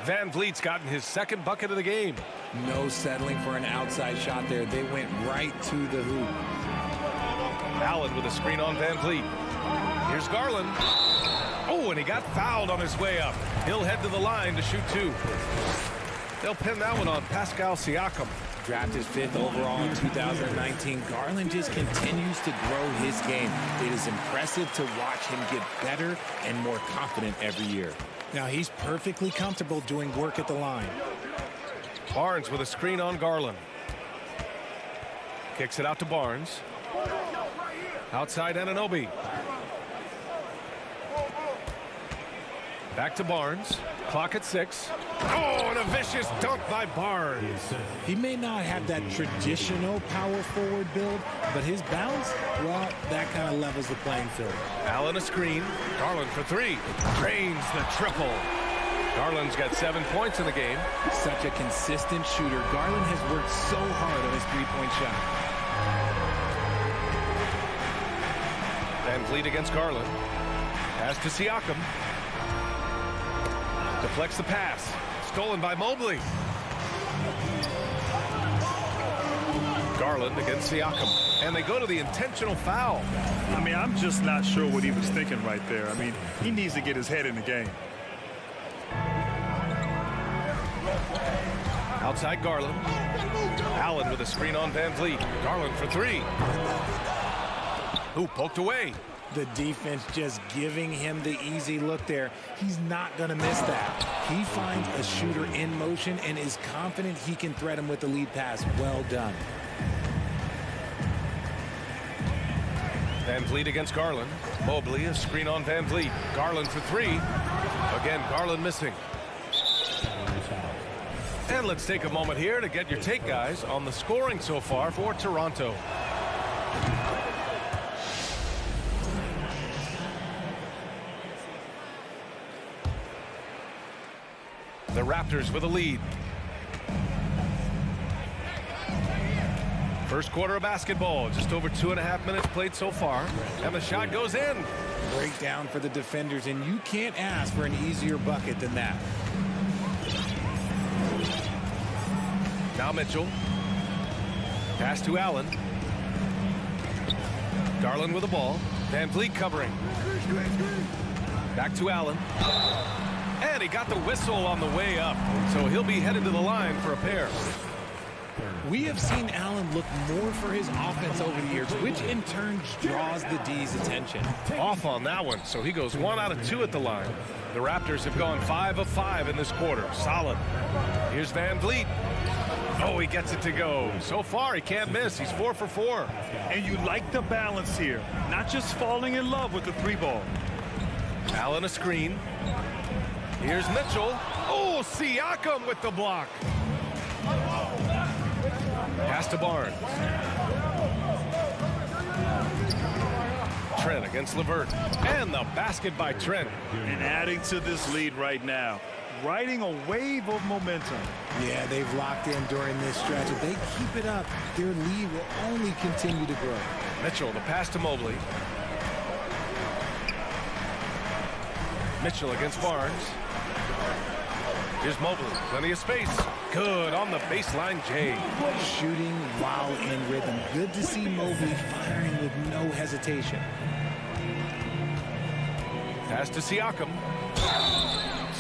Van Vliet's gotten his second bucket of the game. No settling for an outside shot there. They went right to the hoop. Allen with a screen on Van Vliet. Here's Garland. Oh, and he got fouled on his way up. He'll head to the line to shoot 2. They'll pin that one on Pascal Siakam. Drafted 5th overall in 2019. Garland just continues to grow his game. It is impressive to watch him get better and more confident every year. Now he's perfectly comfortable doing work at the line. Barnes with a screen on Garland. Kicks it out to Barnes. Outside Anunoby. Back to Barnes. Clock at 6. Oh, and a vicious dunk by Barnes. He may not have that traditional power forward build, but his bounce, well, that kind of levels the playing field. Allen a screen. Garland for 3. Drains the triple. Garland's got 7 points in the game. Such a consistent shooter. Garland has worked so hard on his three-point shot. Van Vliet against Garland. Pass to Siakam. Deflects the pass. Stolen by Mobley. Garland against Siakam. And they go to the intentional foul. I mean, I'm just not sure what he was thinking right there. I mean, he needs to get his head in the game. Outside Garland. Allen with a screen on Van Vliet. Garland for 3. Who poked away. The defense just giving him the easy look there. He's not going to miss that. He finds a shooter in motion and is confident he can threat him with the lead pass. Well done. Van Vliet against Garland. Mobley, a screen on Van Vliet. Garland for 3. Again, Garland missing. And let's take a moment here to get your take, guys, on the scoring so far for Toronto. The Raptors with a lead. First quarter of basketball, just over 2.5 minutes played so far. And the shot goes in. Breakdown for the defenders, and you can't ask for an easier bucket than that. Now Mitchell. Pass to Allen. Garland with the ball. Van Vliet covering. Back to Allen. And he got the whistle on the way up. So he'll be headed to the line for a pair. We have seen Allen look more for his offense over the years, which in turn draws the D's attention. Off on that one, so he goes 1 out of 2 at the line. The Raptors have gone 5 of 5 in this quarter. Solid. Here's Van Vliet. Oh, he gets it to go. So far, he can't miss. He's 4 for 4. And you like the balance here. Not just falling in love with the 3-ball. Allen a screen. Here's Mitchell. Oh, Siakam with the block. Pass to Barnes. Trent against LeVert. And the basket by Trent. And adding to this lead right now. Riding a wave of momentum. Yeah, they've locked in during this stretch. If they keep it up, their lead will only continue to grow. Mitchell, the pass to Mobley. Mitchell against Barnes. Here's Mobley. Plenty of space. Good on the baseline, Jay. Shooting while in rhythm. Good to see Mobley firing with no hesitation. Pass to Siakam.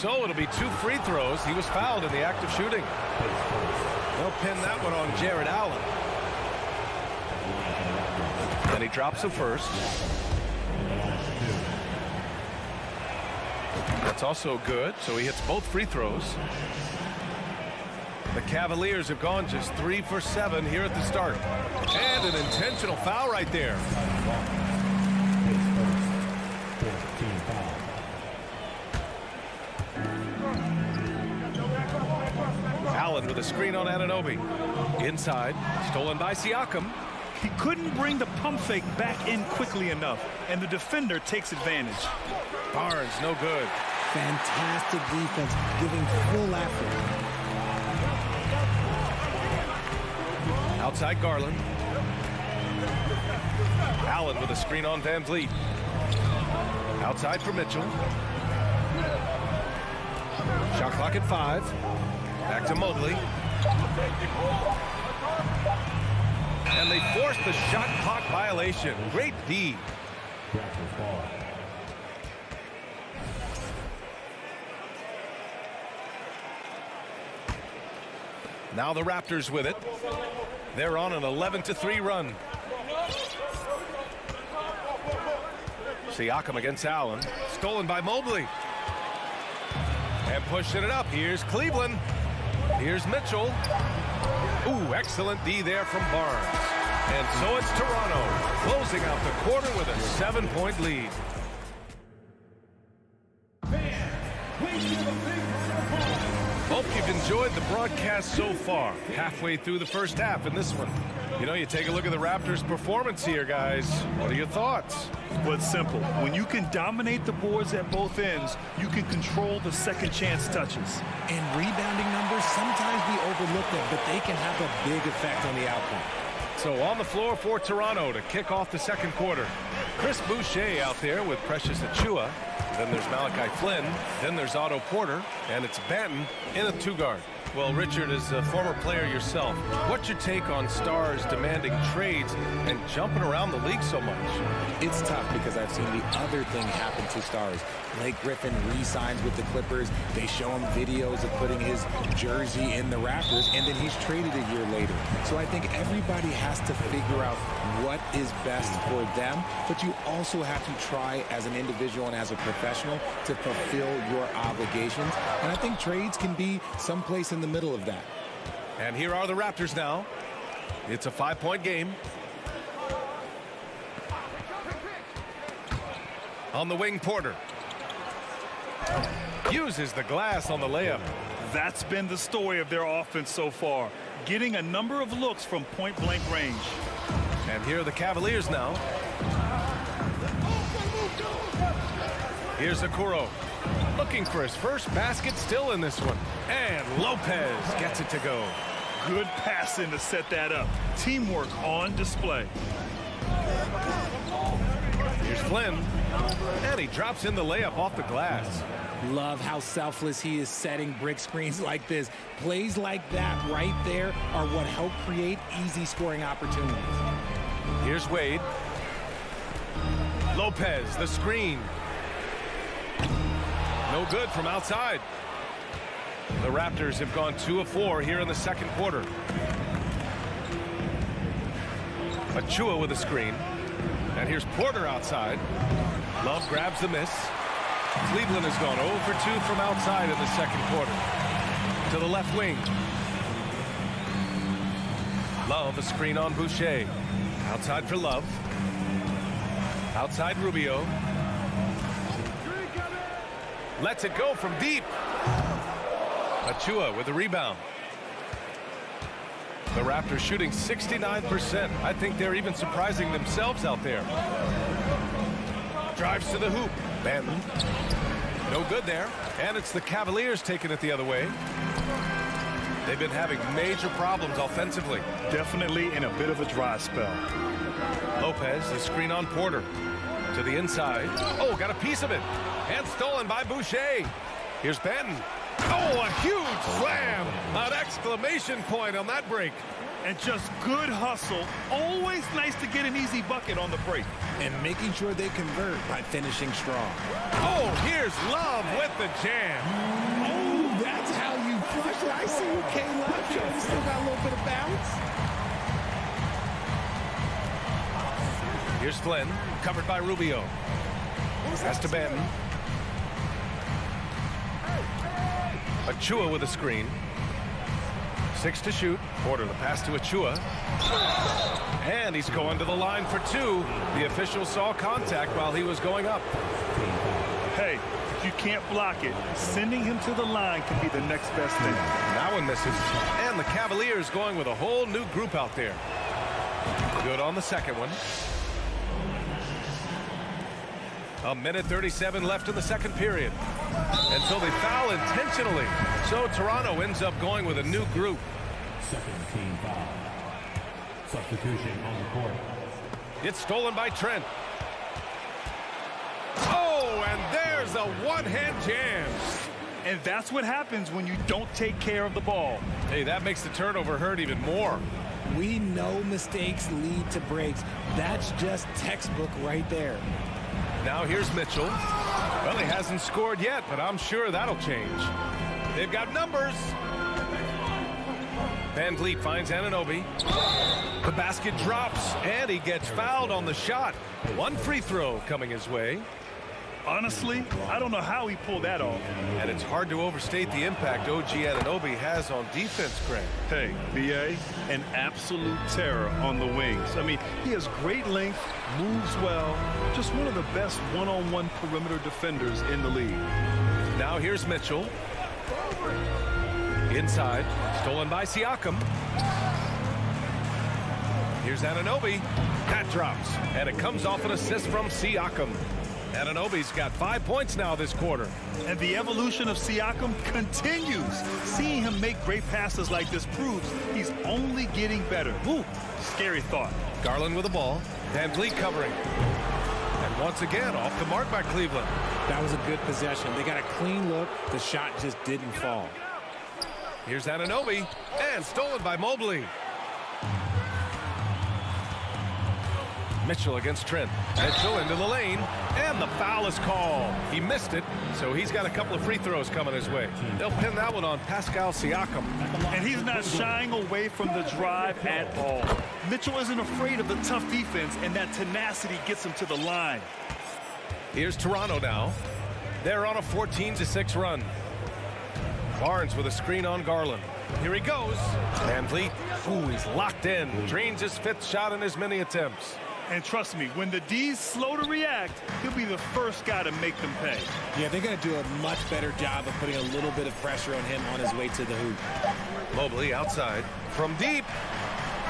So it'll be 2 free throws. He was fouled in the act of shooting. They'll pin that one on Jared Allen. And he drops the first. That's also good, so he hits both free throws. The Cavaliers have gone just 3 for 7 here at the start. And an intentional foul right there. Allen with a screen on Anunoby. Inside, stolen by Siakam. He couldn't bring the pump fake back in quickly enough, and the defender takes advantage. Barnes, no good. Fantastic defense, giving full effort. Outside Garland. Allen with a screen on Van Vliet. Outside for Mitchell. Shot clock at 5. Back to Mobley. And they forced the shot clock violation. Great D. Now the Raptors with it. They're on an 11-3 run. Siakam against Allen. Stolen by Mobley. And pushing it up. Here's Cleveland. Here's Mitchell. Ooh, excellent D there from Barnes. And so it's Toronto closing out the quarter with a 7-point lead. Hope you've enjoyed the broadcast so far. Halfway through the first half in this one. You know, you take a look at the Raptors' performance here, guys. What are your thoughts? Well, it's simple. When you can dominate the boards at both ends, you can control the second chance touches. And rebounding numbers, sometimes we overlook them, but they can have a big effect on the outcome. So on the floor for Toronto to kick off the second quarter. Chris Boucher out there with Precious Achiuwa. Then there's Malachi Flynn. Then there's Otto Porter. And it's Banton in a 2-guard. Well, Richard, as a former player yourself, what's your take on stars demanding trades and jumping around the league so much? It's tough because I've seen the other thing happen to stars. Blake Griffin re-signs with the Clippers. They show him videos of putting his jersey in the Raptors, and then he's traded a year later. So I think everybody has to figure out what is best for them, but you also have to try as an individual and as a professional to fulfill your obligations. And I think trades can be someplace in the middle of that. And here are the Raptors now. It's a 5-point game. On the wing, Porter uses the glass on the layup. That's been the story of their offense so far, getting a number of looks from point-blank range. And here are the Cavaliers now. Here's Okoro, looking for his first basket, still in this one. And Lopez gets it to go. Good passing to set that up. Teamwork on display. Here's Flynn. And he drops in the layup off the glass. Love how selfless he is setting brick screens like this. Plays like that right there are what help create easy scoring opportunities. Here's Wade. Lopez, the screen. No good from outside. The Raptors have gone 2 of 4 here in the second quarter. Achiuwa with a screen. And here's Porter outside. Love grabs the miss. Cleveland has gone 0 for 2 from outside in the second quarter. To the left wing. Love, a screen on Boucher. Outside for Love. Outside Rubio. Lets it go from deep. Achiuwa with the rebound. The Raptors shooting 69%. I think they're even surprising themselves out there. Drives to the hoop. Banton. No good there. And it's the Cavaliers taking it the other way. They've been having major problems offensively. Definitely in a bit of a dry spell. Lopez, the screen on Porter. To the inside. Oh, got a piece of it. And stolen by Boucher. Here's Banton. Oh, a huge slam. An exclamation point on that break. And just good hustle. Always nice to get an easy bucket on the break. And making sure they convert by finishing strong. Oh, here's Love with the jam. Oh, that's how you flush it. I see you, K-Love. He's still got a little bit of bounce. Here's Flynn, covered by Rubio. Pass to Banton. Achua with a screen. 6 to shoot. Porter the pass to Achua. And he's going to the line for 2. The official saw contact while he was going up. Hey, if you can't block it, sending him to the line can be the next best thing. That one misses. And the Cavaliers going with a whole new group out there. Good on the second one. A minute 37 left in the second period. And so they foul intentionally. So Toronto ends up going with a new group. Second team foul. Substitution on the court. It's stolen by Trent. Oh, and there's a one-hand jam. And that's what happens when you don't take care of the ball. Hey, that makes the turnover hurt even more. We know mistakes lead to breaks. That's just textbook right there. Now here's Mitchell. Well, he hasn't scored yet, but I'm sure that'll change. They've got numbers. Van Vliet finds Anunoby. The basket drops, and he gets fouled on the shot. One free throw coming his way. Honestly, I don't know how he pulled that off. And it's hard to overstate the impact OG Anunoby has on defense, Craig. Hey, B.A., an absolute terror on the wings. I mean, he has great length, moves well, just one of the best one-on-one perimeter defenders in the league. Now here's Mitchell. Inside, stolen by Siakam. Here's Anunoby. That drops, and it comes off an assist from Siakam. Anunoby's got 5 points now this quarter. And the evolution of Siakam continues. Seeing him make great passes like this proves he's only getting better. Ooh, scary thought. Garland with the ball. Van Vliet covering. And once again, off the mark by Cleveland. That was a good possession. They got a clean look. The shot just didn't fall. Here's Anunoby, and stolen by Mobley. Mitchell against Trent. Mitchell into the lane, and the foul is called. He missed it, so he's got a couple of free throws coming his way. They'll pin that one on Pascal Siakam. And he's not shying away from the drive at all. Mitchell isn't afraid of the tough defense, and that tenacity gets him to the line. Here's Toronto now. They're on a 14-6 run. Barnes with a screen on Garland. Here he goes. Van Vliet, ooh, he's locked in. Drains his 5th shot in as many attempts. And trust me, when the D's slow to react, he'll be the first guy to make them pay. Yeah, they're going to do a much better job of putting a little bit of pressure on him on his way to the hoop. Mobley outside from deep.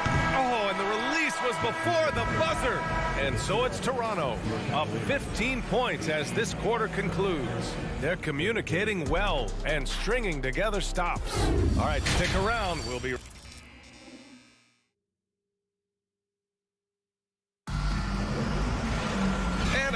Oh, and the release was before the buzzer. And so it's Toronto, up 15 points as this quarter concludes. They're communicating well and stringing together stops. All right, stick around. We'll be...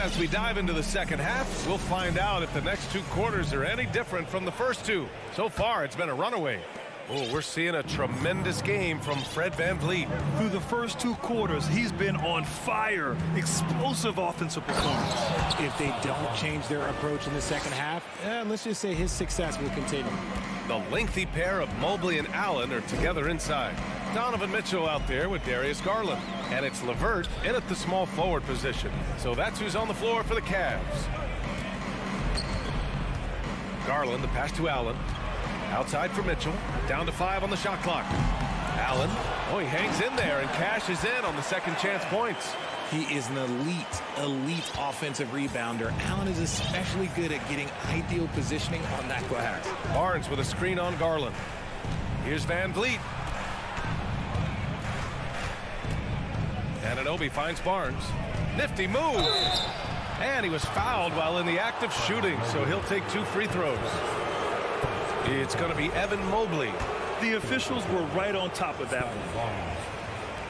As we dive into the second half, we'll find out if the next 2 quarters are any different from the first 2. So far, it's been a runaway. Oh, we're seeing a tremendous game from Fred Van Vliet. Through the first 2 quarters, he's been on fire. Explosive offensive performance. If they don't change their approach in the second half, let's just say his success will continue. The lengthy pair of Mobley and Allen are together inside. Donovan Mitchell out there with Darius Garland. And it's LeVert in at the small forward position. So that's who's on the floor for the Cavs. Garland, the pass to Allen. Outside for Mitchell. Down to 5 on the shot clock. Allen, oh, he hangs in there and cashes in on the second chance points. He is an elite offensive rebounder. Allen is especially good at getting ideal positioning on that glass. Barnes with a screen on Garland. Here's Van Vliet. Anunoby finds Barnes. Nifty move. And he was fouled while in the act of shooting, so he'll take 2 free throws. It's going to be Evan Mobley. The officials were right on top of that one.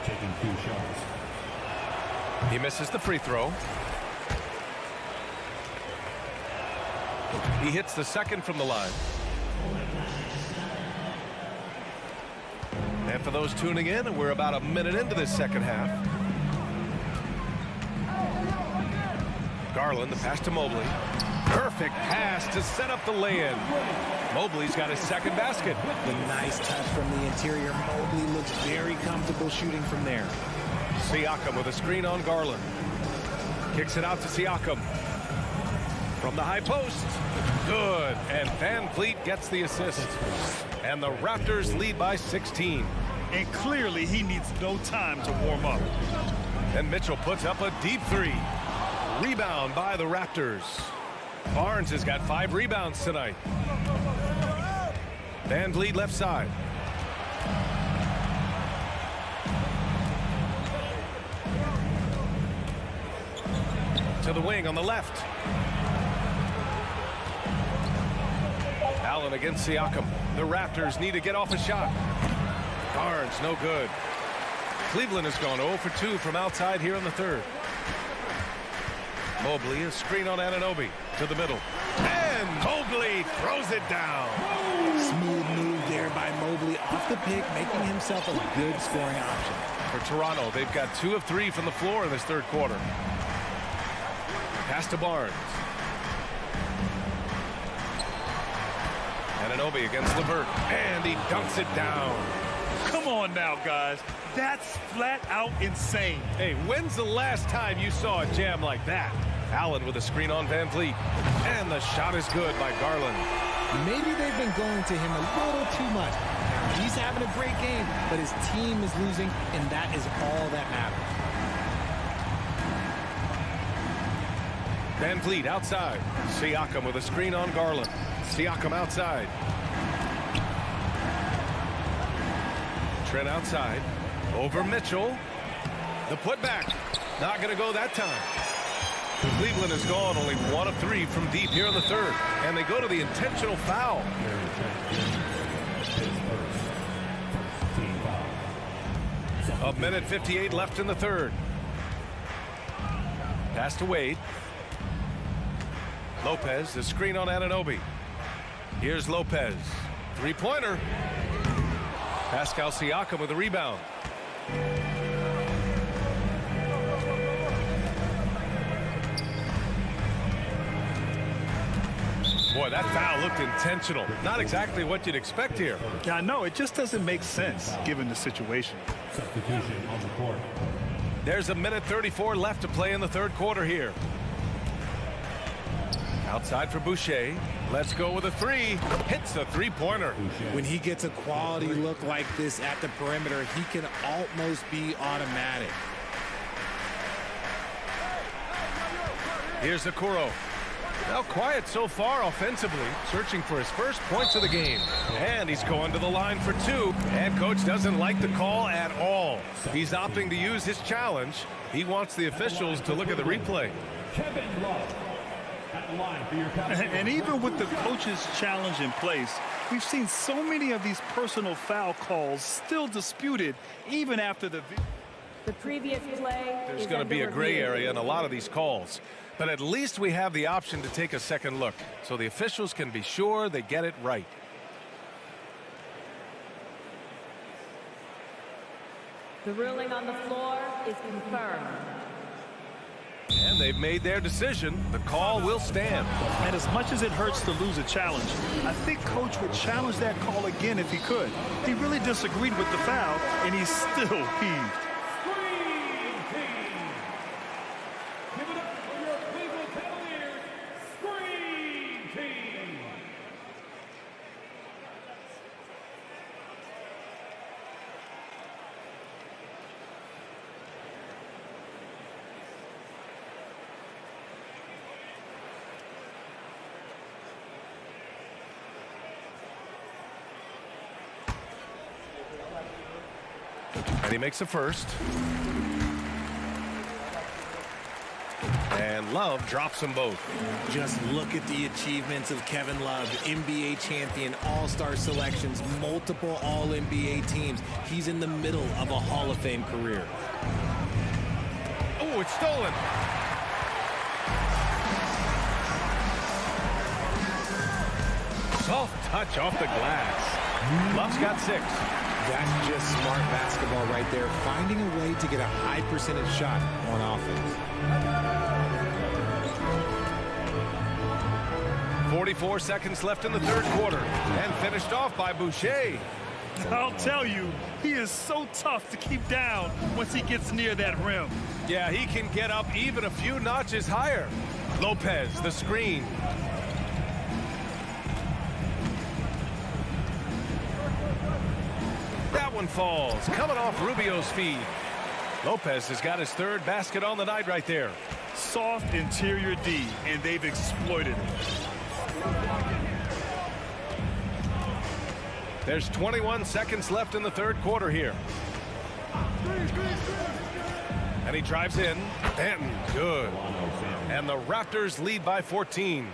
Taking 2 shots. He misses the free throw. He hits the second from the line. And for those tuning in, we're about a minute into this second half. Garland, the pass to Mobley. Perfect pass to set up the lay-in. Mobley's got his second basket. The nice touch from the interior. Mobley looks very comfortable shooting from there. Siakam with a screen on Garland. Kicks it out to Siakam. From the high post. Good. And Van Vliet gets the assist. And the Raptors lead by 16. And clearly he needs no time to warm up. And Mitchell puts up a deep three. Rebound by the Raptors. Barnes has got 5 rebounds tonight. Van Vliet left side. To the wing on the left. Allen against Siakam. The Raptors need to get off a shot. Barnes, no good. Cleveland has gone 0 for 2 from outside here in the third. Mobley, a screen on Anunoby to the middle. And Mobley throws it down. Smooth move there by Mobley off the pick, making himself a good scoring option. For Toronto, they've got 2 of 3 from the floor in this third quarter. Pass to Barnes. Anunoby against LeVert, and he dunks it down. Come on now, guys. That's flat out insane. Hey, when's the last time you saw a jam like that? Allen with a screen on Van Vliet. And the shot is good by Garland. Maybe they've been going to him a little too much. He's having a great game, but his team is losing, and that is all that matters. Van Vliet outside. Siakam with a screen on Garland. Siakam outside. Trent outside. Over Mitchell. The putback. Not going to go that time. Cleveland has gone only 1 of 3 from deep here in the third. And they go to the intentional foul. A minute 58 left in the third. Pass to Wade. Lopez, the screen on Anunoby. Here's Lopez. Three-pointer. Pascal Siakam with a rebound. Boy, that foul looked intentional. Not exactly what you'd expect here. Yeah, I know. It just doesn't make sense given the situation. Substitution on the court. There's a minute 34 left to play in the third quarter here. Outside for Boucher. Let's go with a 3. Hits a three-pointer. When he gets a quality look like this at the perimeter, he can almost be automatic. Here's Okoro. Now quiet so far offensively, searching for his first points of the game. And he's going to the line for 2. And coach doesn't like the call at all. He's opting to use his challenge. He wants the officials to look at the replay. Kevin Love. And even with the coach's challenge in place, we've seen so many of these personal foul calls still disputed even after the previous play. There's going to be a gray area in a lot of these calls, but at least we have the option to take a second look so the officials can be sure they get it right. The ruling on the floor is confirmed. And they've made their decision. The call will stand. And as much as it hurts to lose a challenge, I think coach would challenge that call again if he could. He really disagreed with the foul, and he's still peeved. Give it up for your Cleveland Cavaliers, Screen Team. And he makes the first. And Love drops them both. Just look at the achievements of Kevin Love. NBA champion, all-star selections, multiple all-NBA teams. He's in the middle of a Hall of Fame career. Oh, it's stolen. Soft touch off the glass. Love's got 6. That's just smart basketball right there, finding a way to get a high percentage shot on offense. 44 seconds left in the third quarter, and finished off by Boucher. I'll tell you, he is so tough to keep down once he gets near that rim. Yeah, he can get up even a few notches higher. Lopez, the screen. That one falls, coming off Rubio's feed. Lopez has got his third basket on the night right there. Soft interior D, and they've exploited it. There's 21 seconds left in the third quarter here. And he drives in. Benton, good. And the Raptors lead by 14.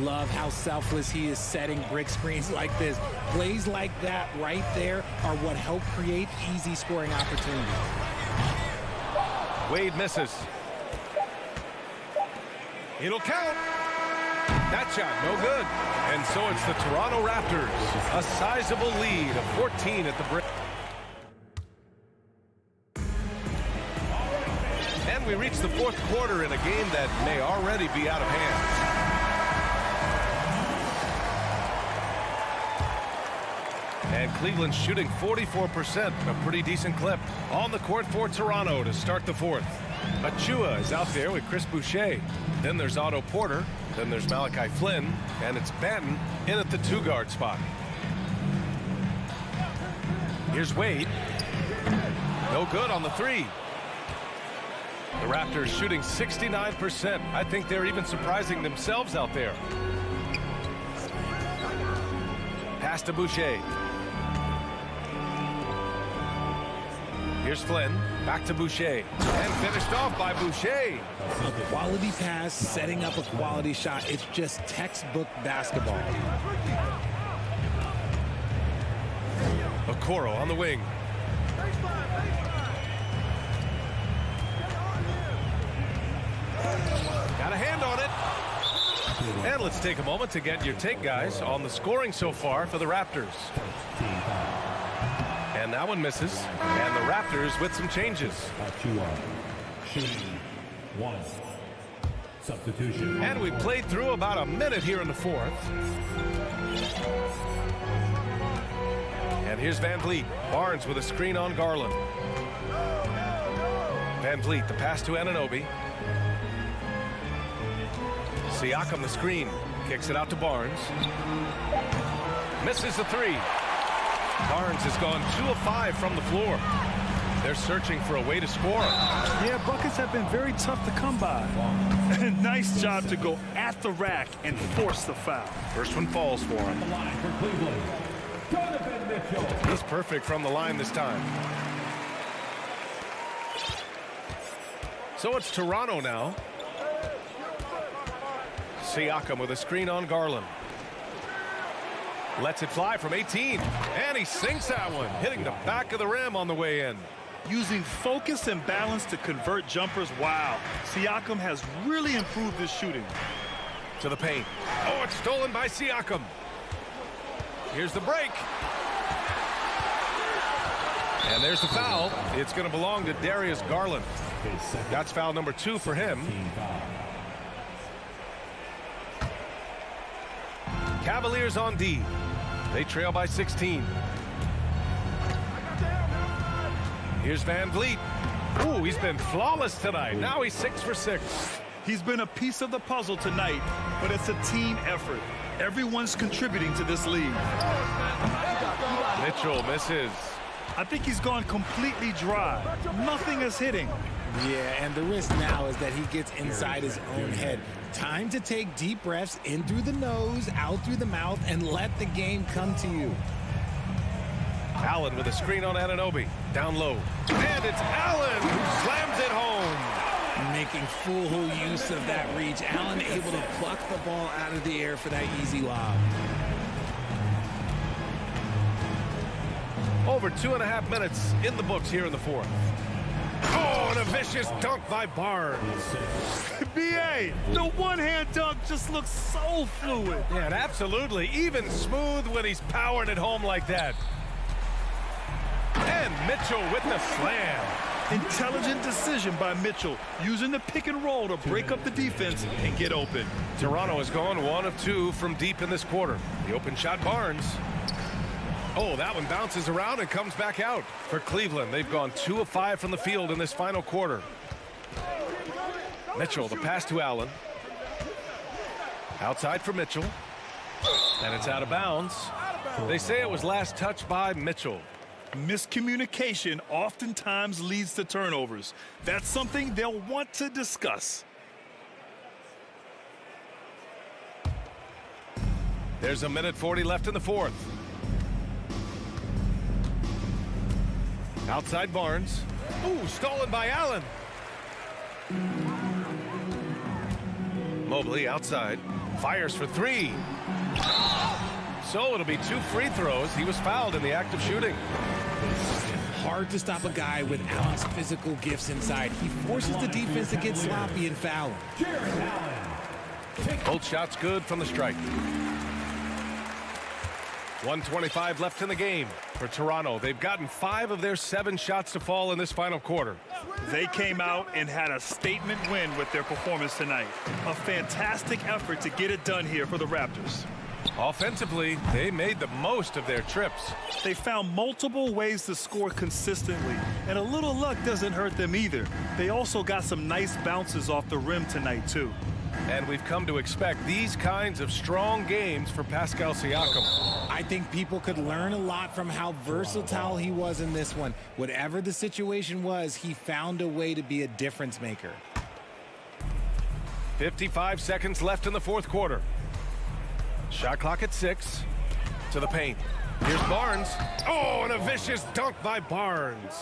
Love how selfless he is setting brick screens like this. Plays like that right there are what help create easy scoring opportunities. Wade misses. It'll count. That shot, no good. And so it's the Toronto Raptors. A sizable lead of 14 at the break. And we reach the fourth quarter in a game that may already be out of hand. And Cleveland's shooting 44%, a pretty decent clip. On the court for Toronto to start the fourth. Achua is out there with Chris Boucher. Then there's Otto Porter. Then there's Malachi Flynn. And it's Banton in at the two-guard spot. Here's Wade. No good on the three. The Raptors shooting 69%. I think they're even surprising themselves out there. Pass to Boucher. Here's Flynn, back to Boucher, and finished off by Boucher. A quality pass, setting up a quality shot. It's just textbook basketball. Okoro on the wing. Got a hand on it. And let's take a moment to get your take, guys, on the scoring so far for the Raptors. And that one misses. And the Raptors with some changes. Substitution. And we played through about a minute here in the fourth. And here's Van Vliet. Barnes with a screen on Garland. Van Vliet, the pass to Anunoby. Siakam the screen. Kicks it out to Barnes. Misses the three. Barnes has gone 2 of 5 from the floor. They're searching for a way to score. Yeah, buckets have been very tough to come by. Nice job to go at the rack and force the foul. First one falls for him. He's perfect from the line this time. So it's Toronto now. Siakam with a screen on Garland. Lets it fly from 18, and he sinks that one, hitting the back of the rim on the way in. Using focus and balance to convert jumpers, wow. Siakam has really improved his shooting. To the paint. Oh, it's stolen by Siakam. Here's the break. And there's the foul. It's going to belong to Darius Garland. That's foul number 2 for him. Cavaliers on D. They trail by 16. Here's Van Vliet. Ooh, he's been flawless tonight. Now he's 6 for 6. He's been a piece of the puzzle tonight, but it's a team effort. Everyone's contributing to this lead. Mitchell misses. I think he's gone completely dry. Nothing is hitting. Yeah, and the risk now is that he gets inside his own head. Time to take deep breaths in through the nose, out through the mouth, and let the game come to you. Allen with a screen on Anunoby. Down low. And it's Allen who slams it home. Making full use of that reach. Allen able to pluck the ball out of the air for that easy lob. Over 2.5 minutes in the books here in the fourth. Oh, and a vicious dunk by Barnes. B.A., the one-hand dunk just looks so fluid. Yeah, and absolutely. Even smooth when he's powering it home like that. And Mitchell with the slam. Intelligent decision by Mitchell, using the pick and roll to break up the defense and get open. Toronto has gone 1 of 2 from deep in this quarter. The open shot, Barnes. Oh, that one bounces around and comes back out. For Cleveland, they've gone 2 of 5 from the field in this final quarter. Mitchell, the pass to Allen. Outside for Mitchell. And it's out of bounds. They say it was last touched by Mitchell. Miscommunication oftentimes leads to turnovers. That's something they'll want to discuss. There's 1:40 left in the fourth. Outside Barnes. Ooh, stolen by Allen. Mobley outside. Fires for 3. So it'll be 2 free throws. He was fouled in the act of shooting. Hard to stop a guy with Allen's physical gifts inside. He forces the defense to get sloppy and foul him. Both shots good from the strike. 1:25 left in the game for Toronto. They've gotten 5 of their 7 shots to fall in this final quarter. They came out and had a statement win with their performance tonight. A fantastic effort to get it done here for the Raptors. Offensively, they made the most of their trips. They found multiple ways to score consistently, and a little luck doesn't hurt them either. They also got some nice bounces off the rim tonight, too. And we've come to expect these kinds of strong games for Pascal Siakam. I think people could learn a lot from how versatile he was in this one. Whatever the situation was, he found a way to be a difference maker. 55 seconds left in the fourth quarter. Shot clock at 6. To the paint. Here's Barnes. Oh, and a vicious dunk by Barnes.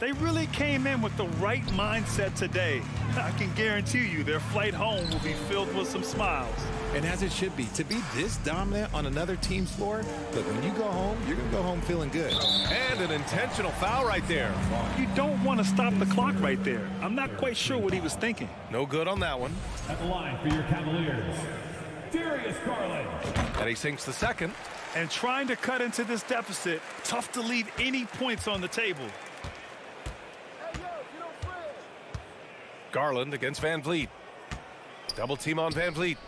They really came in with the right mindset today. I can guarantee you their flight home will be filled with some smiles. And as it should be, to be this dominant on another team's floor, look, when you go home, you're going to go home feeling good. And an intentional foul right there. You don't want to stop the clock right there. I'm not quite sure what he was thinking. No good on that one. At the line for your Cavaliers, Darius Garland. And he sinks the second. And trying to cut into this deficit, tough to leave any points on the table. Garland against Van Vliet. Double team on Van Vliet.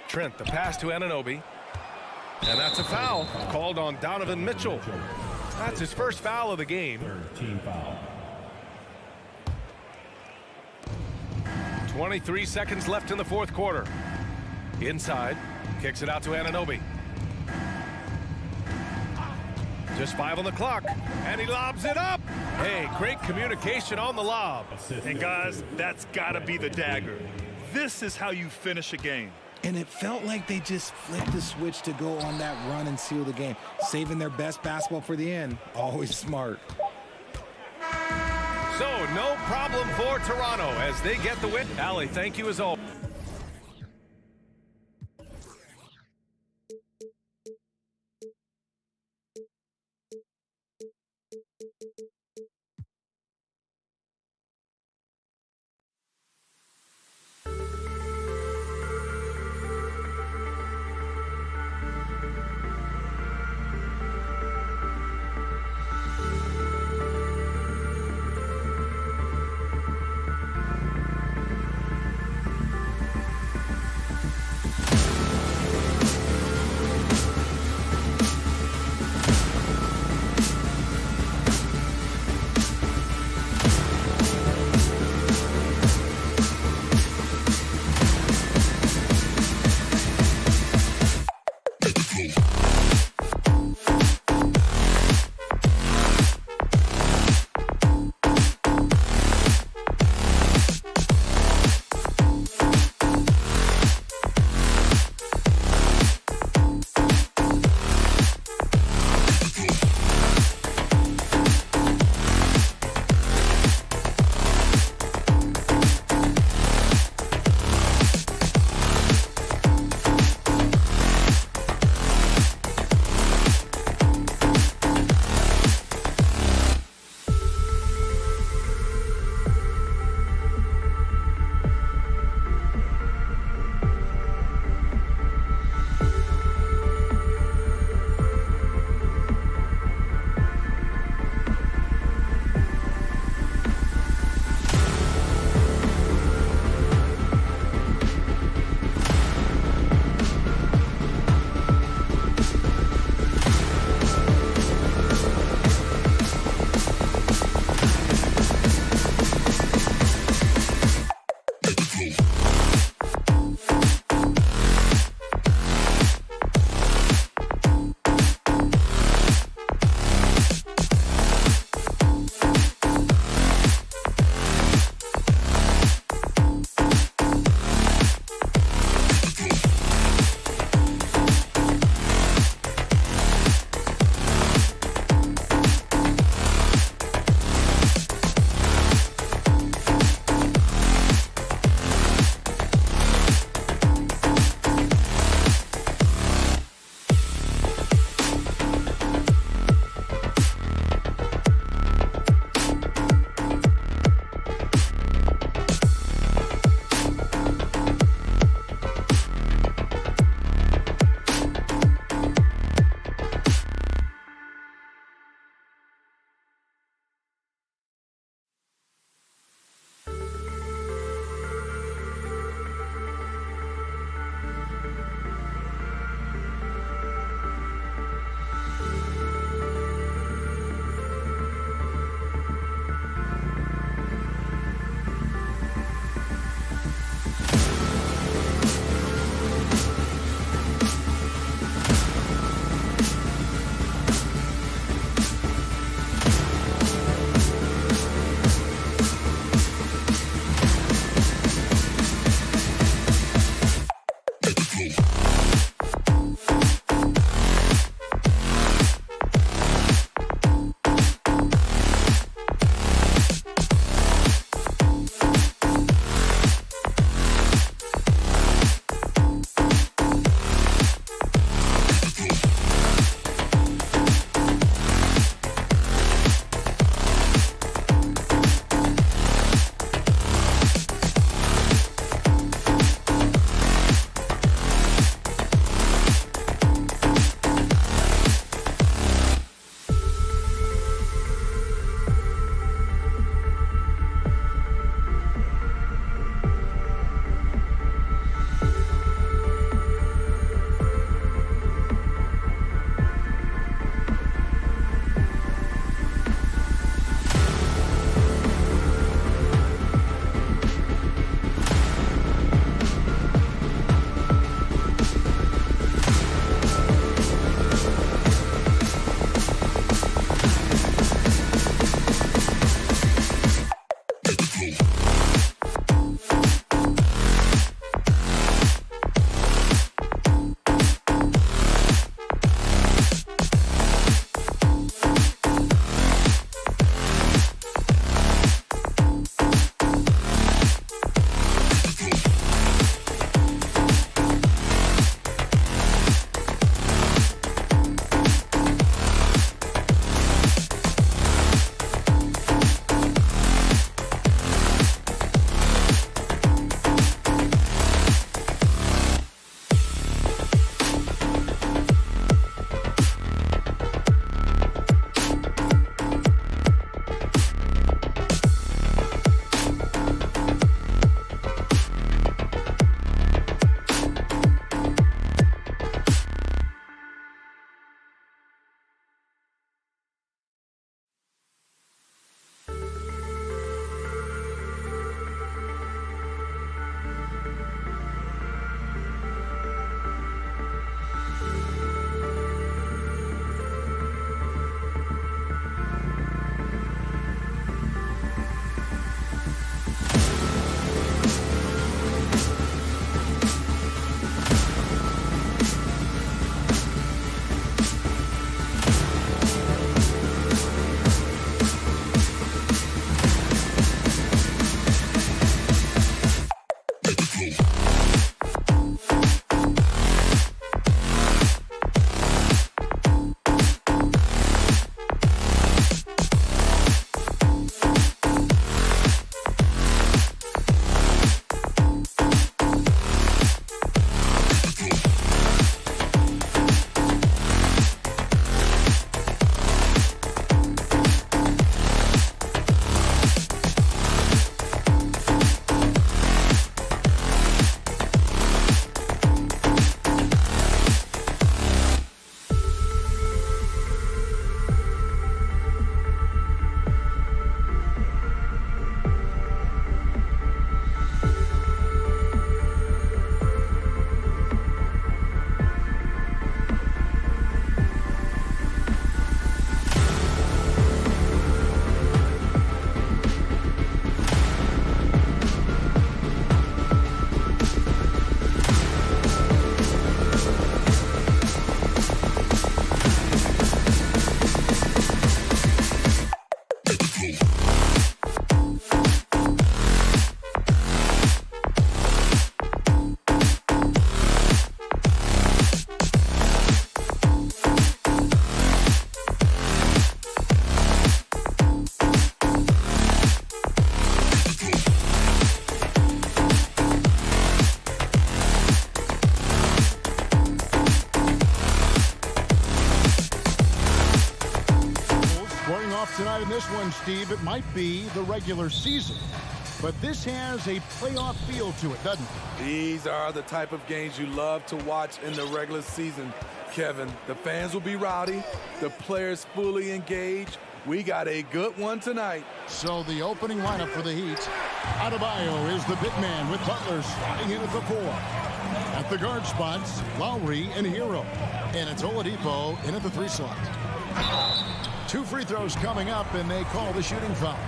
Trent, the pass to Anunoby. And that's a foul called on Donovan Mitchell. That's his first foul of the game. Third team foul. 23 seconds left in the fourth quarter. Inside, kicks it out to Anunoby. Just 5 on the clock, and he lobs it up. Hey, great communication on the lob. And guys, that's got to be the dagger. This is how you finish a game. And it felt like they just flipped the switch to go on that run and seal the game. Saving their best basketball for the end. Always smart. So, no problem for Toronto as they get the win. Allie, thank you as always. off tonight in this one, Steve. It might be the regular season, but this has a playoff feel to it, doesn't it? These are the type of games you love to watch in the regular season, Kevin. The fans will be rowdy, the players fully engaged. We got a good one tonight. So the opening lineup for the Heat. Adebayo is the big man with Butler sliding in at the 4. At the guard spots, Lowry and Hero. And it's Oladipo in at the 3 slot. 2 free throws coming up, and they call the shooting foul.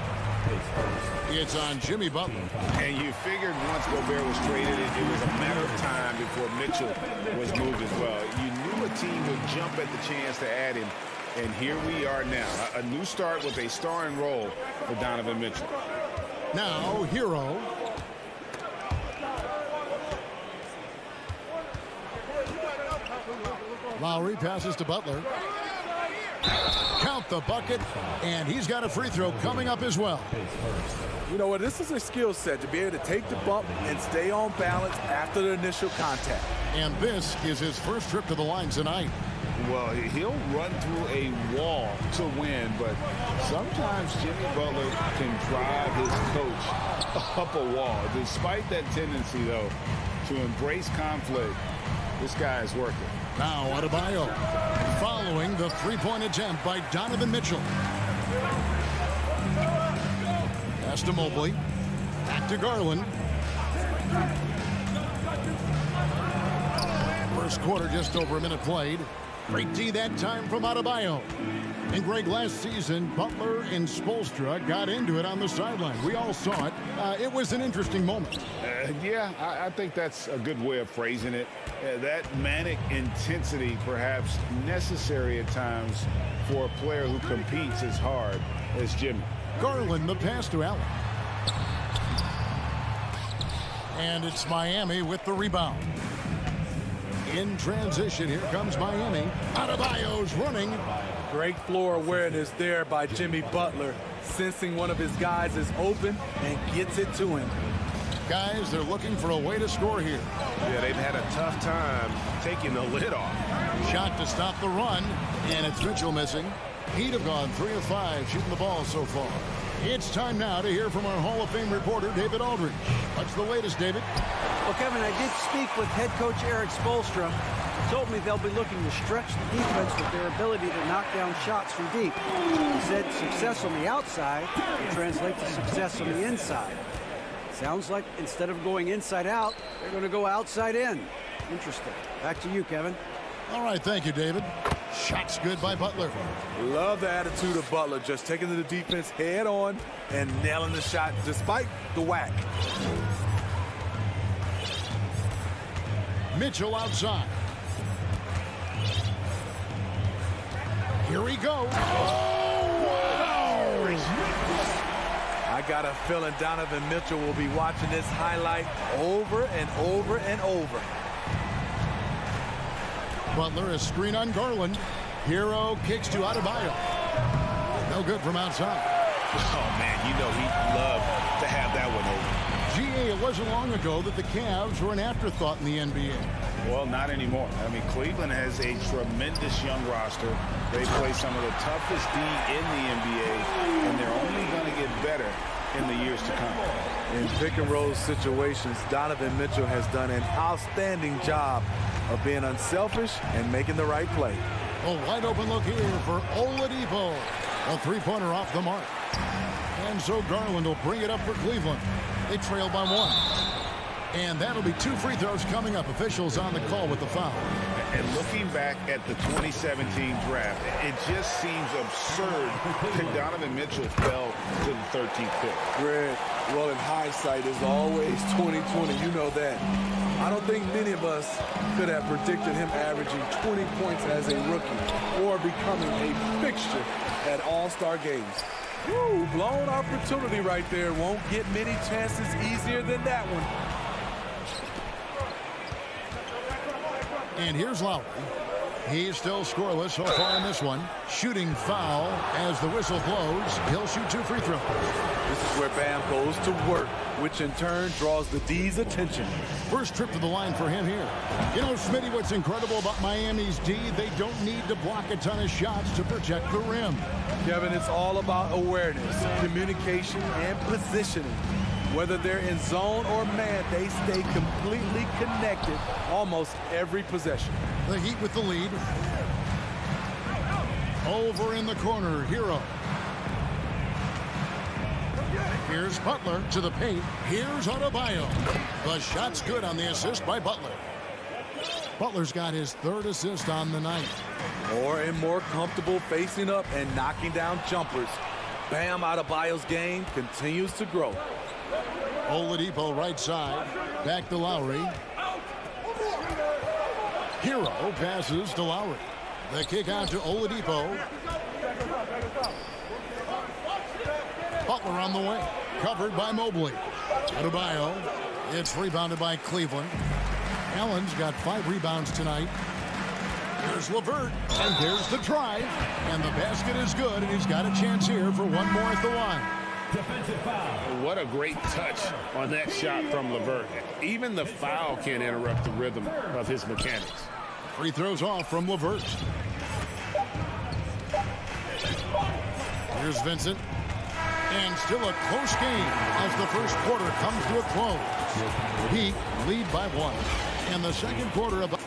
It's on Jimmy Butler. And you figured once Gobert was traded, it was a matter of time before Mitchell was moved as well. You knew a team would jump at the chance to add him. And here we are now, a new start with a starring role for Donovan Mitchell. Now, Hero. Lowry passes to Butler. Count the bucket, and he's got a free throw coming up as well. You know what? This is a skill set to be able to take the bump and stay on balance after the initial contact. And this is his first trip to the line tonight. Well, he'll run through a wall to win, but sometimes Jimmy Butler can drive his coach up a wall. Despite that tendency, though, to embrace conflict, this guy is working. Now Adebayo, following the three-point attempt by Donovan Mitchell. Pass to Mobley. Back to Garland. First quarter, just over a minute played. Great D that time from Adebayo. And Greg, last season, Butler and Spoelstra got into it on the sideline. We all saw it. It was an interesting moment. Yeah, I think that's a good way of phrasing it. That manic intensity, perhaps necessary at times for a player who competes as hard as Jimmy. Garland, the pass to Allen. And it's Miami with the rebound. In transition, here comes Miami. Adebayo's running. Great floor awareness there by Jimmy Butler, sensing one of his guys is open and gets it to him. Guys, they're looking for a way to score here. Yeah, they've had a tough time taking the lid off. Shot to stop the run, and it's Mitchell missing. He'd have gone 3 of 5 shooting the ball so far. It's time now to hear from our Hall of Fame reporter, David Aldridge. What's the latest, David? Well, Kevin, I did speak with head coach Eric Spoelstra. He told me they'll be looking to stretch the defense with their ability to knock down shots from deep. He said success on the outside will translate to success on the inside. Sounds like instead of going inside out, they're going to go outside in. Interesting. Back to you, Kevin. All right, thank you, David. Shot's good by Butler. Love the attitude of Butler, just taking the defense head on and nailing the shot despite the whack. Mitchell outside. Here he goes. I got a feeling Donovan Mitchell will be watching this highlight over and over and over. Butler, a screen on Garland. Hero kicks to Adebayo. No good from outside. Oh, man, you know he'd love to have that one over. It wasn't long ago that the Cavs were an afterthought in the NBA. Well, not anymore. I mean, Cleveland has a tremendous young roster. They play some of the toughest D in the NBA, and they're only going to get better in the years to come. In pick-and-roll situations, Donovan Mitchell has done an outstanding job of being unselfish and making the right play. A wide-open look here for Oladipo. A three-pointer off the mark. And so Garland will bring it up for Cleveland. They trail by 1. And that'll be 2 free throws coming up. Officials on the call with the foul. And looking back at the 2017 draft, it just seems absurd that Donovan Mitchell fell to the 13th pick. Greg, well, in hindsight, is always 20/20. You know that. I don't think many of us could have predicted him averaging 20 points as a rookie or becoming a fixture at All-Star games. Woo, blown opportunity right there. Won't get many chances easier than that one. And here's Lowry. He's still scoreless so far in this one. Shooting foul as the whistle blows. He'll shoot 2 free throws. This is where Bam goes to work, which in turn draws the D's attention. First trip to the line for him here. You know, Smitty, what's incredible about Miami's D, they don't need to block a ton of shots to protect the rim. Kevin, it's all about awareness, communication, and positioning. Whether they're in zone or man, they stay completely connected almost every possession. The Heat with the lead. Over in the corner, Hero. Here's Butler to the paint. Here's Adebayo. The shot's good on the assist by Butler. Butler's got his 3rd assist on the night. More and more comfortable facing up and knocking down jumpers. Bam Adebayo's game continues to grow. Oladipo right side. Back to Lowry. Hero passes to Lowry. The kick out to Oladipo. Butler on the way. Covered by Mobley. Adebayo. It's rebounded by Cleveland. Allen's got 5 rebounds tonight. Here's LeVert. And there's the drive. And the basket is good. And he's got a chance here for one more at the line. Defensive foul. What a great touch on that shot from LeVert. Even the foul can't interrupt the rhythm of his mechanics. Free throws off from LeVert. Here's Vincent. And still a close game as the first quarter comes to a close. Heat lead by 1. And the second quarter about...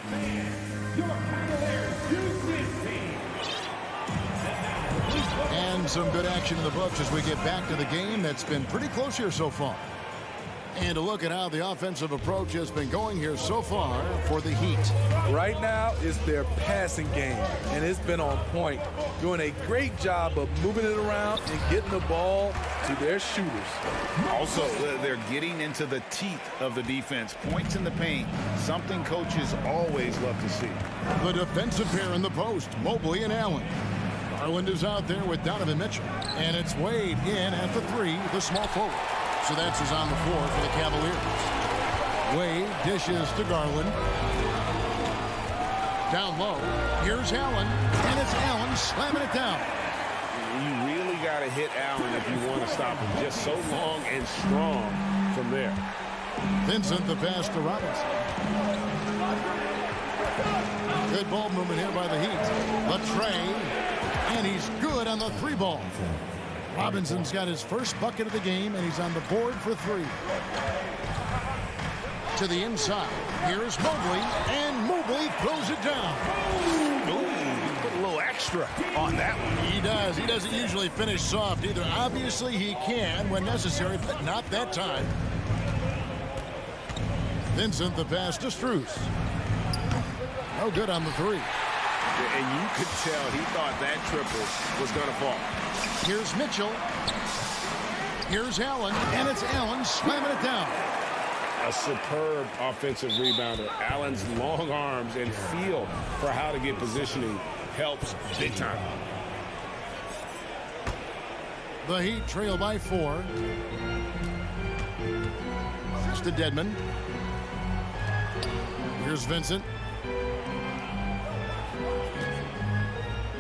And some good action in the books as we get back to the game that's been pretty close here so far. And a look at how the offensive approach has been going here so far for the Heat. Right now is their passing game, and it's been on point. Doing a great job of moving it around and getting the ball to their shooters. Also, they're getting into the teeth of the defense. Points in the paint, something coaches always love to see. The defensive pair in the post, Mobley and Allen. Garland is out there with Donovan Mitchell. And it's Wade in at the 3, the small forward. So that's who's on the floor for the Cavaliers. Wade dishes to Garland. Down low. Here's Allen. And it's Allen slamming it down. You really got to hit Allen if you want to stop him. Just so long and strong from there. Vincent the pass to Robinson. Good ball movement here by the Heat. The tray. And he's good on the 3 ball. Robinson's got his first bucket of the game, and he's on the board for 3. To the inside. Here's Mobley, and Mobley throws it down. Ooh, he put a little extra on that one. He does. He doesn't usually finish soft either. Obviously, he can when necessary, but not that time. Vincent the pass to Strus. No good on the 3. And you could tell he thought that triple was going to fall. Here's Mitchell. Here's Allen, and it's Allen slamming it down. A superb offensive rebounder. Allen's long arms and feel for how to get positioning helps big time. The Heat trail by 4. It's to Dedmon. Here's Vincent.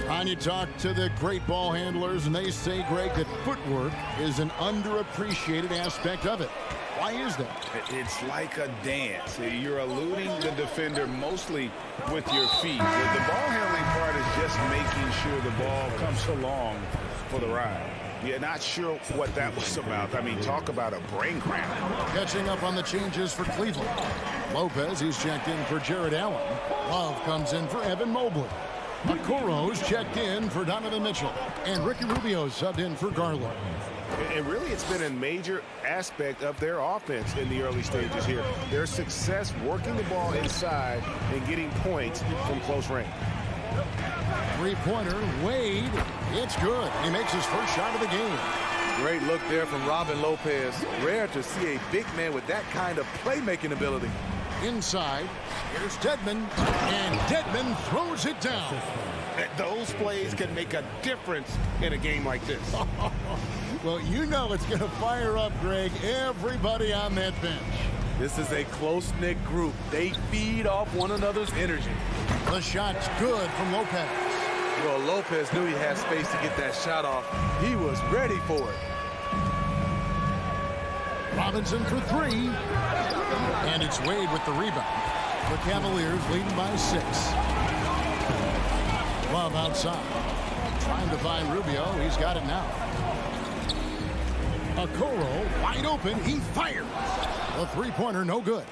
And you talk to the great ball handlers, and they say, Greg, that footwork is an underappreciated aspect of it. Why is that? It's like a dance. You're eluding the defender mostly with your feet. The ball handling part is just making sure the ball comes along for the ride. You're not sure what that was about. I mean, talk about a brain cramp. Catching up on the changes for Cleveland. Lopez, he's checked in for Jared Allen. Love comes in for Evan Mobley. Okoro's checked in for Donovan Mitchell. And Ricky Rubio subbed in for Garland. And really, it's been a major aspect of their offense in the early stages here. Their success working the ball inside and getting points from close range. Three-pointer, Wade. It's good. He makes his first shot of the game. Great look there from Robin Lopez. Rare to see a big man with that kind of playmaking ability. Inside, here's Dedmon, and Dedmon throws it down. Those plays can make a difference in a game like this. Well, you know it's going to fire up, Greg, everybody on that bench. This is a close-knit group. They feed off one another's energy. The shot's good from Lopez. Well, Lopez knew he had space to get that shot off. He was ready for it. Robinson for three. And it's Wade with the rebound. The Cavaliers leading by 6. Love outside. Trying to find Rubio. He's got it now. Okoro wide open. He fires. The three-pointer no good.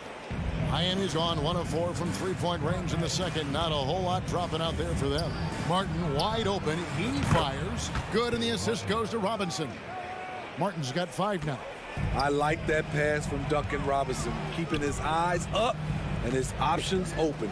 Miami's on 1 of 4 from three-point range in the second. Not a whole lot dropping out there for them. Martin wide open. He fires. Good, and the assist goes to Robinson. Martin's got 5 now. I like that pass from Duncan Robinson, keeping his eyes up and his options open.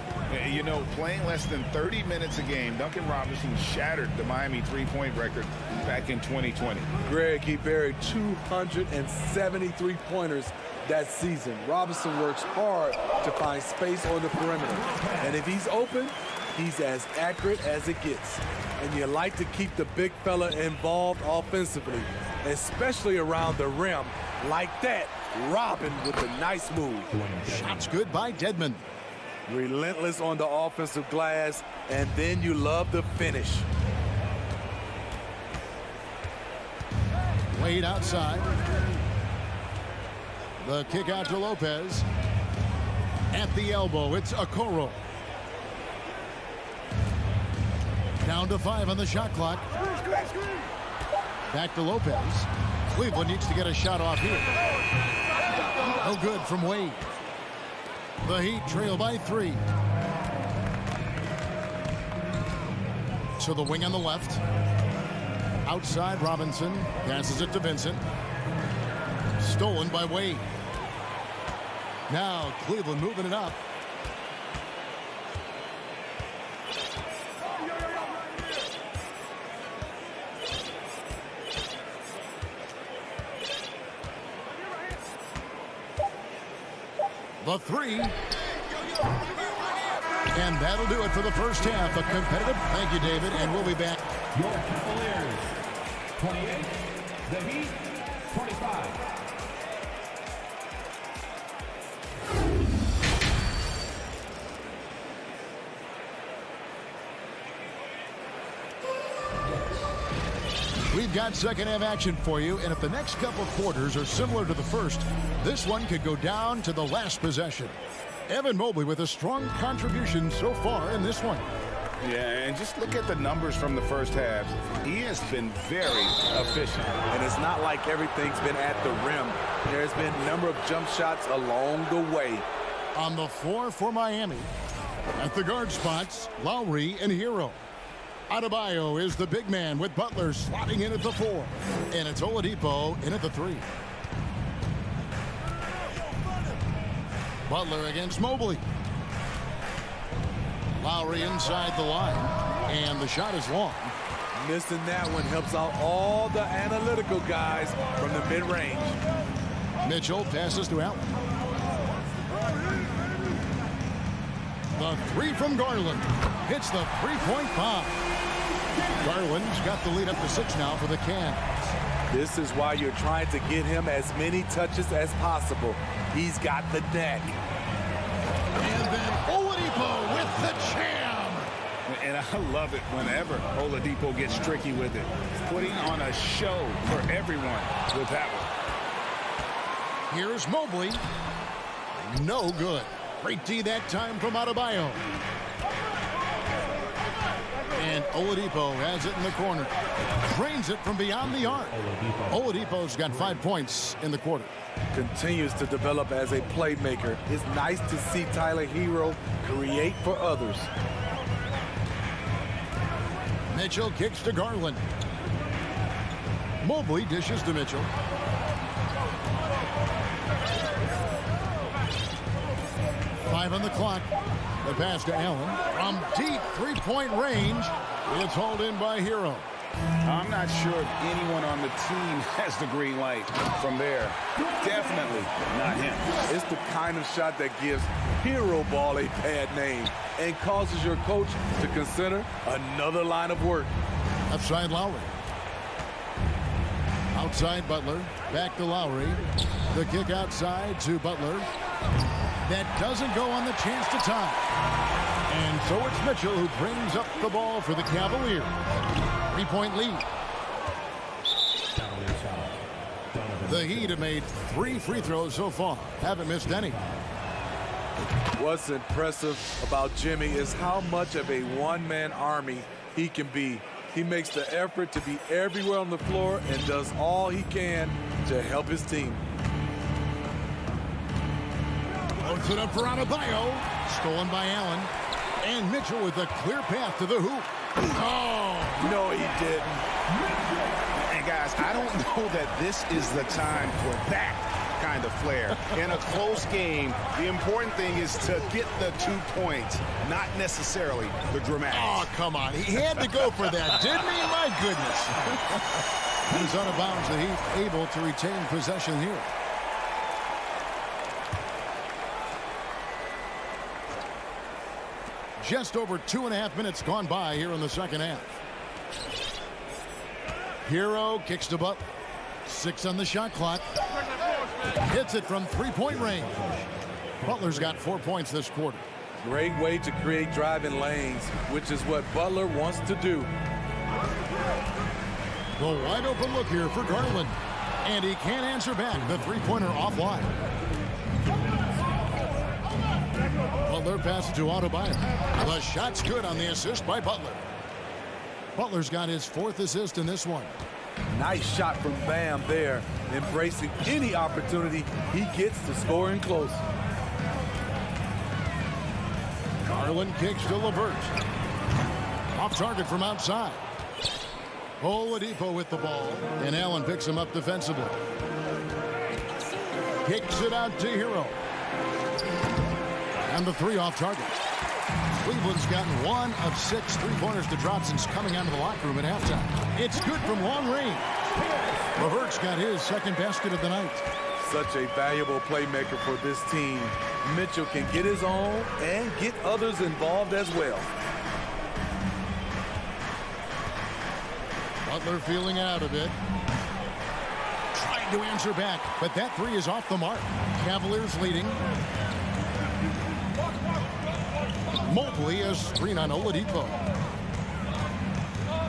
You know, playing less than 30 minutes a game, Duncan Robinson shattered the Miami three-point record back in 2020. Greg, he buried 273 pointers that season. Robinson works hard to find space on the perimeter. And if he's open, he's as accurate as it gets. And you like to keep the big fella involved offensively, especially around the rim. Like that, Robin with a nice move. Shots good by Dedmon. Relentless on the offensive glass, and then you love the finish. Wade outside. The kick out to Lopez. At the elbow, it's Okoro. Down to 5 on the shot clock. Back to Lopez. Cleveland needs to get a shot off here. No good from Wade. The Heat trail by 3. So the wing on the left. Outside Robinson. Passes it to Vincent. Stolen by Wade. Now Cleveland moving it up. The 3. And that'll do it for the first half. A competitive. Thank you, David. And we'll be back. Your Cavaliers, 28. The Heat, 25. We've got second half action for you, and if the next couple quarters are similar to the first, this one could go down to the last possession. Evan Mobley with a strong contribution so far in this one. Yeah, and just look at the numbers from the first half. He has been very efficient. And it's not like everything's been at the rim. There's been a number of jump shots along the way. On the floor for Miami, at the guard spots, Lowry and Hero. Adebayo is the big man with Butler slotting in at the 4. And it's Oladipo in at the 3. Butler against Mobley. Lowry inside the line. And the shot is long. Missing that one helps out all the analytical guys from the mid-range. Mitchell passes to Allen. The 3 from Garland. Hits the three-point bomb. Garland's got the lead up to 6 now for the Cavs. This is why you're trying to get him as many touches as possible. He's got the neck. And then Oladipo with the jam. And I love it whenever Oladipo gets tricky with it. Putting on a show for everyone with that one. Here's Mobley. No good. Great D that time from Adebayo. And Oladipo has it in the corner. Drains it from beyond the arc. Oladipo's got 5 points in the quarter. Continues to develop as a playmaker. It's nice to see Tyler Hero create for others. Mitchell kicks to Garland. Mobley dishes to Mitchell. Five on the clock. The pass to Allen. From deep three-point range. It's hauled in by Hero. I'm not sure if anyone on the team has the green light from there. Definitely not him. It's the kind of shot that gives Hero Ball a bad name and causes your coach to consider another line of work. Left side Lowry. Outside Butler. Back to Lowry. The kick outside to Butler. That doesn't go on the chance to tie. And so it's Mitchell who brings up the ball for the Cavaliers. 3-point lead. The Heat have made 3 free throws so far. Haven't missed any. What's impressive about Jimmy is how much of a one-man army he can be. He makes the effort to be everywhere on the floor and does all he can to help his team. Loads it up for Adebayo. Stolen by Allen. And Mitchell with a clear path to the hoop. Oh, no, he didn't. And guys, I don't know that this is the time for that kind of flair. In a close game, the important thing is to get the 2 points, not necessarily the dramatics. Oh, come on. He had to go for that, didn't he? My goodness. He's out of bounds. The Heat able to retain possession here. Just over 2.5 minutes gone by here in the second half. Hero kicks to Butler. 6 on the shot clock. Hits it from 3-point range. Butler's got 4 points this quarter. Great way to create driving lanes, which is what Butler wants to do. The wide open look here for Garland. And he can't answer back. The 3-pointer offline. Butler passes to Octopi. The shot's good on the assist by Butler. Butler's got his 4th assist in this one. Nice shot from Bam there, embracing any opportunity he gets to score in close. Garland kicks to LeVert. Off target from outside. Oladipo with the ball, and Allen picks him up defensively. Kicks it out to Hero. And the 3 off target. Cleveland's gotten 1 of 6 3-pointers to drop since coming out of the locker room at halftime. It's good from long range. LeVert's got his 2nd basket of the night. Such a valuable playmaker for this team. Mitchell can get his own and get others involved as well. Butler feeling it out a bit. Trying to answer back, but that 3 is off the mark. Cavaliers leading. Mobley a screen on Oladipo.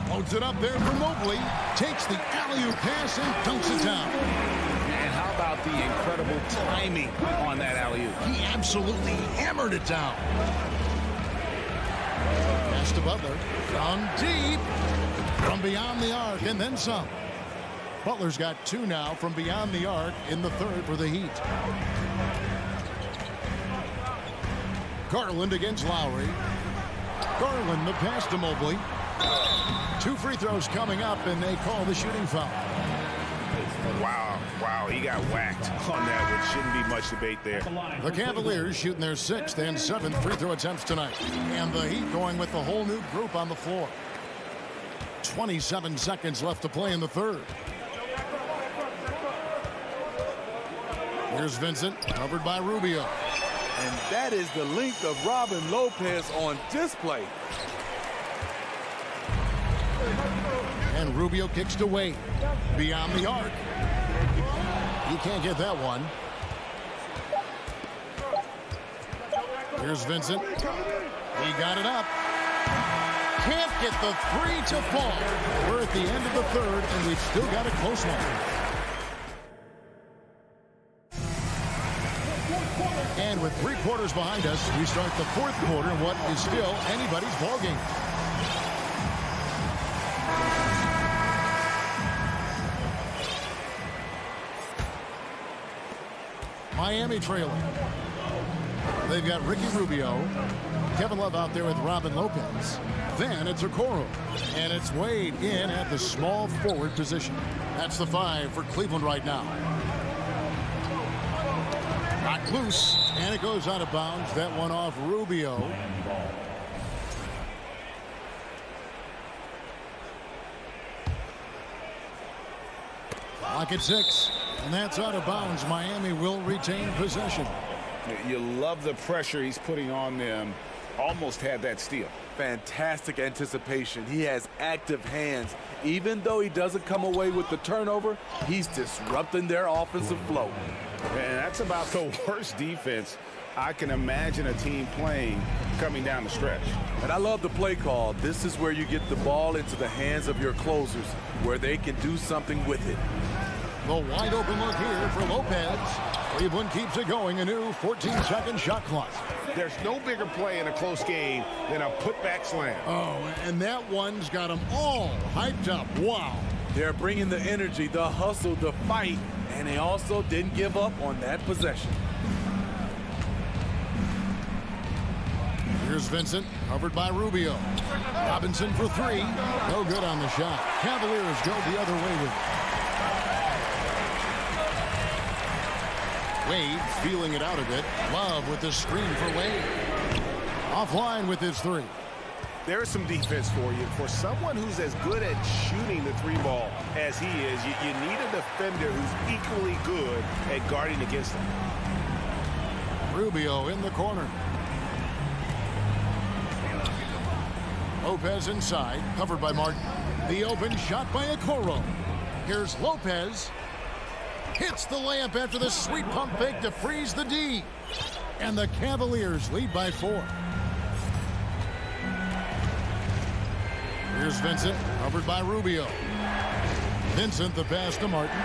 Loads it up there for Mobley. Takes the alley-oop pass and dunks it down. And how about the incredible timing on that alley-oop? He absolutely hammered it down. Pass to Butler. Down deep. From beyond the arc and then some. Butler's got 2 now from beyond the arc in the 3rd for the Heat. Garland against Lowry. Garland the pass to Mobley. 2 free throws coming up, and they call the shooting foul. Wow, he got whacked on that, which shouldn't be much debate there. The Cavaliers shooting their 6th and 7th free throw attempts tonight. And the Heat going with the whole new group on the floor. 27 seconds left to play in the 3rd. Here's Vincent, covered by Rubio. And that is the length of Robin Lopez on display. And Rubio kicks to Wade. Beyond the arc. He can't get that one. Here's Vincent. He got it up. Can't get the 3 to fall. We're at the end of the 3rd, and we've still got a close one. And with 3 quarters behind us, we start the 4th quarter in what is still anybody's ballgame. Miami trailing. They've got Ricky Rubio, Kevin Love out there with Robin Lopez. Then it's Okoro, and it's Wade in at the small forward position. That's the 5 for Cleveland right now. Knocked loose, and it goes out of bounds. That one off Rubio. Clock at 6, and that's out of bounds. Miami will retain possession. You love the pressure he's putting on them. Almost had that steal. Fantastic anticipation. He has active hands. Even though he doesn't come away with the turnover, he's disrupting their offensive flow. And that's about the worst defense I can imagine a team playing coming down the stretch. And I love the play call. This is where you get the ball into the hands of your closers, where they can do something with it. The wide open look here for Lopez. Cleveland keeps it going, a new 14-second shot clock. There's no bigger play in a close game than a putback slam. Oh, and that one's got them all hyped up. Wow. They're bringing the energy, the hustle, the fight, and they also didn't give up on that possession. Here's Vincent, covered by Rubio. Robinson for three. No good on the shot. Cavaliers go the other way with it. Wade feeling it out a bit. Love with the screen for Wade. Offline with his three. There's some defense for you. For someone who's as good at shooting the three ball as he is, you need a defender who's equally good at guarding against him. Rubio in the corner. Lopez inside, covered by Martin. The open shot by Okoro. Here's Lopez. Hits the layup after the sweet pump fake to freeze the D. And the Cavaliers lead by 4. Here's Vincent, covered by Rubio. Vincent the pass to Martin.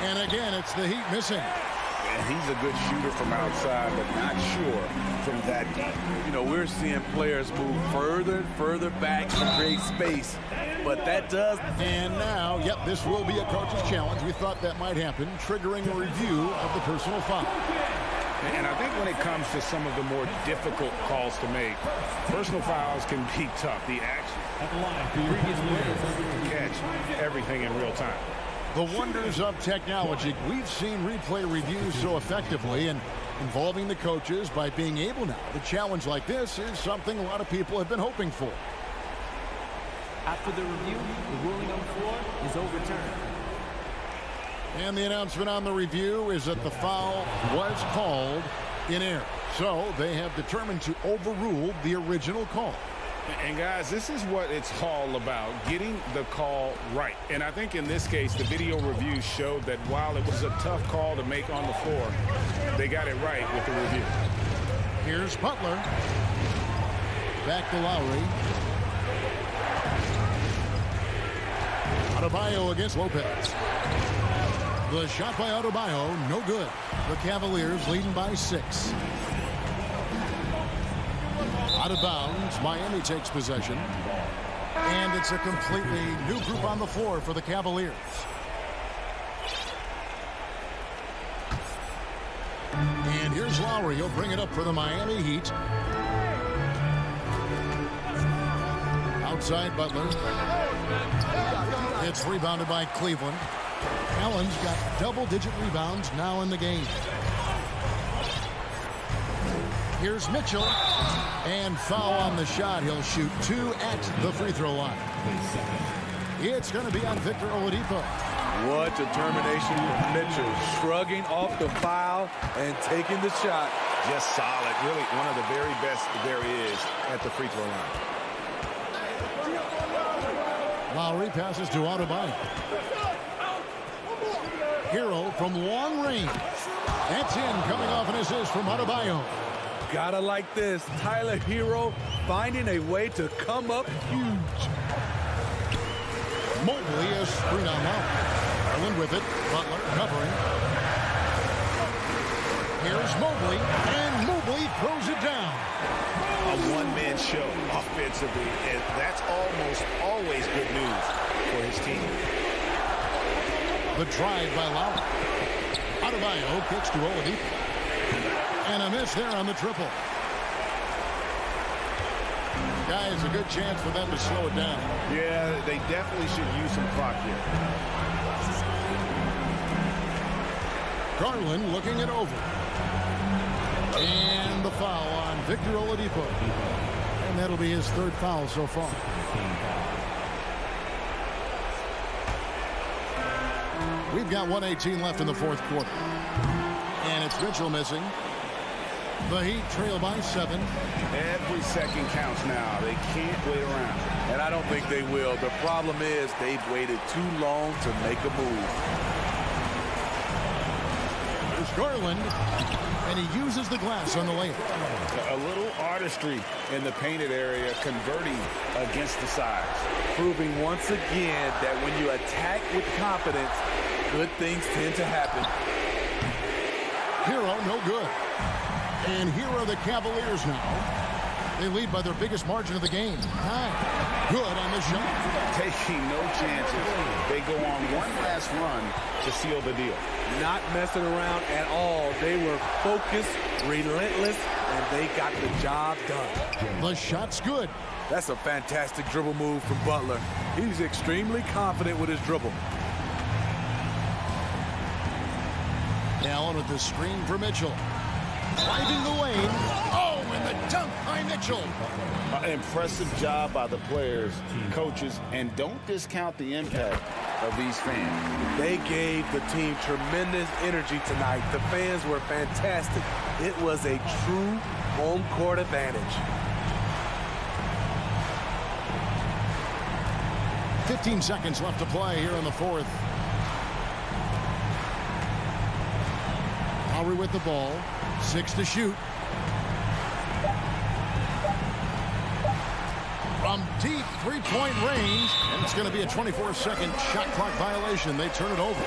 And again, it's the Heat missing. And he's a good shooter from outside, but not sure from that deep. You know, we're seeing players move further and further back and create space. But that does. And now, yep, this will be a coach's challenge. We thought that might happen, triggering a review of the personal foul. And I think when it comes to some of the more difficult calls to make, personal fouls can be tough. The action, catch everything in real time. The wonders of technology. We've seen replay reviews so effectively, and involving the coaches by being able now. The challenge like this is something a lot of people have been hoping for. After the review, the ruling on the floor is overturned. And the announcement on the review is that the foul was called in error. So they have determined to overrule the original call. And guys, this is what it's all about, getting the call right. And I think in this case, the video review showed that while it was a tough call to make on the floor, they got it right with the review. Here's Butler. Back to Lowry. Adebayo against Lopez. The shot by Adebayo, no good. The Cavaliers leading by 6. Out of bounds, Miami takes possession. And it's a completely new group on the floor for the Cavaliers. And here's Lowry. He'll bring it up for the Miami Heat. Outside Butler. It's rebounded by Cleveland. Allen's got double-digit rebounds now in the game. Here's Mitchell. And foul on the shot. He'll shoot 2 at the free throw line. It's going to be on Victor Oladipo. What determination from Mitchell. Shrugging off the foul and taking the shot. Just solid. Really one of the very best there is at the free throw line. Lowry passes to Adebayo. Hero from long range. That's in, coming off an assist from Adebayo. Gotta like this. Tyler Hero finding a way to come up huge. Mobley is screen on Lowry. Garland with it. Butler covering. Here's Mobley, and Mobley throws it down. A one-man show offensively, and that's almost always good news for his team. The drive by Lowry. Adebayo kicks to Oladipo. And a miss there on the triple. Guys, a good chance for them to slow it down. Yeah, they definitely should use some clock here. Garland looking it over. And the foul on Victor Oladipo. And that'll be his 3rd foul so far. We've got 1:18 left in the 4th quarter. And it's Mitchell missing. The Heat trail by 7. Every second counts now. They can't wait around. And I don't think they will. The problem is they've waited too long to make a move. Here's Garland, and he uses the glass on the layup. A little artistry in the painted area, converting against the size. Proving once again that when you attack with confidence, good things tend to happen. Hero, no good. And here are the Cavaliers now. They lead by their biggest margin of the game. 9. Good on the shot. Taking no chances. They go on one last run to seal the deal. Not messing around at all. They were focused, relentless, and they got the job done. The shot's good. That's a fantastic dribble move from Butler. He's extremely confident with his dribble. Allen with the screen for Mitchell. Driving the lane. Oh, and the dunk by Mitchell. Impressive job by the players, coaches, and don't discount the impact of these fans. They gave the team tremendous energy tonight. The fans were fantastic. It was a true home court advantage. 15 seconds left to play here in the fourth. Lowry with the ball. 6 to shoot. From deep three-point range, and it's going to be a 24-second shot clock violation. They turn it over.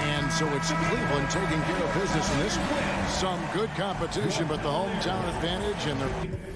And so it's Cleveland taking care of business in this win. Some good competition, but the hometown advantage and their